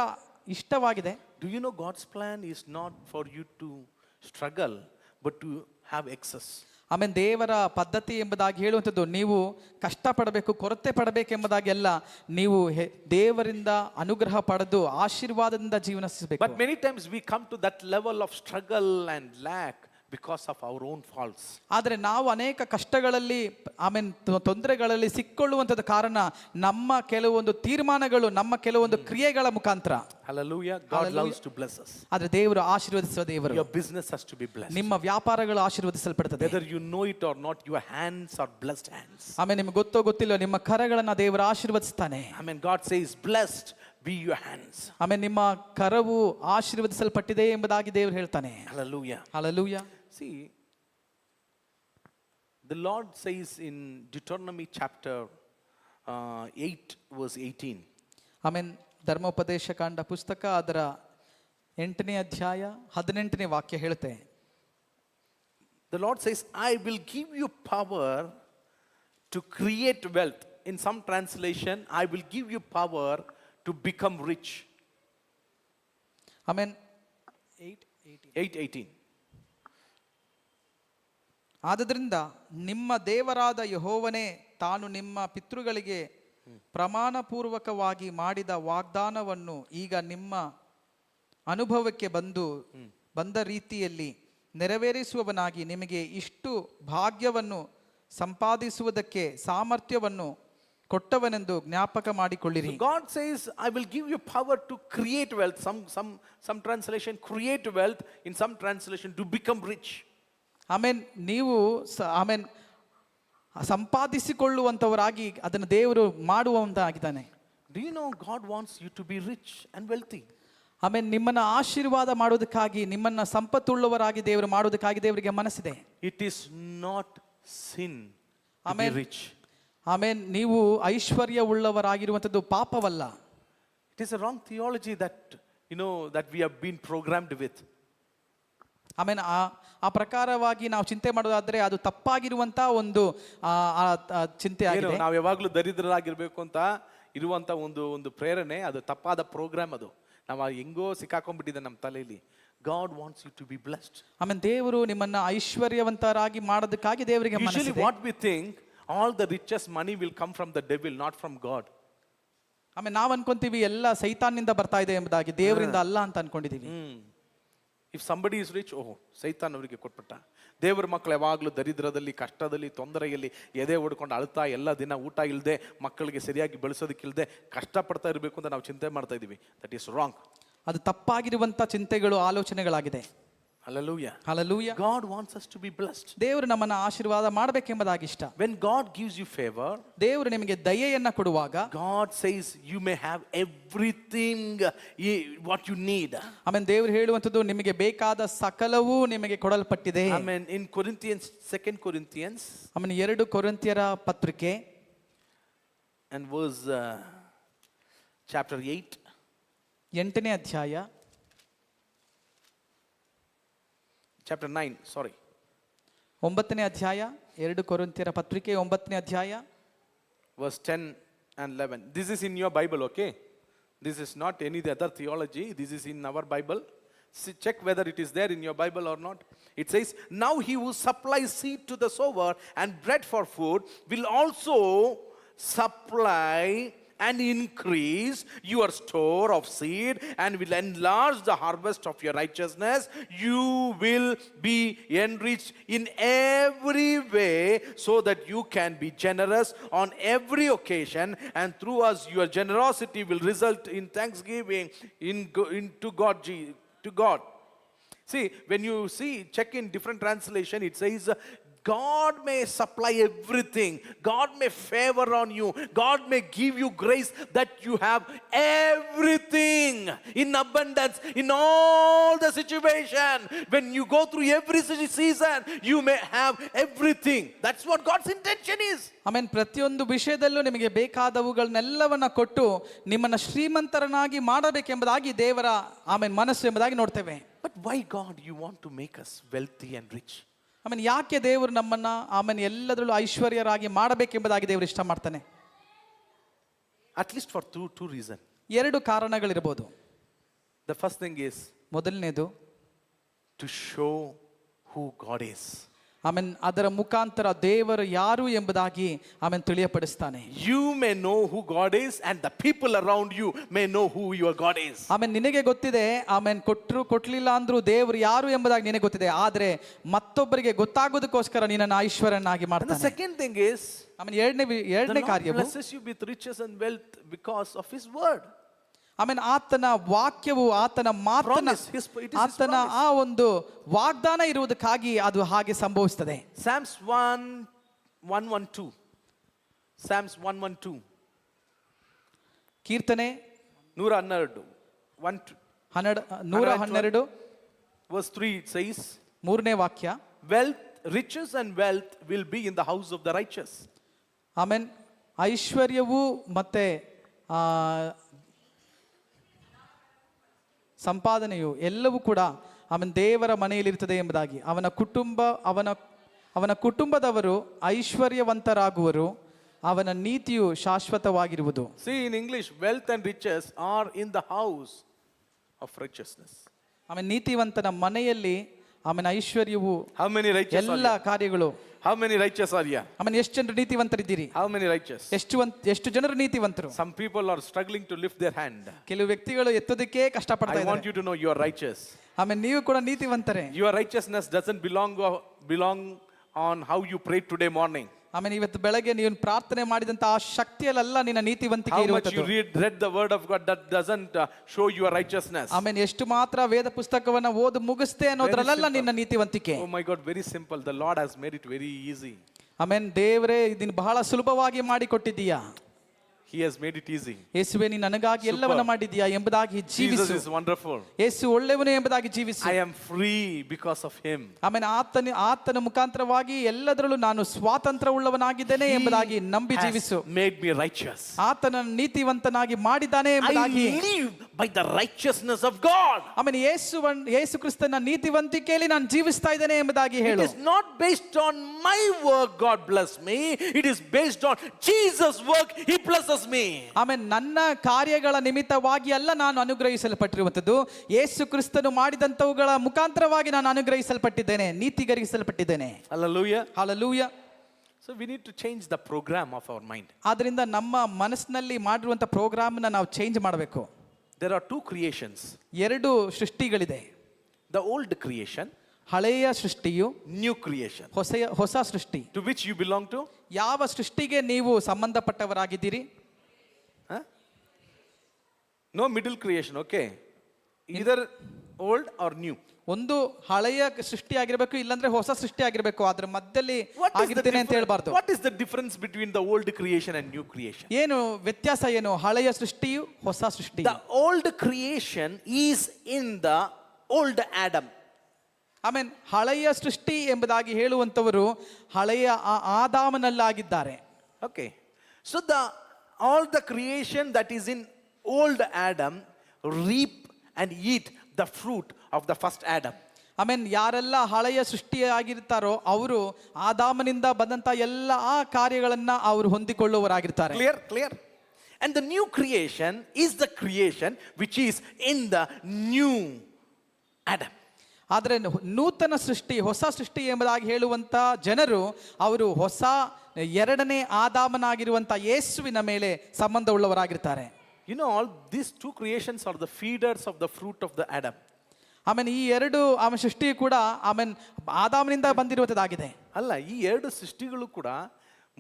ಇಷ್ಟವಾಗಿದೆ. Do you know God's plan is not for you to struggle, but to have excess. ಆಮೇಲೆ ದೇವರ ಪದ್ಧತಿ ಎಂಬುದಾಗಿ ಹೇಳುವಂಥದ್ದು, ನೀವು ಕಷ್ಟಪಡಬೇಕು, ಕೊರತೆ ಪಡಬೇಕು ಎಂಬುದಾಗಿ ಅಲ್ಲ, ನೀವು ದೇವರಿಂದ ಅನುಗ್ರಹ ಪಡೆದು ಆಶೀರ್ವಾದದಿಂದ ಜೀವನಿಸಬೇಕು. But many times we come to that level of struggle and lack because of our own faults. ಆದರೆ ನಾವು ಅನೇಕ ಕಷ್ಟಗಳಲ್ಲಿ ತೊಂದರೆಗಳಲ್ಲಿ ಸಿಕ್ಕೊಳ್ಳುವಂಥದ್ದು ಕಾರಣ ನಮ್ಮ ಕೆಲವೊಂದು ತೀರ್ಮಾನಗಳು, ನಮ್ಮ ಕೆಲವೊಂದು ಕ್ರಿಯೆಗಳ ಮುಖಾಂತರ. Hallelujah. God loves to bless us. ಆದರೆ ದೇವರು ಆಶೀರ್ವದಿಸುವ ದೇವರು. Your business has to be blessed. ನಿಮ್ಮ ವ್ಯಾಪಾರಗಳು ಆಶೀರ್ವದಿಸಲ್ಪಡುತ್ತದೆ. Whether you know it or not, your hands are blessed hands. ಆಮೇಲೆ ನಿಮ್ಗೆ ಗೊತ್ತೋ ಗೊತ್ತಿಲ್ಲ, ನಿಮ್ಮ ಕರಗಳನ್ನ ದೇವರು ಆಶೀರ್ವದಿಸ್ತಾನೆ. Amen. God says, blessed be your hands. ಆಮೇಲೆ ನಿಮ್ಮ ಕರವು ಆಶೀರ್ವದಿಸಲ್ಪಟ್ಟಿದೆ ಎಂಬುದಾಗಿ ದೇವರು ಹೇಳ್ತಾನೆ. Hallelujah. Hallelujah. See, the Lord says in Deuteronomy chapter 8 verse 18. ಆಮೇಲೆ ಧರ್ಮೋಪದೇಶ ಕಾಂಡ ಪುಸ್ತಕ ಅದರ 8ನೇ ಅಧ್ಯಾಯ 18ನೇ ವಾಕ್ಯ ಹೇಳುತ್ತೆ. The Lord says, I will give you power to create wealth. In some translation, I will give you power to become rich. ಆಮೇಲೆ 8:18. ಆದದರಿಂದ ನಿಮ್ಮ ದೇವರಾದ ಯೆಹೋವನೇ ತಾನು ನಿಮ್ಮ ಪಿತೃಗಳಿಗೆ ಪ್ರಮಾಣಪೂರ್ವಕವಾಗಿ ಮಾಡಿದ ವಾಗ್ದಾನವನ್ನು ಈಗ ನಿಮ್ಮ ಅನುಭವಕ್ಕೆ ಬಂದ ರೀತಿಯಲ್ಲಿ ನೆರವೇರಿಸುವವನಾಗಿ ನಿಮಗೆ ಇಷ್ಟು ಭಾಗ್ಯವನ್ನು ಸಂಪಾದಿಸುವುದಕ್ಕೆ ಸಾಮರ್ಥ್ಯವನ್ನು ಕೊಟ್ಟವನೆಂದು ಜ್ಞಾಪಕ ಮಾಡಿಕೊಳ್ಳಿರಿ. So God says, I will give you power to create wealth. Some translation create wealth. In some translation to become rich. ಆಮೇನ್ ನೀವು ಸಂಪಾದಿಸಿಕೊಳ್ಳುವಂಥವರಾಗಿ ಅದನ್ನು ದೇವರು ಮಾಡುವಂತಾಗಿದ್ದಾನೆ. Do you know God wants you to be rich and wealthy? ಆಮೇಲೆ ನಿಮ್ಮನ್ನ ಆಶೀರ್ವಾದ ಮಾಡೋದಕ್ಕಾಗಿ, ನಿಮ್ಮನ್ನ ಸಂಪತ್ತುಳ್ಳವರಾಗಿ ದೇವರು ಮಾಡೋದಕ್ಕಾಗಿ ದೇವರಿಗೆ ಮನಸ್ಸಿದೆ. It is not sin to be rich. ಆಮೇಲೆ ನೀವು ಐಶ್ವರ್ಯ ಉಳ್ಳವರಾಗಿರುವಂಥದ್ದು ಪಾಪವಲ್ಲ. It is a wrong theology that we have been programmed with. ಆಮೇಲೆ ಆ ಪ್ರಕಾರವಾಗಿ ನಾವು ಚಿಂತೆ ಮಾಡೋದಾದ್ರೆ ಅದು ತಪ್ಪಾಗಿರುವಂತ ಒಂದು ಚಿಂತೆ ಆಗಿದೆ. ನಾವು ಯಾವಾಗಲೂ ದರಿದ್ರರಾಗಿರ್ಬೇಕು ಅಂತ ಇರುವಂತ ಒಂದು ಪ್ರೇರಣೆ, ಅದು ತಪ್ಪಾದ ಪ್ರೋಗ್ರಾಮ್. ಅದು ನಾವು ಹೆಂಗೋ ಸಿಕ್ಕಾಕೊಂಡ್ಬಿಟ್ಟಿದೆ ನಮ್ಮ ತಲೆಯಲ್ಲಿ. God wants you to be blessed. ಆಮೇಲೆ ದೇವರು ನಿಮ್ಮನ್ನ ಐಶ್ವರ್ಯವಂತರಾಗಿ ಮಾಡೋದಕ್ಕಾಗಿ ದೇವರಿಗೆ ಮನಸ್ಸಿದೆ. Usually what we think, all the richest money will come from the devil, not from God. ಆಮೇಲೆ ನಾವು ಅನ್ಕೊಂತೀವಿ ಎಲ್ಲ ಸೈತಾನ್ನಿಂದ ಬರ್ತಾ ಇದೆ ಎಂಬುದಾಗಿ, ದೇವರಿಂದ ಅಲ್ಲ ಅಂತ ಅನ್ಕೊಂಡಿದೀವಿ. If somebody is rich, ಸೈತಾನ್ ಅವರಿಗೆ ಕೊಟ್ಬಿಟ್ಟ. ದೇವರ ಮಕ್ಕಳು ಯಾವಾಗಲೂ ದರಿದ್ರದಲ್ಲಿ, ಕಷ್ಟದಲ್ಲಿ, ತೊಂದರೆಯಲ್ಲಿ ಎದೆ ಹೊಡ್ಕೊಂಡು ಅಳ್ತಾ, ಎಲ್ಲ ದಿನ ಊಟ ಇಲ್ಲದೆ, ಮಕ್ಕಳಿಗೆ ಸರಿಯಾಗಿ ಬೆಳೆಸೋದಕ್ಕಿಲ್ಲದೆ ಕಷ್ಟಪಡ್ತಾ ಇರಬೇಕು ಅಂತ ನಾವು ಚಿಂತೆ ಮಾಡ್ತಾ ಇದೀವಿ. That is wrong. ಅದು ತಪ್ಪಾಗಿರುವಂತ ಚಿಂತೆಗಳು, ಆಲೋಚನೆಗಳಾಗಿದೆ. Hallelujah. Hallelujah. God wants us to be blessed. ದೇವರು ನಮ್ಮನ್ನ ಆಶೀರ್ವಾದ ಮಾಡಬೇಕೆಂಬುದಾಗಿ ಇಷ್ಟ. When God gives you favor, ದೇವರು ನಿಮಗೆ ದಯೆಯನ್ನ ಕೊಡುವಾಗ, God says you may have everything what you need. ಆಮೇಲೆ ದೇವರು ಹೇಳುವಂತದ್ದು ನಿಮಗೆ ಬೇಕಾದ ಸಕಲವೂ ನಿಮಗೆ ಕೊಡಲ್ಪಟ್ಟಿದೆ. Amen. In Corinthians, 2 Corinthians, ಆಮೇಲೆ 2 ಕೊರಿಂಥಿಯರ ಪತ್ರಿಕೆ and verse chapter 8, 8ನೇ ಅಧ್ಯಾಯ, chapter 9, sorry. 9ನೇ ಅಧ್ಯಾಯ, 2 ಕೊರಿಂಥಿಯರ ಪತ್ರಿಕೆ 9ನೇ ಅಧ್ಯಾಯ, verse 10 and 11. This is in your Bible, okay? This is not any other theology. This is in our Bible. See, check whether it is there in your Bible or not. It says, now he who supplies seed to the sower and bread for food will also supply and increase your store of seed and will enlarge the harvest of your righteousness. You will be enriched in every way so that you can be generous on every occasion, and through us your generosity will result in thanksgiving to God. See, when you check in different translation, it says God may supply everything. God may favor on you. God may give you grace that you have everything in abundance in all the situation. When you go through every season, you may have everything. That's what God's intention is. ಆಮೇನ್ ಪ್ರತಿಯೊಂದು ವಿಷಯದಲ್ಲೂ ನಿಮಗೆ ಬೇಕಾದವುಗಳನ್ನೆಲ್ಲವನ್ನ ಕೊಟ್ಟು ನಿಮ್ಮನ್ನ ಶ್ರೀಮಂತರನ್ನಾಗಿ ಮಾಡಬೇಕೆಂಬುದಾಗಿ ದೇವರ ಮನಸ್ಸು ಎಂಬುದಾಗಿ ನೋಡ್ತೇವೆ. But why God you want to make us wealthy and rich? ಯಾಕೆ ದೇವರು ನಮ್ಮನ್ನ ಎಲ್ಲದರಲ್ಲೂ ಐಶ್ವರ್ಯರಾಗಿ ಮಾಡಬೇಕೆಂಬುದಾಗಿ ದೇವರು ಇಷ್ಟ ಮಾಡ್ತಾನೆ? At least for two reasons. 2 ಕಾರಣಗಳಿರಬಹುದು. The first thing is, ಮೊದಲನೇದು, to show who God is. ಆಮೇನ್ ಅದರ ಮುಖಾಂತರ ದೇವರು ಯಾರು ಎಂಬುದಾಗಿ ಆಮೇನ್ ತಿಳಿಯಪಡಿಸ್ತಾನೆ. You may know who God is, and the people around you may know who your God is. ಆಮೇನ್ ನಿನಗೆ ಗೊತ್ತಿದೆ, ಆಮೇನ್ ಕೊಟ್ಲಿಲ್ಲ ಅಂದ್ರೂ ದೇವರು ಯಾರು ಎಂಬುದಾಗಿ ನಿನಗೆ ಗೊತ್ತಿದೆ. ಆದ್ರೆ ಮತ್ತೊಬ್ಬರಿಗೆ ಗೊತ್ತಾಗೋದಕ್ಕೋಸ್ಕರ ನಿನ್ನನ್ನು ಐಶ್ವರ್ಯನಾಗಿ And the ಮಾಡ್ತಾನೆ. second thing is, amen the ಎರಡನೇ Lord ಕಾರ್ಯವು blesses you with riches and wealth because of His word. ಆಮೇನ್ ಆತನ ವಾಕ್ಯವು ಆತನ ಮಾತನ Promise, it is His ಆತನ promise. ಆ ಒಂದು ವಾಗ್ದಾನ ಇರುವುದಕ್ಕಾಗಿ ಅದು ಹಾಗೆ ಸಂಭವಿಸ್ತದೆ. Psalms 1:112. Psalms 1:112. ಕೀರ್ತನೆ 112. 112 Verse 3 it says, ಮೂರನೇ ವಾಕ್ಯ, riches and wealth will be in the house of the righteous. ಆಮೇನ್ ಐಶ್ವರ್ಯವು ಮತ್ತೆ ಸಂಪಾದನೆಯು ಎಲ್ಲವೂ ಕೂಡ ಆಮೇನ್ ದೇವರ ಮನೆಯಲ್ಲಿರ್ತದೆ ಎಂಬುದಾಗಿ. ಅವನ ಕುಟುಂಬದವರು ಐಶ್ವರ್ಯವಂತರಾಗುವರು, ಅವನ ನೀತಿಯು ಶಾಶ್ವತವಾಗಿರುವುದು. See, in English, wealth and riches are in the house of righteousness. ಆಮೇನ್ ನೀತಿವಂತನ ಮನೆಯಲ್ಲಿ ಆಮೇನ್ ಐಶ್ವರ್ಯವು How many righteous are ಎಲ್ಲ here? ಕಾರ್ಯಗಳು. How many righteous are here? ಆಮೇನ್ ಎಷ್ಟು ಜನರು ನೀತಿವಂತರಿದ್ದೀರಿ? How many righteous? ಎಷ್ಟು ಜನರು ನೀತಿವಂತರು? Some people are struggling to lift their hand. ಕೆಲವು ವ್ಯಕ್ತಿಗಳು ಎತ್ತೋದಕ್ಕೆ ಕಷ್ಟಪಡ್ತಾ I want ಇದ್ದಾರೆ. you to know you are righteous. ಆಮೇನ್ ನೀವು ಕೂಡ ನೀತಿವಂತರೇ. Your righteousness doesn't belong on how you prayed today morning. ಆಮೇನ್ ಇವತ್ತು ಬೆಳಗ್ಗೆ ನೀವು ಪ್ರಾರ್ಥನೆ ಮಾಡಿದಂತ ಆ ಶಕ್ತಿಯಲ್ಲ ನಿನ್ನ ನೀತಿವಂತಿಕೆ How much ಇರುವುದು. you read the word of God, that doesn't show your righteousness. ಆಮೇನ್ ಎಷ್ಟು ಮಾತ್ರ ವೇದ ಪುಸ್ತಕವನ್ನ ಓದು ಮುಗಿಸ್ತೆ ಅನ್ನೋದ್ರಲ್ಲ ನಿನ್ನ ನೀತಿವಂತಿಕೆ. Oh my God, very simple. The Lord has made it very easy. ಆಮೇನ್ ದೇವರೇ ಇದನ್ನ ಬಹಳ ಸುಲಭವಾಗಿ ಮಾಡಿ ಕೊಟ್ಟಿದ್ದೀಯಾ. He has made it easy. ಯೇಸುವೇ ನೀನು ನನಗಾಗಿ ಎಲ್ಲವನ್ನ ಮಾಡಿದ್ದೀಯಾ ಎಂಬುದಾಗಿ Jesus ಜೀವಿಸು. is wonderful. ಯೇಸು ಒಳ್ಳೆಯವನು ಎಂಬುದಾಗಿ ಜೀವಿಸು. I am free because of Him. ಆಮೇನ್ ಆತನ ಮುಖಾಂತರವಾಗಿ ಎಲ್ಲದರಲ್ಲೂ ನಾನು ಸ್ವಾತಂತ್ರ್ಯ ಉಳ್ಳವನಾಗಿದ್ದೇನೆ ಎಂಬುದಾಗಿ ನಂಬಿ ಜೀವಿಸು. Made me righteous. ಆತನ ನೀತಿವಂತನಾಗಿ ಮಾಡಿದ್ದಾನೆ I ಎಂಬುದಾಗಿ. live by the righteousness of God. ಆಮೇನ್ ಯೇಸು ಕ್ರಿಸ್ತನ ನೀತಿವಂತಿಕೆಯಲ್ಲಿ ನಾನು ಜೀವಿಸ್ತಾ ಇದ್ದೇನೆ ಎಂಬುದಾಗಿ It ಹೇಳು. is not based on my work, God bless me. It is based on Jesus' work. He blesses me. ಆಮೇನ್ ನನ್ನ ಕಾರ್ಯಗಳ ನಿಮಿತ್ತವಾಗಿ ಅಲ್ಲ ನಾನು ಅನುಗ್ರಹಿಸಲ್ಪಟ್ಟಿರುವಂತದ್ದು, ಯೇಸು ಕ್ರಿಸ್ತನು ಮಾಡಿದಂತವುಗಳ ಮುಖಾಂತರವಾಗಿ ನಾನು ಅನುಗ್ರಹಿಸಲ್ಪಟ್ಟಿದ್ದೇನೆ, ನೀತಿಗರಿಸಲ್ಪಟ್ಟಿದ್ದೇನೆ. Hallelujah. Hallelujah. So we need to change the program of our mind. ಆದ್ರಿಂದ ನಮ್ಮ ಮನಸ್ಸಿನಲ್ಲಿ ಮಾಡಿರುವಂತ ಪ್ರೋಗ್ರಾಮ್ನ ನಾವು ಚೇಂಜ್ ಮಾಡಬೇಕು. There are two creations. ಎರಡು ಸೃಷ್ಟಿಗಳಿದೆ. The old creation, ಹಳೆಯ ಸೃಷ್ಟಿಯು, new creation. ಹೊಸ ಸೃಷ್ಟಿ. To which you belong to? ಯಾವ ಸೃಷ್ಟಿಗೆ ನೀವು ಸಂಬಂಧಪಟ್ಟವರಾಗಿದ್ದೀರಿ? Huh? No middle creation, okay? Either old or new. ಒಂದು ಹಳೆಯ ಸೃಷ್ಟಿ ಆಗಿರಬೇಕು, ಇಲ್ಲಾಂದ್ರೆ ಹೊಸ ಸೃಷ್ಟಿ ಆಗಿರಬೇಕು. ಅದ್ರ ಮಧ್ಯದಲ್ಲಿ ಆಗಿರ್ತೇನೆ ಅಂತ ಹೇಳ್ಬಾರ್ದು. What is the difference between the old creation and new creation? ಏನು ವ್ಯತ್ಯಾಸ ಏನು ಹಳೆಯ ಸೃಷ್ಟಿಯು ಹೊಸ ಸೃಷ್ಟಿ? The old creation is in the old Adam. ಆಮೇನ್ ಹಳೆಯ ಸೃಷ್ಟಿ ಎಂಬುದಾಗಿ ಹೇಳುವಂತವರು ಹಳೆಯ ಆದಾಮನಲ್ಲಾಗಿದ್ದಾರೆ. Okay. So all the creation that is in old Adam reap and eat the fruit of the first Adam. ಆಮೇನ್ ಯಾರೆಲ್ಲ ಹಳೆಯ ಸೃಷ್ಟಿಯಾಗಿರ್ತಾರೋ ಅವರು ಆದಾಮನಿಂದ ಬಂದಂತ ಎಲ್ಲ ಆ ಕಾರ್ಯಗಳನ್ನ ಅವರು ಹೊಂದಿಕೊಳ್ಳುವವರಾಗಿರ್ತಾರೆ. Clear? And the new creation is the creation which is in the new Adam. ಆದರೆ ನೂತನ ಸೃಷ್ಟಿ, ಹೊಸ ಸೃಷ್ಟಿ ಎಂಬುದಾಗಿ ಹೇಳುವಂತ ಜನರು ಅವರು ಹೊಸ ಎರಡನೇ ಆದಾಮನಾಗಿರುವಂತ ಯೇಸುವಿನ ಮೇಲೆ ಸಂಬಂಧ ಉಳ್ಳವರಾಗಿರ್ತಾರೆ. You know, all these two creations are the feeders of the fruit of the Adam. ಆಮೇಲೆ ಈ ಎರಡು ಸೃಷ್ಟಿ ಕೂಡ ಆಮೇಲೆ ಆದಾಮನಿಂದ ಬಂದಿರುವಂತದ್ದಾಗಿದೆ. ಅಲ್ಲ, ಈ ಎರಡು ಸೃಷ್ಟಿಗಳು ಕೂಡ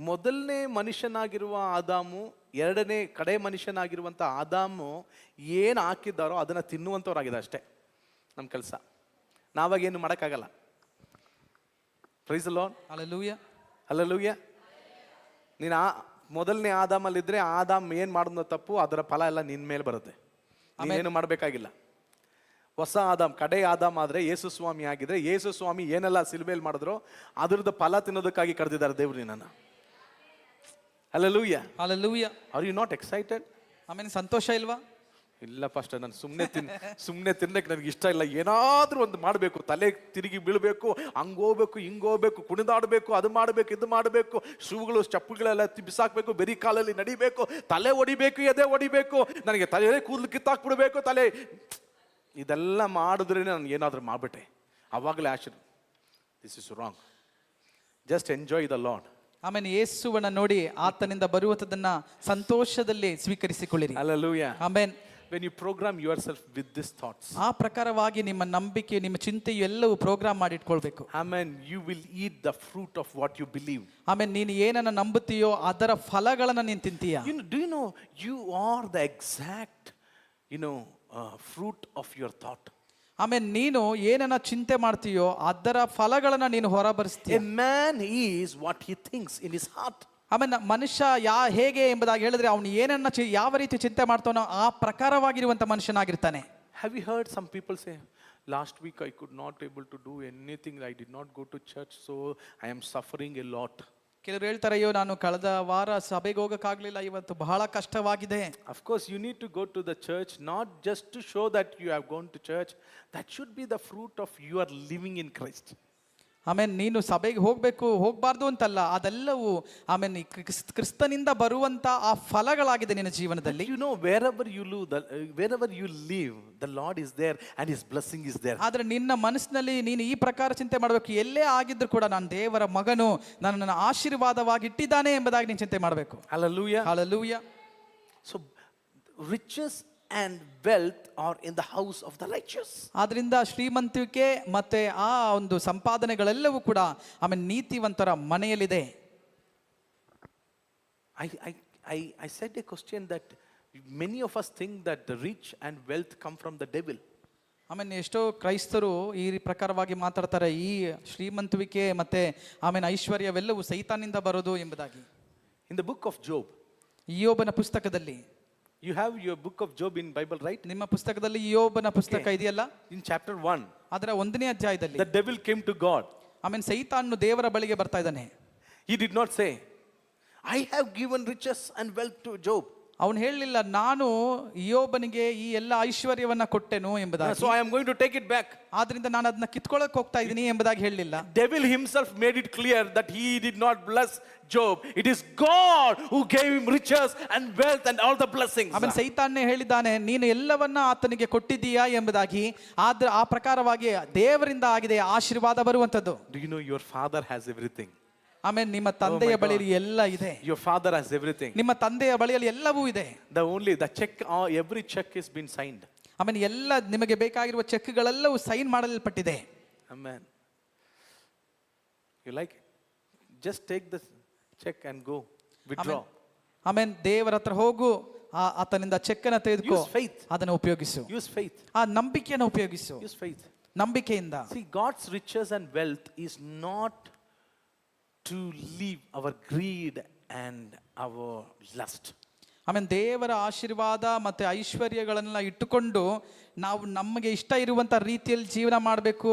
ಮೊದಲನೇ ಮನುಷ್ಯನಾಗಿರುವ ಆದಾಮು, ಎರಡನೇ ಕಡೆ ಮನುಷ್ಯನಾಗಿರುವಂಥ ಆದಾಮು ಏನು ಹಾಕಿದ್ದಾರೋ ಅದನ್ನು ತಿನ್ನುವಂಥವ್ರಾಗಿದೆ ಅಷ್ಟೇ. ನಮ್ಮ ಕೆಲಸ ನಾವಾಗೇನು ಮಾಡೋಕ್ಕಾಗಲ್ಲ. Praise the Lord. ಹಲ್ಲೆಲೂಯಾ. ನೀನು ಮೊದಲನೇ ಆದಾಮಲ್ಲಿದ್ದರೆ ಆದಾಮ್ ಏನು ಮಾಡಿದ್ನೋ ತಪ್ಪು, ಅದರ ಫಲ ಎಲ್ಲ ನಿನ್ನ ಮೇಲೆ ಬರುತ್ತೆ. ನೀನೇನು ಮಾಡಬೇಕಾಗಿಲ್ಲ. ಹೊಸ ಆದಾಮ್, ಕಡೆ ಆದಾಮ್ ಆದರೆ ಯೇಸು ಸ್ವಾಮಿ ಆಗಿದ್ರೆ ಯೇಸು ಸ್ವಾಮಿ ಏನೆಲ್ಲ ಸಿಲುಬೆಯಲ್ಲಿ ಮಾಡಿದ್ರು ಅದರದ್ದು ಫಲ ತಿನ್ನೋದಕ್ಕಾಗಿ ಕರೆದಿದ್ದಾರೆ ದೇವರು ನಿನ್ನನ್ನು. Hallelujah. Are you not excited? ಆಮೇಲೆ ಸಂತೋಷ ಇಲ್ವಾ? ಇಲ್ಲ ಪಾಸ್ಟರ್, ನಾನು ಸುಮ್ಮನೆ ತಿನ್ನಕ್ಕೆ ನನಗೆ ಇಷ್ಟ ಇಲ್ಲ. ಏನಾದರೂ ಒಂದು ಮಾಡಬೇಕು, ತಲೆ ತಿರುಗಿ ಬೀಳಬೇಕು, ಹಂಗೋಗ್ಬೇಕು ಹಿಂಗೋಗ್ಬೇಕು, ಕುಣಿದಾಡಬೇಕು, ಅದು ಮಾಡಬೇಕು ಇದು ಮಾಡಬೇಕು, ಶೂಗಳು ಚಪ್ಪುಗಳೆಲ್ಲ ಬಿಸಾಕಬೇಕು, ಬೆರಿ ಕಾಲಲ್ಲಿ ನಡಿಬೇಕು, ತಲೆ ಹೊಡಿಬೇಕು, ಎದೆ ಹೊಡಿಬೇಕು, ನನಗೆ ತಲೆ ಕೂದಲು ಕಿತ್ತಾಕ್ಬಿಡ್ಬೇಕು, ತಲೆ ಇದೆಲ್ಲ ಮಾಡಿದ್ರೆ ನಾನು ಏನಾದರೂ ಮಾಡಿಬಿಟ್ಟೆ, ಅವಾಗಲೇ ಆಶೀರ್ವಾದ. This is wrong. Just enjoy the Lord. ಆಮೇಲೆ ಯೇಸುವನ್ನ ನೋಡಿ ಆತನಿಂದ ಬರುವಂಥದ್ದನ್ನ ಸಂತೋಷದಲ್ಲಿ ಸ್ವೀಕರಿಸಿಕೊಳ್ಳಿರಿ. Hallelujah. Amen. When you program yourself with these thoughts, ಆ ಪ್ರಕಾರವಾಗಿ ನಿಮ್ಮ ನಂಬಿಕೆ, ನಿಮ್ಮ ಚಿಂತೆಯು ಎಲ್ಲವೂ ಪ್ರೋಗ್ರಾಮ್ ಮಾಡಿ ಇಟ್ಕೊಳ್ಬೇಕು. amen, you will eat the fruit of what you believe. ಆಮೇಲೆ ನೀನು ಏನನ್ನ ನಂಬುತ್ತೀಯೋ ಅದರ ಫಲಗಳನ್ನ ನೀನು ತಿಂತೀಯ. Do you know you are the exact, fruit of your thought. ಆಮೇಲೆ ನೀನು ಏನನ್ನ ಚಿಂತೆ ಮಾಡ್ತೀಯೋ ಅದರ ಫಲಗಳನ್ನ ನೀನು ಹೊರಬರಿಸ್ತೀಯ. A man is what he thinks in his heart. ಆಮೇಲೆ ಮನುಷ್ಯ ಹೇಗೆ ಎಂಬುದಾಗಿ ಹೇಳಿದ್ರೆ ಅವನು ಏನನ್ನ ಯಾವ ರೀತಿ ಚಿಂತೆ ಮಾಡ್ತಾನೋ ಆ ಪ್ರಕಾರವಾಗಿರುವಂತ ಮನುಷ್ಯನಾಗಿರ್ತಾನೆ. Have you heard some people say, last week I could not able to do anything, I did not go to church, so I am suffering a lot. ಕೆಲವರು ಹೇಳ್ತಾರೆ, ಅಯ್ಯೋ ನಾನು ಕಳೆದ ವಾರ ಸಭೆಗೆ ಹೋಗಕ್ಕಾಗ್ಲಿಲ್ಲ, ಇವತ್ತು ಬಹಳ ಕಷ್ಟವಾಗಿದೆ. Of course you need to go to the church not just to show that you have gone to church. That should be the fruit of your living in Christ. ಆಮೇಲೆ ನೀನು ಸಭೆಗೆ ಹೋಗ್ಬಾರ್ದು ಅಂತಲ್ಲ, ಅದೆಲ್ಲವೂ ಆಮೇಲೆ ಕ್ರಿಸ್ತನಿಂದ ಬರುವಂತ ಆ ಫಲಗಳಾಗಿದೆ ನಿನ್ನ ಜೀವನದಲ್ಲಿ. wherever you live, the Lord is there and his blessing is there. ಆದ್ರೆ ನಿನ್ನ ಮನಸ್ಸಿನಲ್ಲಿ ನೀನು ಈ ಪ್ರಕಾರ ಚಿಂತೆ ಮಾಡಬೇಕು, ಎಲ್ಲೇ ಆಗಿದ್ರು ಕೂಡ ನಾನು ದೇವರ ಮಗನು, ನನ್ನ ಆಶೀರ್ವಾದವಾಗಿ ಇಟ್ಟಿದ್ದಾನೆ ಎಂಬುದಾಗಿ ನೀನು ಚಿಂತೆ ಮಾಡಬೇಕು. Hallelujah. Hallelujah. So riches and wealth are in the house of the righteous. ಆದ್ರಿಂದ ಶ್ರೀಮಂತಿಕೆ ಮತ್ತೆ ಆ ಒಂದು ಸಂಪಾದನೆಗಳೆಲ್ಲವೂ ಕೂಡ ಆಮೇಲೆ ನೀತಿವಂತರ ಮನೆಯಲ್ಲಿದೆ. I said a question that many of us think that the rich and wealth come from the devil. ಆಮೇಲೆ ಎಷ್ಟೋ ಕ್ರೈಸ್ತರು ಈ ಪ್ರಕಾರವಾಗಿ ಮಾತಾಡ್ತಾರೆ, ಈ ಶ್ರೀಮಂತಿಕೆ ಮತ್ತೆ ಆಮೇಲೆ ಐಶ್ವರ್ಯವೆಲ್ಲವೂ ಸೈತಾನಿಂದ ಬರೋದು ಎಂಬುದಾಗಿ. In the book of Job, ಯೋಬನ ಪುಸ್ತಕದಲ್ಲಿ, you have your book of Job in Bible, right? ನಿಮ್ಮ ಪುಸ್ತಕದಲ್ಲಿ ಯೋಬನ ಪುಸ್ತಕ ಇದೆಯಲ್ಲ, in chapter 1, ಅದರ 1ನೇ ಅಧ್ಯಾಯದಲ್ಲಿ the devil came to God. ಆಮೇಲೆ ಸೈತಾನನು ದೇವರ ಬಳಿಗೆ ಬರ್ತಾ ಇದ್ದಾನೆ. He did not say, I have given riches and wealth to Job, ಅವನು ಹೇಳಲಿಲ್ಲ ನಾನು ಯೋಬನಿಗೆ ಈ ಎಲ್ಲ ಐಶ್ವರ್ಯವನ್ನ ಕೊಟ್ಟೆನು ಎಂಬುದಾಗಿ, so I am going to take it back. ಆದ್ರಿಂದ ನಾನು ಅದನ್ನ ಕಿತ್ಕೊಳ್ಳೋಕೆ ಹೋಗ್ತಾ ಇದ್ದೀನಿ ಎಂಬುದಾಗಿ ಹೇಳಲಿಲ್ಲ. Devil himself made it clear that he did not bless Job. It is God who gave him riches and wealth and all the blessings. ಅವನು ಸೈತಾನ್ನೇ ಹೇಳಿದ್ದಾನೆ, ನೀನು ಎಲ್ಲವನ್ನ ಆತನಿಗೆ ಕೊಟ್ಟಿದ್ದೀಯಾ ಎಂಬುದಾಗಿ. ಆದ್ರೆ ಆ ಪ್ರಕಾರವಾಗಿ ದೇವರಿಂದ ಆಗಿದೆ ಆಶೀರ್ವಾದ ಬರುವಂತದ್ದು. Do you know your father has everything? ಆಮೇಲೆ ನಿಮ್ಮ ತಂದೆಯ ಬಳಿಯಲ್ಲಿ ಎಲ್ಲ ಇದೆ. Your father has everything. ನಿಮ್ಮ ತಂದೆಯ ಬಳಿಯಲ್ಲಿ ಎಲ್ಲವೂ ಇದೆ. The check, every check has been signed. ಆಮೇಲೆ ಎಲ್ಲ ನಿಮಗೆ ಬೇಕಾಗಿರುವ ಚೆಕ್ಗಳೆಲ್ಲವೂ ಸೈನ್ ಮಾಡಲ್ಪಟ್ಟಿದೆ. Amen. You like it? Just take the check and go withdraw. ಆಮೇಲೆ ದೇವರ ಹತ್ರ ಹೋಗು, ಆತನಿಂದ ಚೆಕ್ ಅನ್ನು ತೆಗೆದುಕೋ, Use faith. ಅದನ್ನು ಉಪಯೋಗಿಸು. Use faith. ಆ ನಂಬಿಕೆಯನ್ನು ಉಪಯೋಗಿಸು. Use faith. ನಂಬಿಕೆಯಿಂದ. See, God's riches and wealth is not to leave our greed and our lust. ಆಮೇಲೆ ದೇವರ ಆಶೀರ್ವಾದ ಮತ್ತೆ ಐಶ್ವರ್ಯಗಳನ್ನೆಲ್ಲ ಇಟ್ಟುಕೊಂಡು ನಾವು ನಮಗೆ ಇಷ್ಟ ಇರುವಂತ ರೀತಿಯಲ್ಲಿ ಜೀವನ ಮಾಡಬೇಕು,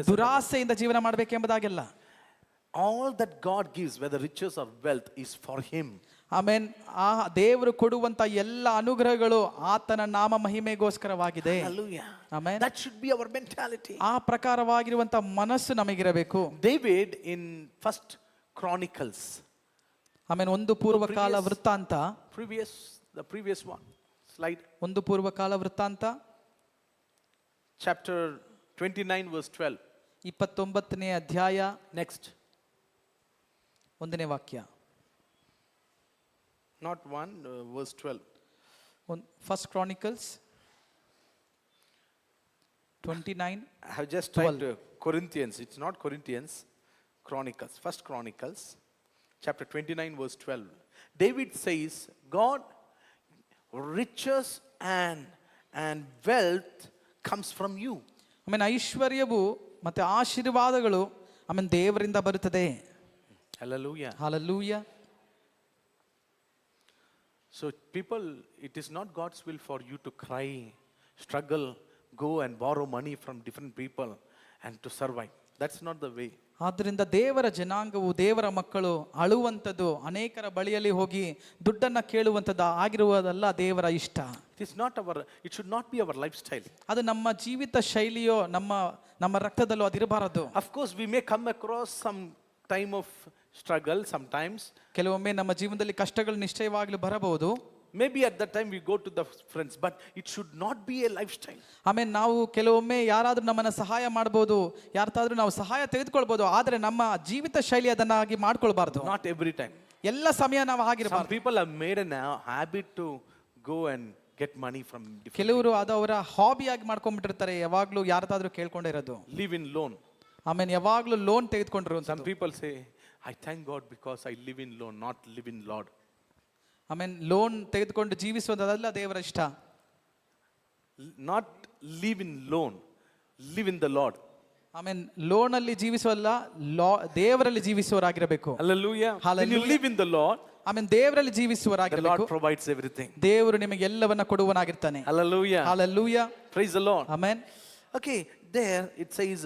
ದುರಾಸೆಯಿಂದ ಜೀವನ ಮಾಡಬೇಕು ಎಂಬುದಾಗಿಲ್ಲ. All that God gives, whether riches or wealth, is for him. ಆಮೇನ್ ಆ ದೇವರು ಕೊಡುವಂತ ಎಲ್ಲ ಅನುಗ್ರಹಗಳು ಆತನ ನಾಮ ಮಹಿಮೆಗೋಸ್ಕರವಾಗಿದೆ. Hallelujah. Amen. That should be our mentality. ಆ ಪ್ರಕಾರವಾಗಿರುವಂತ ಮನಸ್ಸು ನಮಗಿರಬೇಕು. David in First Chronicles, ಆಮೇಲೆ ಒಂದು ಪೂರ್ವಕಾಲ ವೃತ್ತಾಂತ, the previous one slide, ಒಂದು ಪೂರ್ವಕಾಲ ವೃತ್ತಾಂತ chapter 29 verse 12, 29ನೇ ಅಧ್ಯಾಯ, next, 1ನೇ ವಾಕ್ಯ, not 1 verse 12, First Chronicles 29. I have just tried to Corinthians, it's not Corinthians, Chronicles, First Chronicles chapter 29 verse 12. David says, God, riches and wealth comes from you. ಆಮೇಲೆ ಐಶ್ವರ್ಯವು ಮತ್ತೆ ಆಶೀರ್ವಾದಗಳು ಆಮೇಲೆ ದೇವರಿಂದ ಬರುತ್ತದೆ. Hallelujah. Hallelujah. So people, it is not God's will for you to cry, struggle, go and borrow money from different people and to survive. That's not the way. ಆದ್ದರಿಂದ ದೇವರ ಜನಾಂಗವು, ದೇವರ ಮಕ್ಕಳು ಅಳುವಂಥದ್ದು, ಅನೇಕರ ಬಳಿಯಲ್ಲಿ ಹೋಗಿ ದುಡ್ಡನ್ನ ಕೇಳುವಂಥದ್ದು ಆಗಿರುವುದಲ್ಲ ದೇವರ ಇಷ್ಟ. It should not be our lifestyle. ಅದು ನಮ್ಮ ಜೀವಿತ ಶೈಲಿಯೋ ನಮ್ಮ ರಕ್ತದಲ್ಲೋ ಅದಿರಬಾರದು. Of course we may come across some time of struggle sometimes. ಕೆಲವೊಮ್ಮೆ ನಮ್ಮ ಜೀವನದಲ್ಲಿ ಕಷ್ಟಗಳು ನಿಶ್ಚಯವಾಗಲು ಬರಬಹುದು. Maybe at that time we go to the friends, but it should not be a lifestyle. ಆಮೇಲೆ ನಾವು ಕೆಲವೊಮ್ಮೆ ಯಾರಾದ್ರೂ ನಮ್ಮನ್ನ ಸಹಾಯ ಮಾಡ್ಬೋದು, ಯಾರ್ತಾದ್ರೂ ನಾವು ಸಹಾಯ ತೆಗೆದುಕೊಳ್ಬೋದು, ಆದ್ರೆ ನಮ್ಮ ಜೀವಿತ ಶೈಲಿ ಅದನ್ನಾಗಿ ಮಾಡ್ಕೊಳ್ಬಾರ್ದು. Not every time. ಎಲ್ಲ ಸಮಯ ನಾವು Some ಹಾಗಿರಬಾರ್ದು. people have made a habit to go and get money from different ಕೆಲವರು ಅದು ಅವರ ಹಾಬಿಯಾಗಿ ಮಾಡ್ಕೊಂಡ್ಬಿಟ್ಟಿರ್ತಾರೆ, ಯಾವಾಗ್ಲೂ ಯಾರ್ದಾದ್ರೂ ಕೇಳ್ಕೊಂಡಿರೋದು. live in loan. ಆಮೇಲೆ ಯಾವಾಗ್ಲೂ loan ತೆಗೆದುಕೊಂಡ್ರು. Some people say, I thank God because I live in loan, not live in Lord. ಆಮೇಲೆ ಲೋನ್ ತೆಗೆದುಕೊಂಡು ಜೀವಿಸುವುದಲ್ಲ ದೇವರ ಇಷ್ಟ. Not live in loan, live in the Lord. ಆಮೇಲೆ ಲೋನ್ ಅಲ್ಲಿ ಜೀವಿಸುವಲ್ಲ, ದೇವರಲ್ಲಿ ಜೀವಿಸುವವರಾಗಿರಬೇಕು. Hallelujah. When you Hallelujah. live in the Lord, ಆಮೇಲೆ ದೇವರಲ್ಲಿ the ಜೀವಿಸುವವರಾಗಿರಬೇಕು. Lord provides everything. ದೇವರು ನಿಮಗೆ ಎಲ್ಲವನ್ನ ಕೊಡುವನಾಗಿರ್ತಾನೆ. Hallelujah. Hallelujah. Praise the Lord. Amen. Okay, there it says,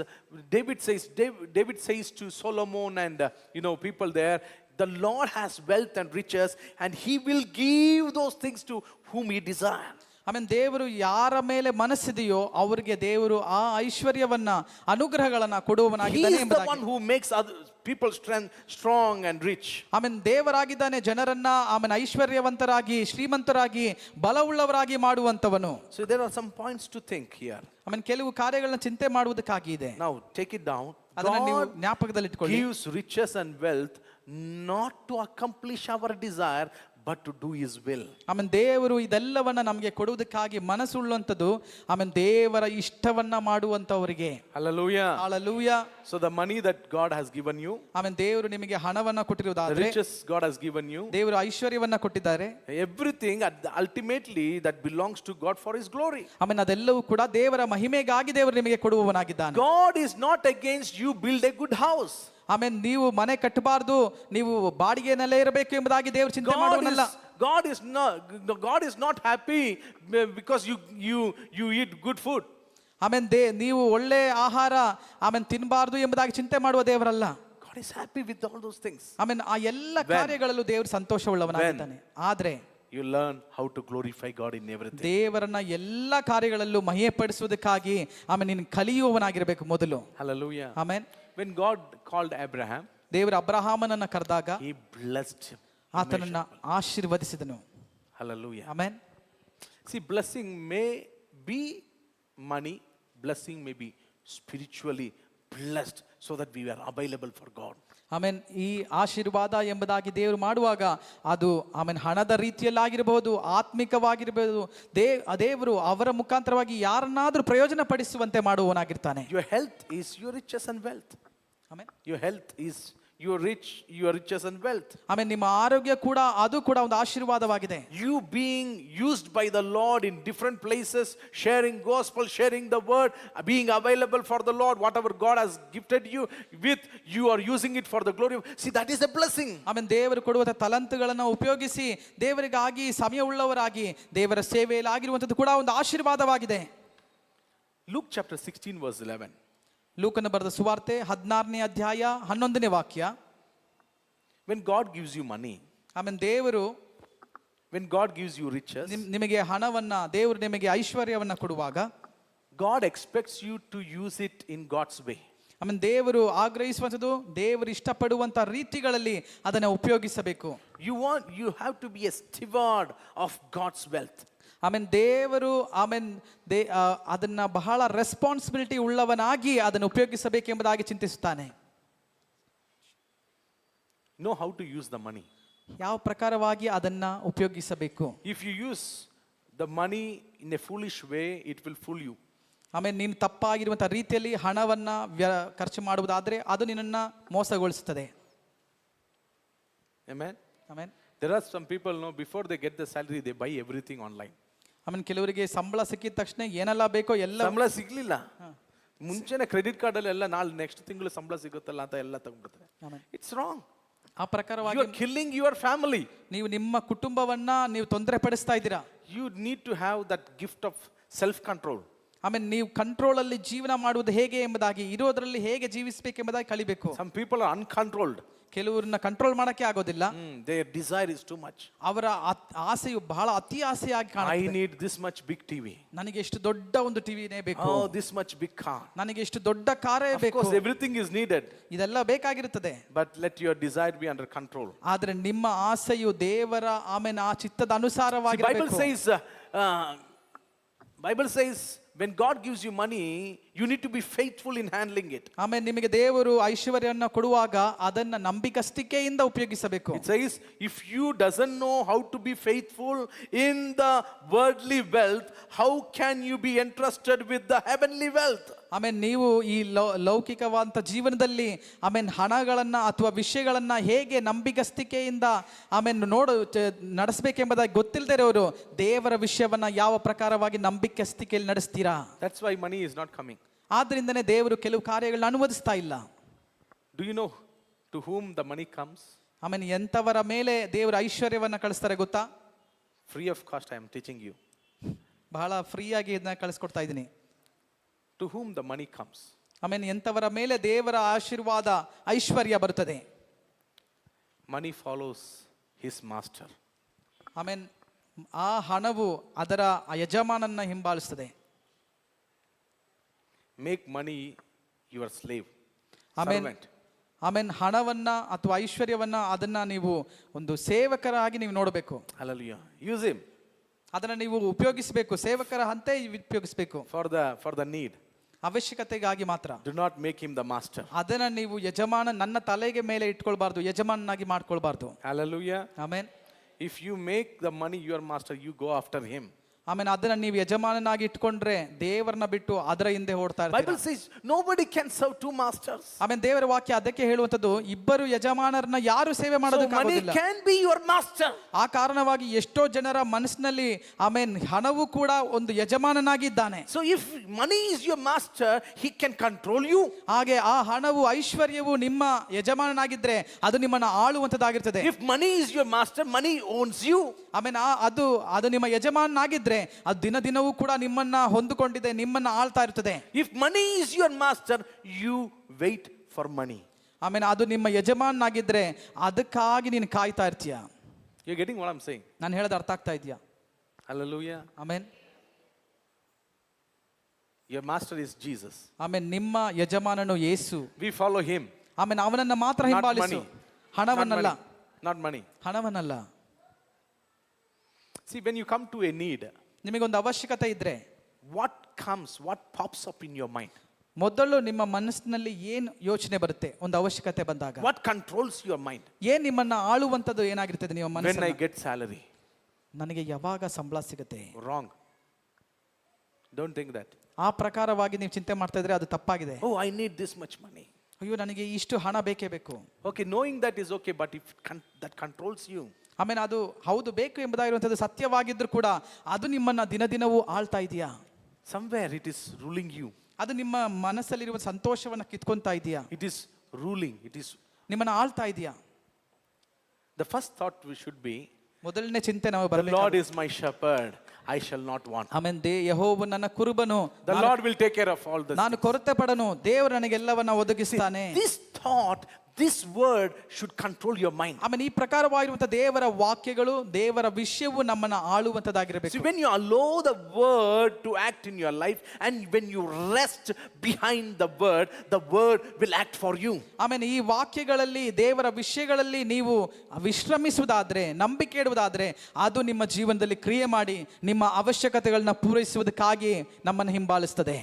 David says to Solomon and people there, the Lord has wealth and riches, and He will give those things to whom He desires. ಆಮೇಲೆ ದೇವರು ಯಾರ ಮೇಲೆ ಮನಸ್ಸಿದೆಯೋ ಅವರಿಗೆ ದೇವರು ಆ ಐಶ್ವರ್ಯವನ್ನ ಅನುಗ್ರಹಗಳನ್ನ He ಕೊಡುವವನಾಗಿದ್ದಾನೆ is the ಎಂಬುದಾಗಿ. one who makes other people strong and rich. ಆಮೇಲೆ ದೇವರಾಗಿದ್ದಾನೆ ಜನರನ್ನ ಆಮೇಲೆ ಐಶ್ವರ್ಯವಂತರಾಗಿ ಶ್ರೀಮಂತರಾಗಿ ಬಲವುಳ್ಳವರಾಗಿ ಮಾಡುವಂತವನು. So there are some points to think here. ಆಮೇಲೆ ಕೆಲವು ಕಾರ್ಯಗಳನ್ನ ಚಿಂತೆ ಮಾಡುವುದಕ್ಕಾಗಿ ಇದೆ. Now take it down. ಅದನ್ನ ನೀವು God ಜ್ಞಾಪಕದಲ್ಲಿ ಇಟ್ಕೊಳ್ಳಿ. gives riches and wealth not to accomplish our desire, but to do His will. ಆಮೇಲೆ ದೇವರು ಇದೆಲ್ಲವನ್ನ ನಮಗೆ ಕೊಡುವುದಕ್ಕಾಗಿ ಮನಸ್ಸುಳ್ಳಂಥದ್ದು, ಆಮೇಲೆ ದೇವರ ಇಷ್ಟವನ್ನ ಮಾಡುವಂತವರಿಗೆ. Hallelujah. Hallelujah. So the money that God has given you, ಆಮೇಲೆ ದೇವರು ನಿಮಗೆ ಹಣವನ್ನ the ಕೊಟ್ಟಿರುವುದಾದ್ರೆ, riches God has given you, ದೇವರು ಐಶ್ವರ್ಯವನ್ನ ಕೊಟ್ಟಿದ್ದಾರೆ, everything ultimately that belongs to God for His glory. ಆಮೇಲೆ ಅದೆಲ್ಲವೂ ಕೂಡ ದೇವರ ಮಹಿಮೆಗಾಗಿ ದೇವರು ನಿಮಗೆ ಕೊಡುವವನಾಗಿದ್ದಾನೆ. God is not against you build a good house. ಆಮೇಲೆ ನೀವು ಮನೆ ಕಟ್ಟಬಾರ್ದು, ನೀವು ಬಾಡಿಗೆನಲ್ಲೇ ಇರಬೇಕು ಎಂಬುದಾಗಿ ದೇವರು ಚಿಂತೆ ಮಾಡುವನಲ್ಲ. God is not happy because you eat good food. ಆಮೇಲೆ ನೀವು ಒಳ್ಳೆ ಆಹಾರ ಆಮೇಲೆ ತಿನ್ನಬಾರ್ದು ಎಂಬುದಾಗಿ ಚಿಂತೆ ಮಾಡುವ ದೇವರಲ್ಲ. God is happy with all those things. ಆಮೇಲೆ ಆ ಎಲ್ಲ ಕಾರ್ಯಗಳಲ್ಲೂ ದೇವರು ಸಂತೋಷವುಳ್ಳವನಾಗಿದ್ದಾನೆ. ಆದ್ರೆ You learn how to glorify God in everything. ದೇವರನ್ನ ಎಲ್ಲ ಕಾರ್ಯಗಳಲ್ಲೂ ಮಹಿಮೆಪಡಿಸುವುದಕ್ಕಾಗಿ ಆಮೇಲೆ ನೀನು ಕಲಿಯುವವನಾಗಿರಬೇಕು ಮೊದಲು. Hallelujah. Amen. When God called Abraham, ದೇವರು ಅಬ್ರಹಾಮನನ್ನ ಕರೆದಾಗ He blessed him. ಆತನನ್ನ ಆಶೀರ್ವದಿಸಿದನು. Hallelujah. Amen. See, blessing may be money, blessing may be spiritually blessed so that we are available for God. ಆಮೇನ್. ಈ ಆಶೀರ್ವಾದ ಎಂಬುದಾಗಿ ದೇವರು ಮಾಡುವಾಗ ಅದು ಆಮೇನ್ ಹಣದ ರೀತಿಯಲ್ಲಾಗಿರಬಹುದು, ಆತ್ಮಿಕವಾಗಿರಬಹುದು, ದೇವರು ಅವರ ಮುಖಾಂತರವಾಗಿ ಯಾರನ್ನಾದ್ರೂ ಪ್ರಯೋಜನ ಪಡಿಸುವಂತೆ ಮಾಡುವವನಾಗಿರ್ತಾನೆ. Your health is your riches and wealth. Amen. Your health is your riches and wealth. ಆಮೇನ್. ನಿಮ್ಮ ಆರೋಗ್ಯ ಕೂಡ ಅದು ಕೂಡ ಒಂದು ಆಶೀರ್ವಾದವಾಗಿದೆ. You being used by the Lord in different places, sharing gospel, sharing the word, being available for the Lord, whatever God has gifted you with, you are using it for the glory of. See, that is a blessing. ಆಮೇನ್. ದೇವರು ಕೊಡುವ ತಲಂತುಗಳನ್ನು ಉಪಯೋಗಿಸಿ ದೇವರಿಗಾಗಿ ಸಮಯವುಳ್ಳವರಾಗಿ ದೇವರ ಸೇವೆಯಲ್ಲಿ ಆಗಿರುವಂಥದ್ದು ಕೂಡ ಒಂದು ಆಶೀರ್ವಾದವಾಗಿದೆ. Luke chapter 16 verse 11. ಲೂಕನ ಬರೆದ ಸುವಾರ್ತೆ 16ನೇ ಅಧ್ಯಾಯ 11ನೇ ವಾಕ್ಯ. When God gives you money, ಆಮೇಲೆ ದೇವರು when God gives you riches, ನಿಮಗೆ ಹಣವನ್ನ, ದೇವರು ನಿಮಗೆ ಐಶ್ವರ್ಯವನ್ನ ಕೊಡುವಾಗ God expects you to use it in God's way. ಆಮೇಲೆ ದೇವರು ಆಗ್ರಹಿಸುವಂಥದ್ದು ದೇವರು ಇಷ್ಟಪಡುವಂತ ರೀತಿಗಳಲ್ಲಿ ಅದನ್ನ ಉಪಯೋಗಿಸಬೇಕು. You have to be a steward of God's wealth. ಆಮೇಲೆ ದೇವರು ಅದನ್ನ ಬಹಳ ರೆಸ್ಪಾನ್ಸಿಬಿಲಿಟಿ ಉಳ್ಳವನಾಗಿ ಅದನ್ನು ಉಪಯೋಗಿಸಬೇಕೆಂಬುದಾಗಿ ಚಿಂತಿಸುತ್ತಾನೆ. Know how to use the money. ಯಾವ ಪ್ರಕಾರವಾಗಿ ಅದನ್ನ ಉಪಯೋಗಿಸಬೇಕು. If you use the money in a foolish way, it will fool you. ಆಮೇಲೆ ನೀನು ತಪ್ಪಾಗಿರುವಂತಹ ರೀತಿಯಲ್ಲಿ ಹಣವನ್ನ ಖರ್ಚು ಮಾಡುವುದಾದ್ರೆ ಅದು ನಿನ್ನನ್ನ ಮೋಸಗೊಳಿಸುತ್ತದೆ. Amen. ಆಮೇಲೆ. There are some people before they get the salary they buy everything online. ಆಮೇಲೆ ಕೆಲವರಿಗೆ ಸಂಬಳ ಸಿಕ್ಕಿದ ತಕ್ಷಣ ಏನೆಲ್ಲ ಬೇಕೋ ಎಲ್ಲ. ಸಂಬಳ ಸಿಗ್ಲಿಲ್ಲ ಮುಂಚೆನೆ ಕ್ರೆಡಿಟ್ ಕಾರ್ಡ್ ಅಲ್ಲಿ ಎಲ್ಲ ನಾಳೆ ನೆಕ್ಸ್ಟ್ ತಿಂಗಳು ಸಂಬಳ ಸಿಗುತ್ತಲ್ಲ ಅಂತ ಎಲ್ಲ ತಗೊಂಡ್ಬಿಡ್ತಾರೆ. It's wrong. ಆ ಪ್ರಕಾರವಾಗಿ you are killing your family. ನೀವು ನಿಮ್ಮ ಕುಟುಂಬವನ್ನ ನೀವು ತೊಂದರೆ ಪಡಿಸ್ತಾ ಇದ್ದೀರಾ. You need to have that gift of self control. ಆಮೇಲೆ ನೀವು ಕಂಟ್ರೋಲಲ್ಲಿ ಜೀವನ ಮಾಡುವುದು ಹೇಗೆ ಎಂಬುದಾಗಿ, ಇರೋದ್ರಲ್ಲಿ ಹೇಗೆ ಜೀವಿಸಬೇಕೆಂಬುದಾಗಿ ಕಲಿಬೇಕು. Some people are uncontrolled. ಕೆಲವರನ್ನ ಕಂಟ್ರೋಲ್ ಮಾಡಕ್ಕೆ ಆಗೋದಿಲ್ಲ. Their desire is too much. ಅವರ ಆಸೆಯು ಬಹಳ ಅತಿ ಆಸೆಯಾಗಿ I ಕಾಣುತ್ತದೆ. need this much big TV. ನನಗೆ ಎಷ್ಟು ದೊಡ್ಡ ಒಂದು ಟಿವಿನೇ ಬೇಕು, Oh, this much big car. ನನಗೆ ಎಷ್ಟು ದೊಡ್ಡ ಕಾರೇ Of ಬೇಕು. course, everything is needed. ಇದೆಲ್ಲ ಬೇಕಾಗಿರುತ್ತದೆ. But let your desire be under control. ಆದ್ರೆ ನಿಮ್ಮ ಆಸೆಯು ದೇವರ ಆಮೇಲೆ ಆ ಚಿತ್ತದ See, ಅನುಸಾರವಾಗಿರಬೇಕು. Bible says when God gives you money, you need to be faithful in handling it. ಆಮೇಲೆ ನಿಮಗೆ ದೇವರು ಐಶ್ವರ್ಯವನ್ನು ಕೊಡುವಾಗ ಅದನ್ನ ನಂಬಿಕಸ್ತಿಕೆಯಿಂದ ಉಪಯೋಗಿಸಬೇಕು. It says if you doesn't know how to be faithful in the worldly wealth, how can you be entrusted with the heavenly wealth? ಆಮೇಲೆ ನೀವು ಈ ಲೌಕಿಕವಾದಂಥ ಜೀವನದಲ್ಲಿ ಆಮೇಲೆ ಹಣಗಳನ್ನ ಅಥವಾ ವಿಷಯಗಳನ್ನ ಹೇಗೆ ನಂಬಿಗಸ್ತಿಕೆಯಿಂದ ಆಮೇಲೆ ನಡೆಸಬೇಕೆಂಬುದಾಗಿ ಗೊತ್ತಿಲ್ಲದೆ ಇರೋರು ದೇವರ ವಿಷಯವನ್ನ ಯಾವ ಪ್ರಕಾರವಾಗಿ ನಂಬಿಕಸ್ತಿಕೆಯಲ್ಲಿ ನಡೆಸ್ತೀರಾ? That's why money is not coming. ಆದ್ರಿಂದನೇ ದೇವರು ಕೆಲವು ಕಾರ್ಯಗಳನ್ನ ಅನುಮತಿಸ್ತಾ ಇಲ್ಲ. Do you know to whom the money comes? ಆಮೇಲೆ ಎಂತವರ ಮೇಲೆ ದೇವರ ಐಶ್ವರ್ಯವನ್ನ ಕಳಿಸ್ತಾರೆ ಗೊತ್ತಾ? Free of cost I am teaching you. ಬಹಳ ಫ್ರೀಯಾಗಿ ಇದನ್ನ ಕಳಿಸ್ಕೊಡ್ತಾ ಇದ್ದೀನಿ. To whom the money comes? ಆಮೇಲೆ ಎಂತವರ ಮೇಲೆ ದೇವರ ಆಶೀರ್ವಾದ ಐಶ್ವರ್ಯ ಬರುತ್ತದೆ. Money follows his master. ಆಮೇಲೆ ಆ ಹಣವು ಅದರ ಯಜಮಾನನ್ನ ಹಿಂಬಾಲಿಸ್ತದೆ. Make money your slave. ಆಮೇಲೆ ಆಮೇಲೆ ಹಣವನ್ನ ಅಥವಾ ಐಶ್ವರ್ಯವನ್ನ ಅದನ್ನ ನೀವು ಒಂದು ಸೇವಕರಾಗಿ ನೀವು ನೋಡಬೇಕು. Hallelujah. Use him ಅದನ್ನ ನೀವು ಉಪಯೋಗಿಸಬೇಕು, ಸೇವಕರ ಹಂತೆ ಉಪಯೋಗಿಸಬೇಕು. for the need. ಅವಶ್ಯಕತೆಗಾಗಿ ಮಾತ್ರ. Do not make him the master. ಅದನ್ನ ನೀವು ಯಜಮಾನ ನನ್ನ ತಲೆಗೆ ಮೇಲೆ ಇಟ್ಕೊಳ್ಬಾರ್ದು, ಯಜಮಾನನಾಗಿ ಮಾಡ್ಕೊಳ್ಬಾರ್ದು. Hallelujah. Amen. If you make the money your master, you go after him. ಆಮೇಲೆ ಅದನ್ನ ನೀವು ಯಜಮಾನನಾಗಿ ಇಟ್ಕೊಂಡ್ರೆ ದೇವರನ್ನ ಬಿಟ್ಟು ಅದರ ಹಿಂದೆ ಓಡ್ತಾ ಇರ್ತೀರಾ. Bible says nobody can serve two masters. ಆಮೇಲೆ ದೇವರ ವಾಕ್ಯ ಅದಕ್ಕೆ ಹೇಳುವಂತದ್ದು, ಇಬ್ಬರು ಯಜಮಾನರನ್ನ ಯಾರು ಸೇವೆ So money ಮಾಡೋದಕ್ಕಾಗೋದಿಲ್ಲ. can be your master. ಆ ಕಾರಣವಾಗಿ ಎಷ್ಟೋ ಜನರ ಮನಸ್ಸಿನಲ್ಲಿ ಆಮೇನ್ ಹಣವು ಕೂಡ ಒಂದು ಯಜಮಾನನಾಗಿದ್ದಾನೆ. So if money is your master, he can control you. ಹಾಗೆ ಆ ಹಣವು ಐಶ್ವರ್ಯವು ನಿಮ್ಮ ಯಜಮಾನನಾಗಿದ್ರೆ ಅದು ನಿಮ್ಮನ್ನ ಆಳುವಂತದ್ದಾಗಿರ್ತದೆ. If money is your master, money owns you. ಆಮೇಲೆ ಅದು ನಿಮ್ಮ ಯಜಮಾನನಾಗಿದ್ರೆ ಅದು ದಿನ ದಿನವೂ ಕೂಡ ನಿಮ್ಮನ್ನ ಹೊಂದಿಕೊಂಡಿದೆ, ನಿಮ್ಮನ್ನ ಆಳ್ತಾ ಇರ್ತದೆ. If money is your master, you wait for money. ಆಮೇಲೆ ಅದು ನಿಮ್ಮ ಯಜಮಾನನಾಗಿದ್ರೆ ಅದಕ್ಕಾಗಿ ನೀನು ಕಾಯ್ತಾ ಇರ್ತೀಯ. You're getting what I'm saying? ನಾನು ಹೇಳೋದು ಅರ್ಥ ಆಗ್ತಾ ಇದೆಯಾ? Hallelujah. Amen. Your master is Jesus. ಆಮೇಲೆ ನಿಮ್ಮ ಯಜಮಾನನು ಯೇಸು. We follow him. ಆಮೇಲೆ ಅವನನ್ನ ಮಾತ್ರ Not ಹಿಂಬಾಲಿಸು, money. ಹಣವನ್ನಲ್ಲ. Not money. ಹಣವನ್ನಲ್ಲ. See, when you come to a need, ನಿಮಗೊಂದು ಅವಶ್ಯಕತೆ ಇದ್ರೆ what pops up in your mind? ಮೊದಲು ನಿಮ್ಮ ಮನಸ್ಸಿನಲ್ಲಿ ಏನು ಯೋಚನೆ ಬರುತ್ತೆ ಒಂದು ಅವಶ್ಯಕತೆ ಬಂದಾಗ? What controls your mind? ಏನ್ ನಿಮ್ಮನ್ನ ಆಳುವಂತದ್ದು ಏನಾಗಿರ್ತದೆ ನಿಮ್ಮ When ಮನಸ್ಸಲ್ಲಿ? I get salary. ನನಗೆ ಯಾವಾಗ ಸಂಬಳ ಸಿಗುತ್ತೆ? Wrong. Don't think that. ಆ ಪ್ರಕಾರವಾಗಿ ನೀವು ಚಿಂತೆ ಮಾಡ್ತಾ ಇದ್ರೆ ಅದು ತಪ್ಪಾಗಿದೆ. Oh, I need this much money. ಅಯ್ಯೋ ನನಗೆ ಇಷ್ಟು ಹಣ ಬೇಕೇ ಬೇಕು. Okay, knowing that is okay, but if that controls you. ಆಮೇಲೆ ಅದು ಹೌದು ಬೇಕು ಎಂಬುದಾಗಿರುವಂಥದ್ದು ಸತ್ಯವಾಗಿದ್ರು ಕೂಡ ಅದು ನಿಮ್ಮನ್ನ ದಿನ ದಿನವೂ ಆಳ್ತಾ ಇದೆಯಾ? Somewhere it is ruling you. ಅದು ನಿಮ್ಮ ಮನಸ್ಸಲ್ಲಿರುವ ಸಂತೋಷವನ್ನ ಕಿತ್ಕೊಂತಾ ಇದೆಯಾ? It is ruling. It is. ನಿಮ್ಮನ್ನ ಆಳ್ತಾ ಇದೆಯಾ? The first thought we should be, ಮೊದಲನೇ ಚಿಂತೆ ನಾವು the ಬರಬೇಕು. Lord is my shepherd, I shall not want. ಆಮೇಲೆ ಯೆಹೋವನು ನನ್ನ ಕುರುಬನು, The Lord will take care of all this. ನಾನು ಕೊರತೆ ಪಡನು, ದೇವರು ನನಗೆಲ್ಲವನ್ನ ಒದಗಿಸ್ತಾನೆ. This thought, this word should control your mind. ಆಮೇಲೆ ಈ ಪ್ರಕಾರವಾಗಿರುವಂತಹ ದೇವರ ವಾಕ್ಯಗಳು, ದೇವರ ವಿಷಯವು ನಮ್ಮನ್ನ See, ಆಳುವಂತದ್ದಾಗಿರಬೇಕು. when you allow the word to act in your life and when you rest behind the word will act for you. ಆಮೇಲೆ ಈ ವಾಕ್ಯಗಳಲ್ಲಿ ದೇವರ ವಿಷಯಗಳಲ್ಲಿ ನೀವು ವಿಶ್ರಮಿಸುವುದಾದ್ರೆ, ನಂಬಿಕೆ ಇಡುವುದಾದ್ರೆ ಅದು ನಿಮ್ಮ ಜೀವನದಲ್ಲಿ ಕ್ರಿಯೆ ಮಾಡಿ ನಿಮ್ಮ ಅವಶ್ಯಕತೆಗಳನ್ನ ಪೂರೈಸುವುದಕ್ಕಾಗಿ ನಮ್ಮನ್ನು ಹಿಂಬಾಲಿಸ್ತದೆ.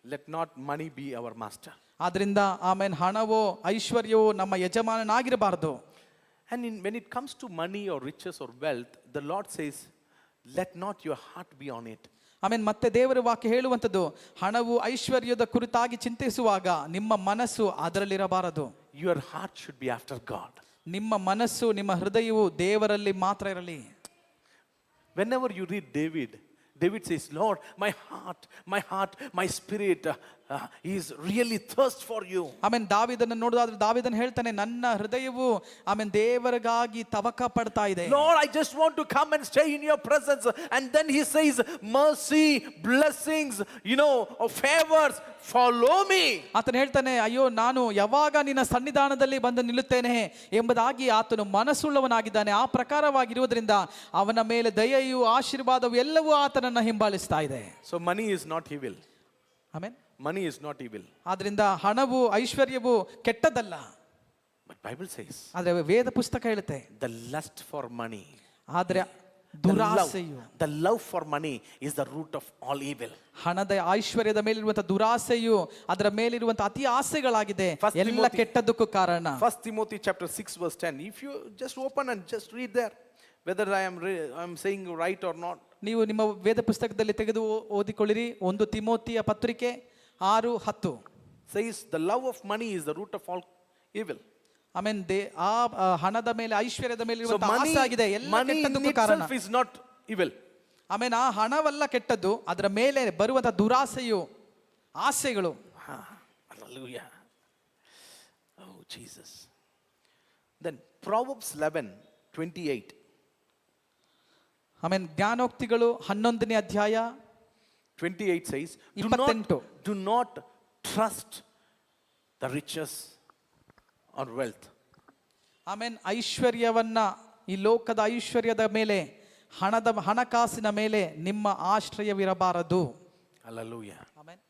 Let not money be our master. ಆದ್ರಿಂದ ಆಮೇಲೆ ಹಣವೋ ಐಶ್ವರ್ಯವೋ ನಮ್ಮ ಯಜಮಾನನಾಗಿರಬಾರದು. And when it comes to money or riches or wealth, the Lord says, let not your heart be on it. ಆಮೇಲೆ ಮತ್ತೆ ದೇವರ ವಾಕ್ಯ ಹೇಳುವಂಥದ್ದು, ಹಣವು ಐಶ್ವರ್ಯದ ಕುರಿತಾಗಿ ಚಿಂತಿಸುವಾಗ ನಿಮ್ಮ ಮನಸ್ಸು ಅದರಲ್ಲಿರಬಾರದು. Your heart should be after God. ನಿಮ್ಮ ಮನಸ್ಸು, ನಿಮ್ಮ ಹೃದಯವು ದೇವರಲ್ಲಿ ಮಾತ್ರ ಇರಲಿ. Whenever you read David says, Lord, my heart, my spirit is really thirst for you. ಆಮೇನ್ ದಾವಿದನ ನೋಡೋದಾದ್ರೆ ದಾವಿದನ್ ಹೇಳ್ತಾನೆ, ನನ್ನ ಹೃದಯವು ಆಮೇನ್ ದೇವರಿಗಾಗಿ ತವಕ ಪಡ್ತಾ ಇದೆ. Lord, I just want to come and stay in your presence. And then he says, mercy, blessings, favors, follow me. ಆತನು ಹೇಳ್ತಾನೆ, ಅಯ್ಯೋ ನಾನು ಯಾವಾಗ ನಿನ್ನ ಸನ್ನಿಧಾನದಲ್ಲಿ ಬಂದು ನಿಲ್ಲುತ್ತೇನೆ ಎಂಬುದಾಗಿ ಆತನು ಮನಸ್ಸುಳ್ಳವನಾಗಿದ್ದಾನೆ. ಆ ಪ್ರಕಾರವಾಗಿರುವುದರಿಂದ ಅವನ ಮೇಲೆ ದಯೆಯು ಆಶೀರ್ವಾದವು ಎಲ್ಲವೂ ಆತನನ್ನ ಹಿಂಬಾಲಿಸ್ತಾ ಇದೆ. So money is not evil. Amen. Money is not evil. ಆದ್ರಿಂದ ಹಣವು ಐಶ್ವರ್ಯವು ಕೆಟ್ಟದಲ್ಲ. But Bible says, ಆದ್ರೆ ವೇದ ಪುಸ್ತಕ ಹೇಳುತ್ತೆ, the lust for money, ಆದ್ರೆ ದುರಾಸೆಯು, the love for money is the root of all evil. ಹಣದ ಐಶ್ವರ್ಯದ ಮೇಲಿರುವಂತಹ ದುರಾಸೆಯು ಅದರ ಮೇಲಿರುವಂತಹ ಅತಿ ಆಸೆಗಳಾಗಿದೆ ಎಲ್ಲ ಕೆಟ್ಟದಕ್ಕೂ ಕಾರಣ. 1 Timothy chapter 6 verse 10. If you just open and just read there, whether I am saying right or not. ನೀವು ನಿಮ್ಮ ವೇದ ಪುಸ್ತಕದಲ್ಲಿ ತೆಗೆದು ಓದಿಕೊಳ್ಳಿರಿ. 1 ತಿಮೋತಿಯ ಪತ್ರಿಕೆ 6:10 says the love of money is the root of all evil. ಆಮೇನ್. ಆ ಹಣದ ಮೇಲೆ ಐಶ್ವರ್ಯದ ಮೇಲೆ ಇರುವಂತಹ ಆಸೆ ಆಗಿದೆ ಎಲ್ಲ ಕೆಟ್ಟದಕ್ಕೂ ಕಾರಣ. Money itself is not evil. ಆಮೇನ್. ಆ ಹಣವಲ್ಲ ಕೆಟ್ಟದ್ದು, ಅದರ ಮೇಲೆ ಬರುವಂತಹ ದುರಾಸೆಯು ಆಸೆಗಳು. Hallelujah. Oh Jesus. Then Proverbs 11:28. ಆಮೇನ್. ಜ್ಞಾನೋಕ್ತಿಗಳು 11ನೇ ಅಧ್ಯಾಯ 28 says, do not trust the riches or wealth. ಆಮೇನ್. ಐಶ್ವರ್ಯವನ್ನ, ಈ ಲೋಕದ ಐಶ್ವರ್ಯದ ಮೇಲೆ, ಹಣಕಾಸಿನ ಮೇಲೆ ನಿಮ್ಮ ಆಶ್ರಯವಿರಬಾರದು. Hallelujah. Amen.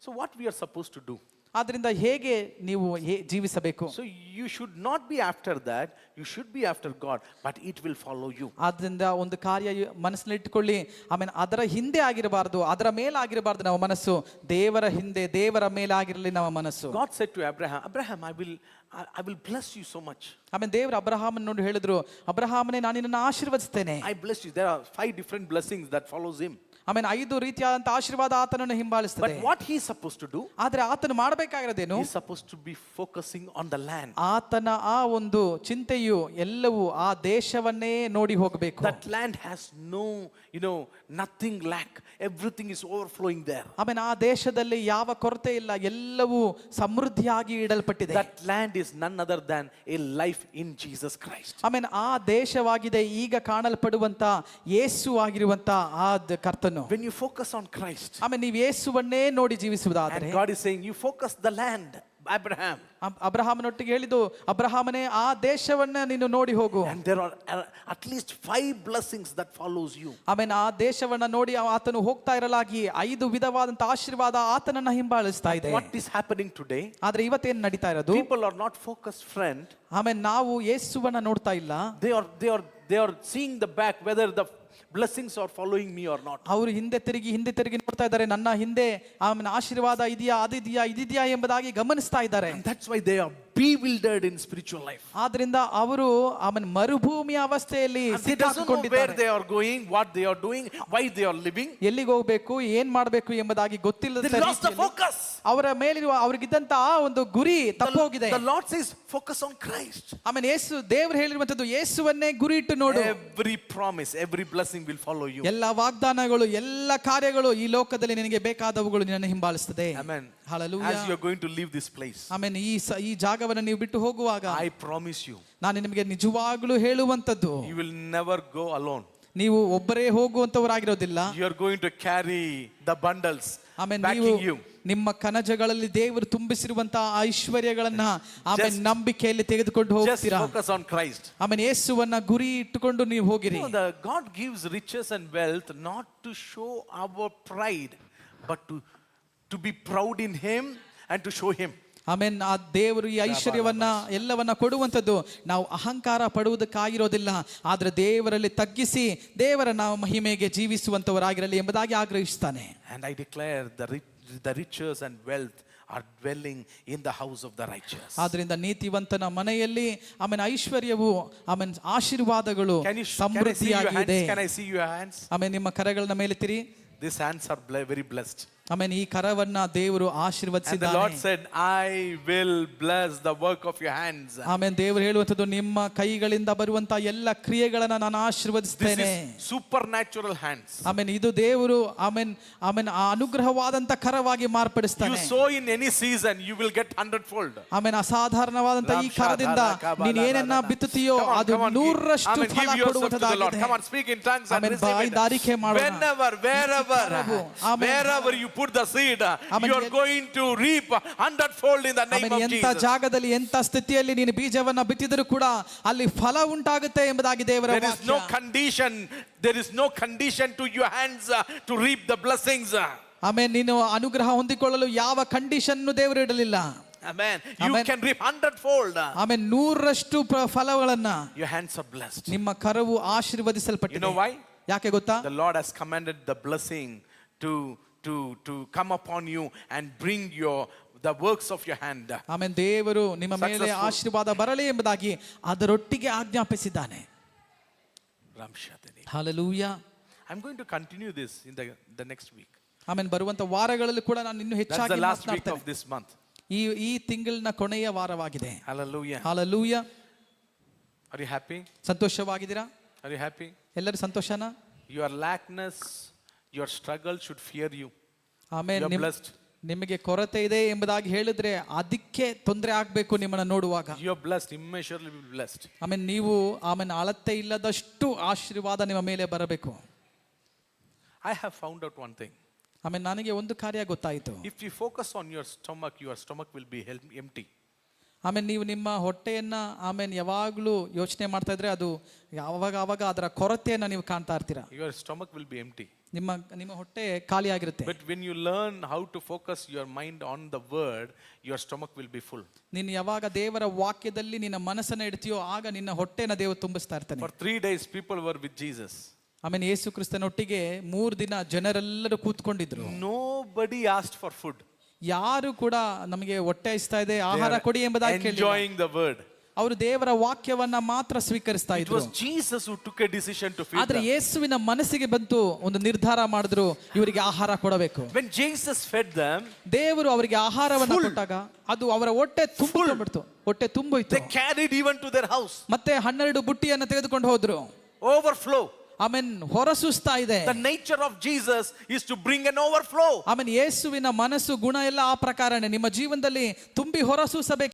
So what we are supposed to do? ಆದ್ರಿಂದ ಹೇಗೆ ನೀವು ಜೀವಿಸಬೇಕು? So you should not be after that, you should be after God, but it will follow you. ಆದ್ರಿಂದ ಒಂದು ಕಾರ್ಯ ಮನಸ್ಸಿನಲ್ಲಿ ಇಟ್ಟುಕೊಳ್ಳಿ. ಆಮೇಲೆ ಅದರ ಹಿಂದೆ ಆಗಿರಬಾರದು, ಅದರ ಮೇಲೆ ಆಗಿರಬಾರದು ನಮ್ಮ ಮನಸ್ಸು, ದೇವರ ಹಿಂದೆ, ದೇವರ ಮೇಲೆ ಆಗಿರಲಿ ನಮ್ಮ ಮನಸ್ಸು. God said to Abraham, I will bless you so much. ಆಮೇಲೆ ದೇವರು ಅಬ್ರಹಾಮನ ನೋಡಿ ಹೇಳಿದ್ರು, ಅಬ್ರಹಾಮನೇ ನಾನು ನಿನ್ನನ್ನು ಆಶೀರ್ವದಿಸ್ತೇನೆ. I bless you. There are 5 different blessings that follows him. ಆಮೇಲೆ 5 ರೀತಿಯಾದಂತ ಆಶೀರ್ವಾದ ಆತನನ್ನು ಹಿಂಬಾಲಿಸುತ್ತದೆ. But what he is supposed to do? ಆದ್ರೆ ಆತನು ಮಾಡಬೇಕಾಗಿರೋದೇನು? He is supposed to be focusing on the land. ಆತನ ಆ ಒಂದು ಚಿಂತೆಯು ಎಲ್ಲವೂ ಆ ದೇಶವನ್ನೇ ನೋಡಿ ಹೋಗಬೇಕು. That land has no, nothing lack. Everything is overflowing there. ಆಮೇಲೆ ಆ ದೇಶದಲ್ಲಿ ಯಾವ ಕೊರತೆ ಇಲ್ಲ, ಎಲ್ಲವೂ ಸಮೃದ್ಧಿಯಾಗಿ ಇಡಲ್ಪಟ್ಟಿದೆ. That land is none other than a life in Jesus Christ. ಆಮೇಲೆ ಆ ದೇಶವಾಗಿದೆ ಈಗ ಕಾಣಲ್ಪಡುವಂತ ಯೇಸು ಆಗಿರುವಂತ ಆ ಕರ್ತನು. When you focus on Christ, ಆಮೇಲೆ ನೀವು ಯೇಸುವನ್ನೇ ನೋಡಿ ಜೀವಿಸುವುದಾದರೆ, and God is saying, you focus the land, Abraham. ಅಬ್ರಹಾಮನೊಟ್ಟಿಗೆ ಹೇಳಿದ್ದು, ಅಬ್ರಹಾಮನೇ ಆ ದೇಶವನ್ನ ನೀನು ನೋಡಿ ಹೋಗು. And there are at least 5 blessings that follows you. ಆಮೇಲೆ ಆ ದೇಶವನ್ನ ನೋಡಿ ಆತನು ಹೋಗ್ತಾ ಇರಲಾಗಿ 5 ವಿಧವಾದಂತ ಆಶೀರ್ವಾದ ಆತನನ್ನ ಹಿಂಬಾಲಿಸ್ತಾ ಇದೆ. What is happening today? ಆದ್ರೆ ಇವತ್ತೇನು ನಡೀತಾ ಇರೋದು? People are not focused, friend. ಆಮೇಲೆ ನಾವು ಯೇಸುವನ್ನ ನೋಡ್ತಾ ಇಲ್ಲ. They are seeing the back, whether the blessings are following me or not. ಅವರು ಹಿಂದೆ ತಿರುಗಿ ನೋಡ್ತಾ ಇದ್ದಾರೆ, ನನ್ನ ಹಿಂದೆ ಆಮೇಲೆ ಆಶೀರ್ವಾದ ಇದೆಯಾ, ಇದಿದೆಯಾ ಎಂಬುದಾಗಿ ಗಮನಿಸ್ತಾ ಇದ್ದಾರೆ. And that's why they are bewildered in spiritual life. ಆದ್ರಿಂದ ಅವರು ಆಮೇಲೆ ಮರುಭೂಮಿಯ ಅವಸ್ಥೆಯಲ್ಲಿ ಸಿಕ್ಕಾಕೊಂಡಿದ್ದಾರೆ. Where they are going, what they are doing, why they are living. ಎಲ್ಲಿಗೆ ಹೋಗಬೇಕು, ಏನ್ ಮಾಡಬೇಕು ಎಂಬುದಾಗಿ ಗೊತ್ತಿಲ್ಲದ They lost the focus. ಅವರ ಮೇಲಿರುವ ಅವರಿಗಿದ್ದಂತ ಆ ಒಂದು ಗುರಿ ತಪ್ಪೋಗಿದೆ. The Lord says focus on Christ. ಆಮೇಲೆ ದೇವರು ಹೇಳಿರುವಂತದ್ದು ಯೇಸುವನ್ನೇ ಗುರಿ ಇಟ್ಟು ನೋಡು. Every promise, every blessing will follow you. ಎಲ್ಲ ವಾಗ್ದಾನಗಳು, ಎಲ್ಲ ಕಾರ್ಯಗಳು ಈ ಲೋಕದಲ್ಲಿ ನಿನಗೆ ಬೇಕಾದವುಗಳು ನಿನ್ನನ್ನು ಹಿಂಬಾಲಿಸುತ್ತದೆ. Amen. Hallelujah. As you are going to leave this place, ಆಮೇಲೆ ಈ ಜಾಗವನ್ನು ನೀವು ಬಿಟ್ಟು ಹೋಗುವಾಗ, I promise you, ನಾನು ನಿಮಗೆ ನಿಜವಾಗ್ಲೂ ಹೇಳುವಂತದ್ದು, you will never go alone. ನೀವು ಒಬ್ಬರೇ ಹೋಗುವಂತವರಾಗಿರೋದಿಲ್ಲ. You are going to carry the bundles backing you. ನಿಮ್ಮ ಕನಜಗಳಲ್ಲಿ ದೇವರು ತುಂಬಿಸಿರುವಂತಹ ಐಶ್ವರ್ಯಗಳನ್ನ ಆಮೇಲೆ ನಂಬಿಕೆಯಲ್ಲಿ ತೆಗೆದುಕೊಂಡು ಹೋಗ್ತೀರಾ. Just focus on Christ. ಆಮೇಲೆ ಯೇಸುವನ್ನ ಗುರಿ ಇಟ್ಟುಕೊಂಡು ನೀವು ಹೋಗಿರಿ. God gives riches and wealth not to show our pride, but to be proud in Him and to show Him. ಆಮೇನ್. ಆ ದೇವರು ಈ ಐಶ್ವರ್ಯವನ್ನ ಎಲ್ಲವನ್ನ ಕೊಡುವಂಥದ್ದು ನಾವು ಅಹಂಕಾರ ಪಡುವುದಕ್ಕಾಗಿರೋದಿಲ್ಲ, ಆದ್ರೆ ದೇವರಲ್ಲಿ ತಗ್ಗಿಸಿ ದೇವರ ನಾವು ಮಹಿಮೆಗೆ ಜೀವಿಸುವಂತವರಾಗಿರಲಿ ಎಂಬುದಾಗಿ ಆಗ್ರಹಿಸ್ತಾನೆ. And I declare the riches and wealth are dwelling in the house of the righteous. ಆದ್ರಿಂದ ನೀತಿವಂತನ ಮನೆಯಲ್ಲಿ ಆಮೇಲೆ ಐಶ್ವರ್ಯವು ಆಮೇಲೆ ಆಶೀರ್ವಾದಗಳು ಸಮೃದ್ಧಿಯಾಗಿದೆ. Can I see your hands? ಆಮೇಲೆ ನಿಮ್ಮ ಕರಗಳನ್ನ ಮೇಲೆತ್ತಿರಿ. These hands are very blessed. ಆಮೇಲೆ ಈ ಕರವನ್ನ ದೇವರು And the Lord ಆಶೀರ್ವದಿಸಿದ್ದಾನೆ. said, I will bless the work of your hands. ಆಮೇಲೆ ದೇವರು ಹೇಳುವಂಥದ್ದು ನಿಮ್ಮ ಕೈಗಳಿಂದ ಬರುವಂತ ಎಲ್ಲ ಕ್ರಿಯೆಗಳನ್ನ ನಾನು This ಆಶೀರ್ವದಿಸ್ತೇನೆ. is supernatural hands. ಆಮೇಲೆ ಇದು ದೇವರು ಆಮೇಲೆ ಆ ಅನುಗ್ರಹವಾದಂತ ಕರವಾಗಿ You ಮಾರ್ಪಡಿಸ್ತಾನೆ. sow in any season, you will get 100-fold. ಆಮೇಲೆ ಅಸಾಧಾರಣವಾದಂತ ಈ ಕರದಿಂದ ನೀನು ಏನನ್ನ ಬಿತ್ತುತ್ತೀಯೋ ಅದು 100ರಷ್ಟು Amen. ಫಲ Give yourself to the Lord. ಕೊಡುವುದಾಗಿದೆ. Come on, speak in tongues and Amen. receive it. ಬಾಯಿದಾರಿಕೆ ಮಾಡೋಣ. Wherever you put the seed, Amen. you are going to reap 100-fold in the name ಆಮೇಲೆ of ಎಂತ Jesus. ಜಾಗದಲ್ಲಿ ಎಂತ ಸ್ಥಿತಿಯಲ್ಲಿ ನೀನು ಬೀಜವನ್ನ ಬಿತ್ತಿದರೂ ಕೂಡ ಅಲ್ಲಿ ಫಲ ಉಂಟಾಗುತ್ತೆ ಎಂಬುದಾಗಿ ದೇವರ There is no ವಾಕ್ಯ. condition. There is no condition to your hands to reap the blessings. ಆಮೇಲೆ ನೀನು ಅನುಗ್ರಹ ಹೊಂದಿಕೊಳ್ಳಲು ಯಾವ ಕಂಡೀಷನ್ ದೇವರು ಇಡಲಿಲ್ಲ. Amen. You Amen. can reap 100-fold. ಆಮೇಲೆ 100ರಷ್ಟು ಫಲಗಳನ್ನ Your hands are blessed. ನಿಮ್ಮ ಕರವು You know ಆಶೀರ್ವದಿಸಲ್ಪಟ್ಟಿದೆ. why? ಯಾಕೆ ಗೊತ್ತಾ? The Lord has commanded the blessing to come upon you and bring the works of your hand. ಆಮೇಲೆ ದೇವರು ನಿಮ್ಮ ಮೇಲೆ Successful. ಆಶೀರ್ವಾದ ಬರಲಿ ಎಂಬುದಾಗಿ ಅದರೊಟ್ಟಿಗೆ ಆಜ್ಞಾಪಿಸಿದ್ದಾನೆ. Ramshadani. Hallelujah. I'm going to continue this in the next week. ಆಮೇಲೆ ಬರುವಂತ ವಾರಗಳಲ್ಲಿ ಕೂಡ ನಾನು ಇನ್ನೂ That's the ಹೆಚ್ಚಾಗಿ last week ಮಾತನಾಡ್ತೇನೆ. of this month. ಈ ತಿಂಗಳಿನ ಕೊನೆಯ ವಾರವಾಗಿದೆ. Hallelujah. Hallelujah. Are you happy? ಸಂತೋಷವಾಗಿದ್ದೀರಾ? Are you happy? ಎಲ್ಲರೂ ಸಂತೋಷನಾ? Your lackness, your struggle should fear you. ಆಮೇಲೆ You are blessed. ನಿಮಗೆ ಕೊರತೆ ಇದೆ ಎಂಬುದಾಗಿ ಹೇಳಿದ್ರೆ ಅದಕ್ಕೆ ತೊಂದರೆ ಆಗ್ಬೇಕು ನಿಮ್ಮನ್ನ ನೋಡುವಾಗ. You are blessed, immeasurably blessed. ಆಮೇಲೆ ನೀವು ಅಳತೆ ಇಲ್ಲದಷ್ಟು ಆಶೀರ್ವಾದ ನಿಮ್ಮ ಮೇಲೆ ಬರಬೇಕು. I have found out one thing. ಆಮೇಲೆ ನನಗೆ ಒಂದು ಕಾರ್ಯ ಗೊತ್ತಾಯಿತು. If you focus on your stomach will be empty. ಆಮೇಲೆ ನೀವು ನಿಮ್ಮ ಹೊಟ್ಟೆಯನ್ನ ಆಮೇಲೆ ಯಾವಾಗಲೂ ಯೋಚನೆ ಮಾಡ್ತಾ ಇದ್ರೆ ಅದು ಆವಾಗ ಅದರ ಕೊರತೆಯನ್ನ ನೀವು ಕಾಣ್ತಾ ಇರ್ತೀರಾ. Your stomach will be empty. ನಿಮ್ಮ ಹೊಟ್ಟೆ ಖಾಲಿಯಾಗಿರುತ್ತೆ. But when you learn how to focus your mind on the word, your stomach will be full. ನೀನು ಯಾವಾಗ ದೇವರ ವಾಕ್ಯದಲ್ಲಿ ನಿನ್ನ ಮನಸ್ಸನ್ನ ಇಡ್ತೀಯೋ ಆಗ ನಿನ್ನ ಹೊಟ್ಟೆನ ದೇವರು ತುಂಬಿಸ್ತಾ ಇರ್ತಾನೆ. For 3 days people were with Jesus. ಆಮೇಲೆ ಯೇಸು ಕ್ರಿಸ್ತನೊಟ್ಟಿಗೆ 3 ದಿನ ಜನರೆಲ್ಲರೂ ಕೂತ್ಕೊಂಡಿದ್ರು. Nobody asked for food. ಯಾರು ಕೂಡ ನಮಗೆ ಹೊಟ್ಟೆ ಇಸ್ತಾ ಇದೆ ಆಹಾರ ಕೊಡಿ ಎಂಬುದಾಗಿ ಕೇಳಿಲ್ಲ. Enjoying the word. ಅವರು ದೇವರ ವಾಕ್ಯವನ್ನ ಮಾತ್ರ ಸ್ವೀಕರಿಸ್ತಾ It ಇದ್ರು. was Jesus who took a decision to feed ಆದ್ರೆ them. ಯೇಸುವಿನ ಮನಸ್ಸಿಗೆ ಬಂತು ಒಂದು ನಿರ್ಧಾರ ಮಾಡಿದ್ರು ಇವರಿಗೆ ಆಹಾರ ಕೊಡಬೇಕು. When Jesus fed them, ದೇವರು ಅವರಿಗೆ ಆಹಾರವನ್ನು ಕೊಟ್ಟಾಗ ಅದು ಅವರ ಹೊಟ್ಟೆ ತುಂಬಿಬಿಡ್ತು. ಹೊಟ್ಟೆ ತುಂಬೋಯ್ತು. they carried even to their house. ಮತ್ತೆ 12 ಬುಟ್ಟಿಯನ್ನು ತೆಗೆದುಕೊಂಡು ಹೋದ್ರು. Overflow. ಆಮೇನ್ ಹೊರಸೂಸ್ತಾ ಇದೆ. The nature of Jesus is to bring an overflow. ಆಮೇನ್ ಯೇಸುವಿನ ಮನಸ್ಸು ಗುಣ ಎಲ್ಲ ಆ ಪ್ರಕಾರನೇ ನಿಮ್ಮ ಜೀವನದಲ್ಲಿ ತುಂಬಿ ಹೊರಸೂಸಬೇಕು.